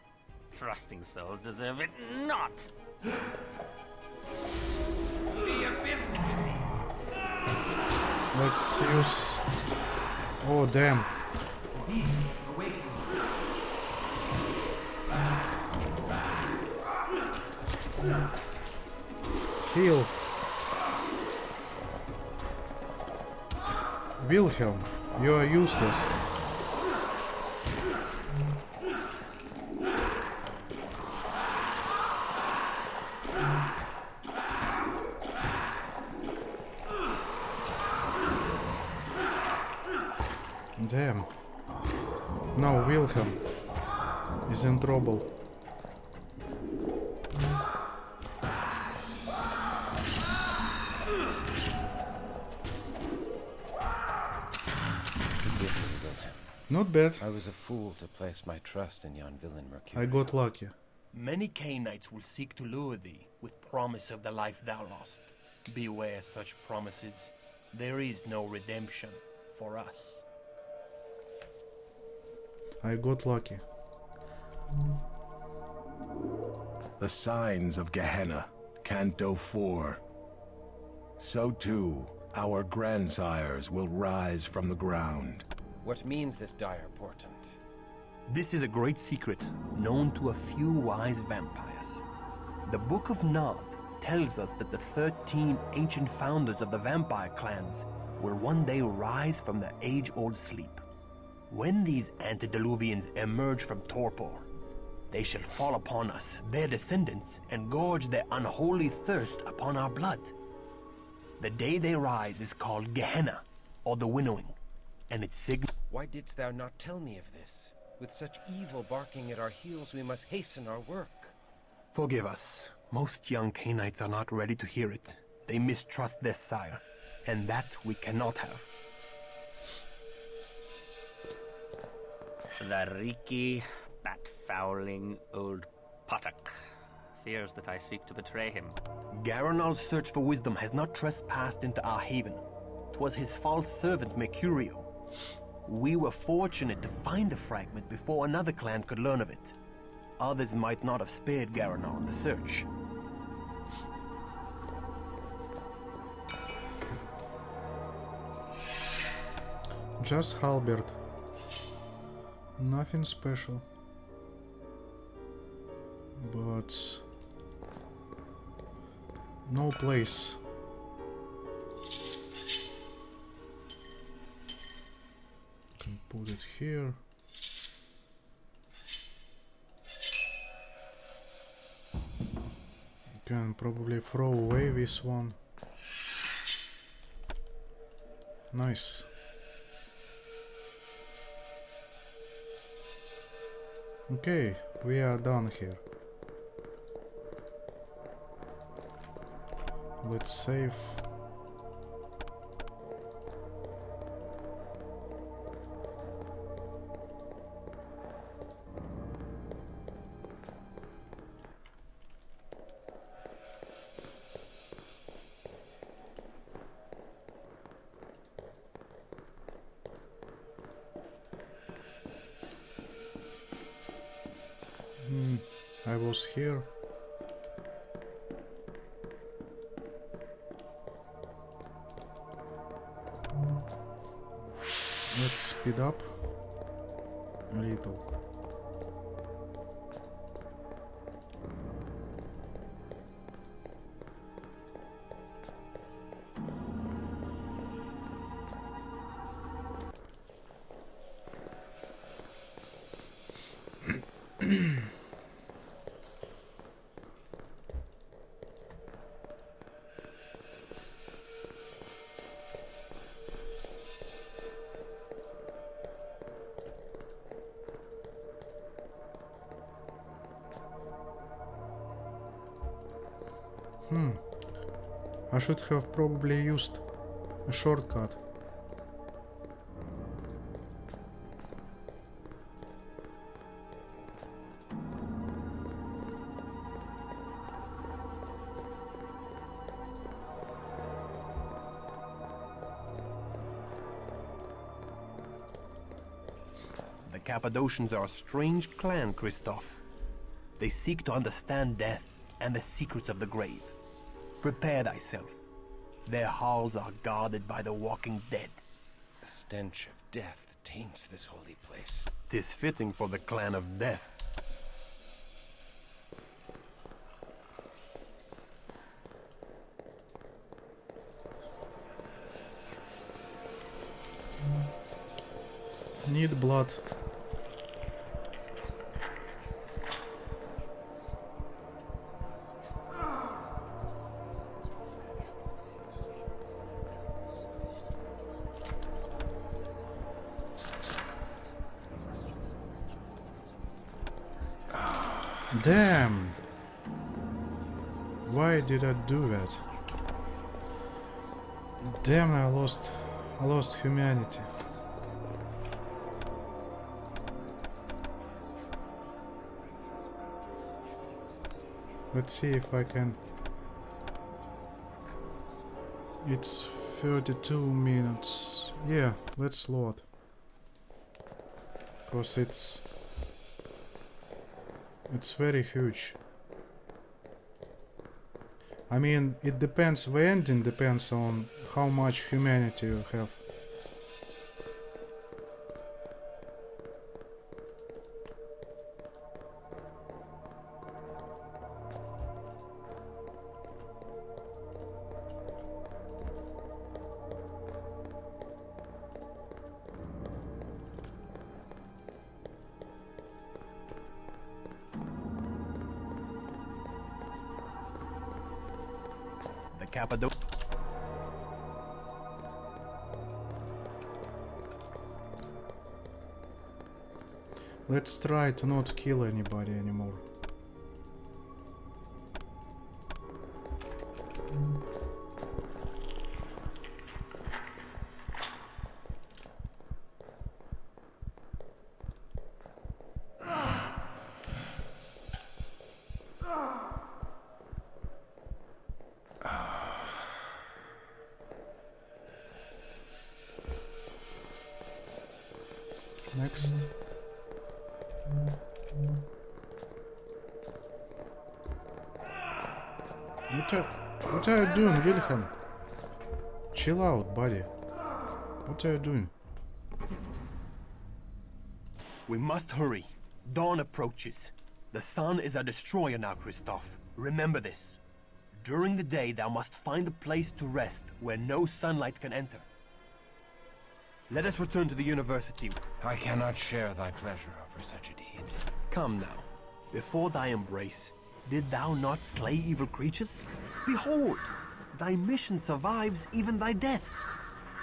Trusting souls deserve it not. Let's use... Oh damn. Heal. Wilhelm, you are useless. Damn. No, Wilhelm is in trouble. Not bad. I was a fool to place my trust in yon villain Mercurio. I got lucky. Many Cainites will seek to lure thee with promise of the life thou lost. Beware such promises. There is no redemption for us. I got lucky. The signs of Gehenna, Canto 4. So too, our grandsires will rise from the ground. What means this dire portent? This is a great secret, known to a few wise vampires. The Book of Nod tells us that the 13 ancient founders of the vampire clans will one day rise from their age-old sleep. When these antediluvians emerge from torpor, They shall fall upon us, their descendants, and gorge their unholy thirst upon our blood. The day they rise is called Gehenna, or the winnowing, and its signal... Why didst thou not tell me of this? With such evil barking at our heels, we must hasten our work. Forgive us. Most young Cainites are not ready to hear it. They mistrust their sire, and that we cannot have. Lariki, that fouling old Patak, fears that I seek to betray him. Garanal's search for wisdom has not trespassed into our haven. 'Twas his false servant Mercurio. We were fortunate to find the fragment before another clan could learn of it. Others might not have spared Garanal in the search. Just halberd. Nothing special. But no place. Can put it here. Can probably throw away this one. Nice. Okay, we are done here. Let's save. I was here. Let's speed up a little. I should have probably used a shortcut. The Cappadocians are a strange clan, Christof. They seek to understand death and the secrets of the grave. Prepare thyself. Their halls are guarded by the walking dead. The stench of death taints this holy place. 'Tis fitting for the clan of death. Need blood. Damn! Why did I do that? Damn, I lost humanity. Let's see if I can. It's 32 minutes. Yeah, let's load. Because it's very huge. I mean, it depends, the ending depends on how much humanity you have. Cappadocia. Let's try to not kill anybody anymore. Next. What are you doing, Wilhelm? Chill out, buddy. What are you doing? We must hurry. Dawn approaches. The sun is a destroyer now, Christof. Remember this. During the day, thou must find a place to rest where no sunlight can enter. Let us return to the university. I cannot share thy pleasure over such a deed. Come now. Before thy embrace, did thou not slay evil creatures? Behold, thy mission survives even thy death.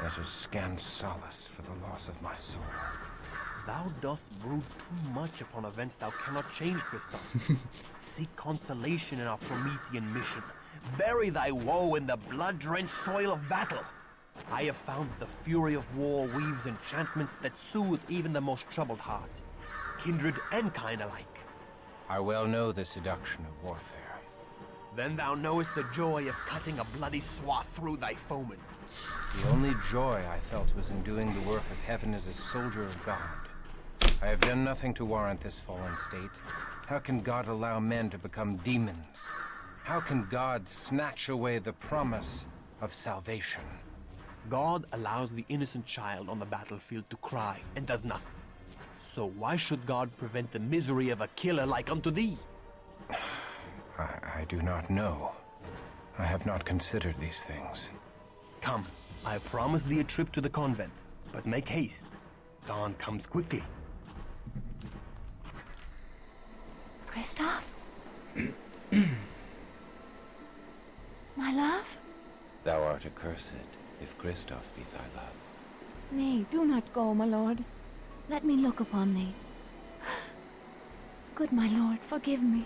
That is scant solace for the loss of my soul. Thou dost brood too much upon events thou cannot change, Christof. Seek consolation in our Promethean mission. Bury thy woe in the blood-drenched soil of battle. I have found that the fury of war weaves enchantments that soothe even the most troubled heart, kindred and kind alike. I well know the seduction of warfare. Then thou knowest the joy of cutting a bloody swath through thy foeman. The only joy I felt was in doing the work of heaven as a soldier of God. I have done nothing to warrant this fallen state. How can God allow men to become demons? How can God snatch away the promise of salvation? God allows the innocent child on the battlefield to cry and does nothing. So why should God prevent the misery of a killer like unto thee? I do not know. I have not considered these things. Come, I promise thee a trip to the convent, but make haste. Dawn comes quickly. Christof? My love? Thou art accursed, if Christof be thy love. Nay, do not go, my lord. Let me look upon thee. Good my lord, forgive me.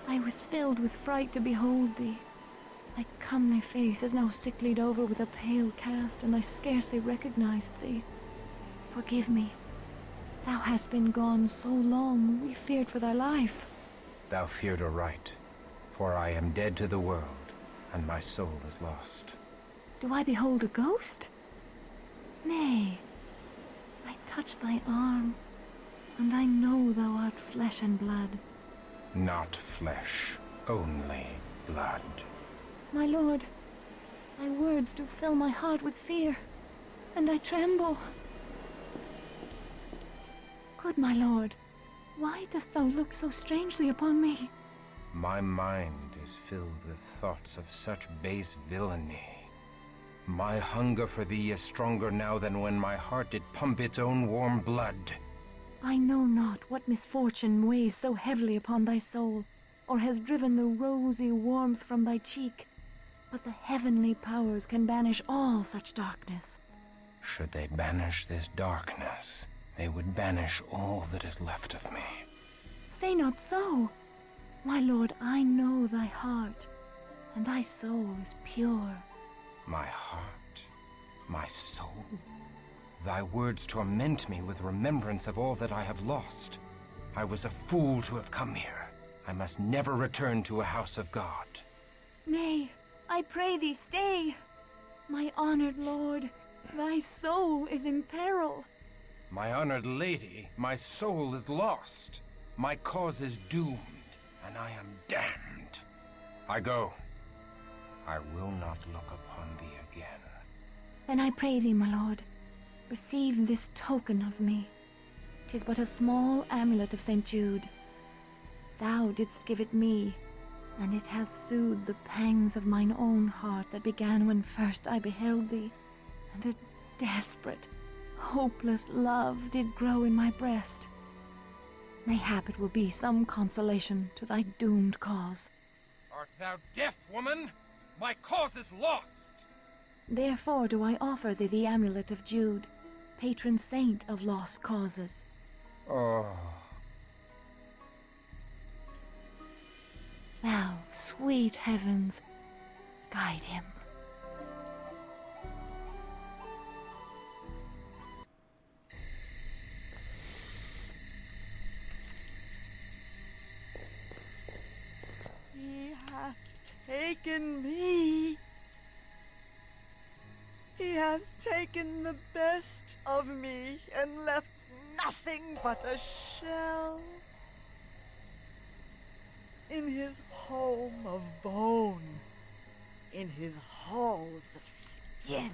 I was filled with fright to behold thee. Thy comely face is now sicklied over with a pale cast, and I scarcely recognized thee. Forgive me. Thou hast been gone so long, we feared for thy life. Thou feared aright, for I am dead to the world, and my soul is lost. Do I behold a ghost? Nay. I touch thy arm, and I know thou art flesh and blood. Not flesh, only blood. My lord, thy words do fill my heart with fear, and I tremble. Good my lord, why dost thou look so strangely upon me? My mind is filled with thoughts of such base villainy. My hunger for thee is stronger now than when my heart did pump its own warm blood. I know not what misfortune weighs so heavily upon thy soul, or has driven the rosy warmth from thy cheek, but the heavenly powers can banish all such darkness. Should they banish this darkness, they would banish all that is left of me. Say not so. My lord, I know thy heart, and thy soul is pure. My heart, my soul. Thy words torment me with remembrance of all that I have lost. I was a fool to have come here. I must never return to a house of God. Nay, I pray thee stay. My honored lord, thy soul is in peril. My honored lady, my soul is lost. My cause is doomed, and I am damned. I go. I will not look upon thee again. Then I pray thee, my lord, receive this token of me. 'Tis but a small amulet of St. Jude. Thou didst give it me, and it hath soothed the pangs of mine own heart that began when first I beheld thee, and a desperate, hopeless love did grow in my breast. Mayhap it will be some consolation to thy doomed cause. Art thou deaf, woman? My cause is lost! Therefore do I offer thee the amulet of Jude, patron saint of lost causes. Oh. Thou, sweet heavens, guide him. He hath taken me. He hath taken the best of me and left nothing but a shell. In his home of bone, in his halls of skin.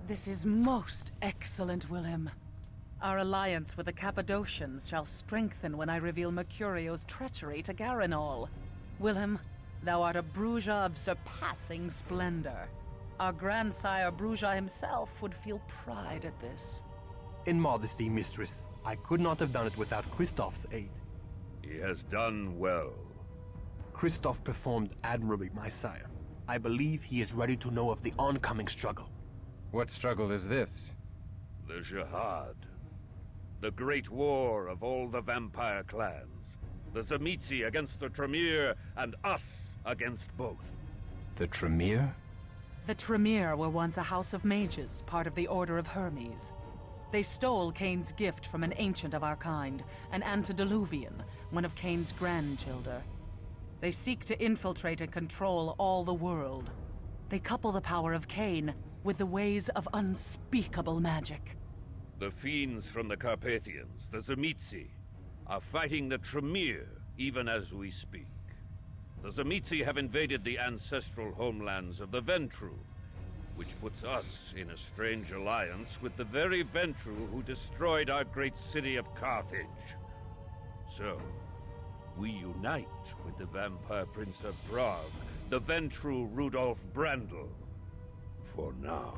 This is most excellent, Wilhelm. Our alliance with the Cappadocians shall strengthen when I reveal Mercurio's treachery to Garanol. Wilhelm, thou art a Bruja of surpassing splendor. Our grandsire Bruja himself would feel pride at this. In modesty, mistress, I could not have done it without Christof's aid. He has done well. Christof performed admirably, my sire. I believe he is ready to know of the oncoming struggle. What struggle is this? The Jihad. The great war of all the vampire clans. The Tzimisce against the Tremere, and us against both. The Tremere? The Tremere were once a house of mages, part of the Order of Hermes. They stole Cain's gift from an ancient of our kind, an antediluvian, one of Cain's grandchildren. They seek to infiltrate and control all the world. They couple the power of Cain with the ways of unspeakable magic. The fiends from the Carpathians, the Tzimisce, are fighting the Tremere even as we speak. The Tzimisce have invaded the ancestral homelands of the Ventru, which puts us in a strange alliance with the very Ventru who destroyed our great city of Carthage. So, we unite with the Vampire Prince of Prague, the Ventru Rudolf Brandl. For now.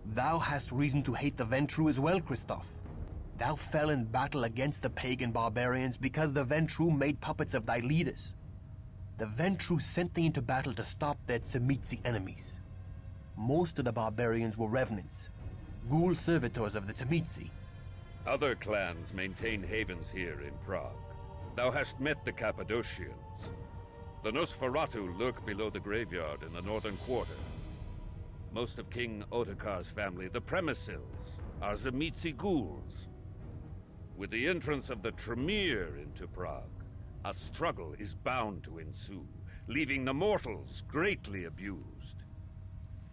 Thou hast reason to hate the Ventru as well, Christof. Thou fell in battle against the pagan barbarians because the Ventru made puppets of thy leaders. The Ventru sent thee into battle to stop their Tzimisce enemies. Most of the barbarians were revenants, ghoul servitors of the Tzimisce. Other clans maintain havens here in Prague. Thou hast met the Cappadocians. The Nosferatu lurk below the graveyard in the northern quarter. Most of King Ottokar's family, the Premissils, are Tzimisce ghouls. With the entrance of the Tremere into Prague, a struggle is bound to ensue, leaving the mortals greatly abused.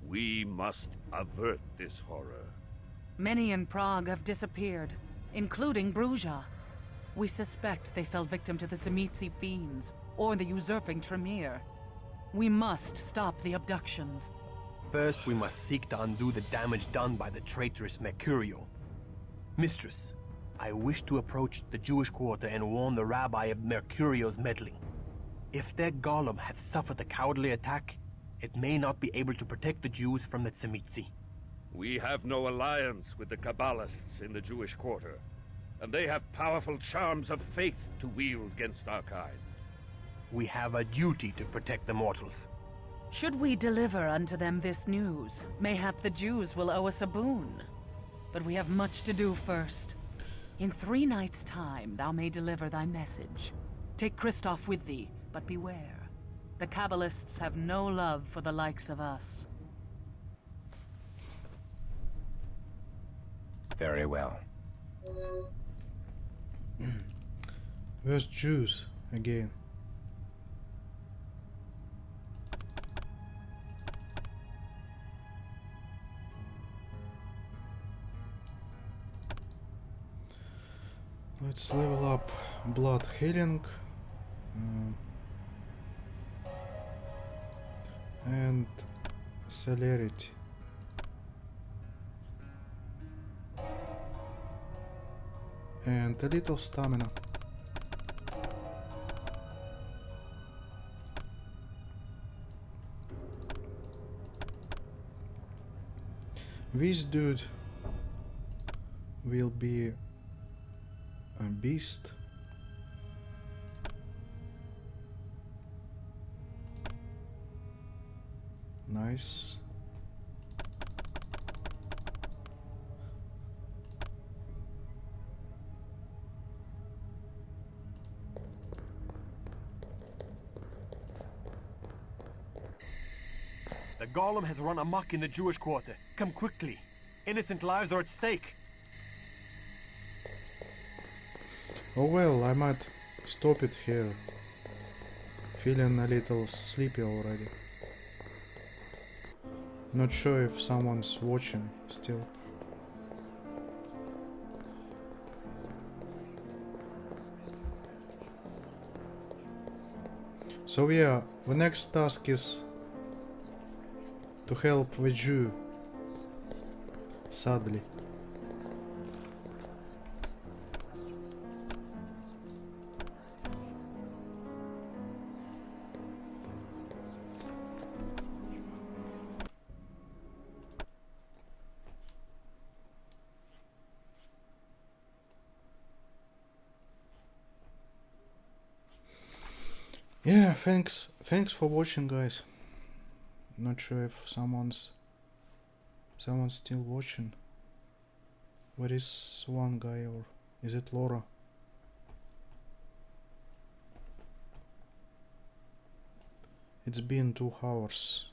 We must avert this horror. Many in Prague have disappeared, including Bruja. We suspect they fell victim to the Tzimisce fiends, or the usurping Tremere. We must stop the abductions. First, we must seek to undo the damage done by the traitorous Mercurio. Mistress, I wish to approach the Jewish quarter and warn the rabbi of Mercurio's meddling. If their golem hath suffered a cowardly attack, it may not be able to protect the Jews from the Tzimisce. We have no alliance with the Kabbalists in the Jewish quarter, and they have powerful charms of faith to wield against our kind. We have a duty to protect the mortals. Should we deliver unto them this news, mayhap the Jews will owe us a boon. But we have much to do first. In 3 nights' time, thou may deliver thy message. Take Christof with thee, but beware. The Kabbalists have no love for the likes of us. Very well. Where's juice again? Let's level up blood healing and celerity. And a little stamina. This dude will be a beast. Nice. The golem has run amok in the Jewish quarter. Come quickly. Innocent lives are at stake. Oh well, I might stop it here. Feeling a little sleepy already. Not sure if someone's watching still. So yeah, the next task is to help the Jew. Sadly. Yeah, thanks for watching, guys. Not sure if someone's still watching. Where is one guy, or is it Laura? It's been 2 hours.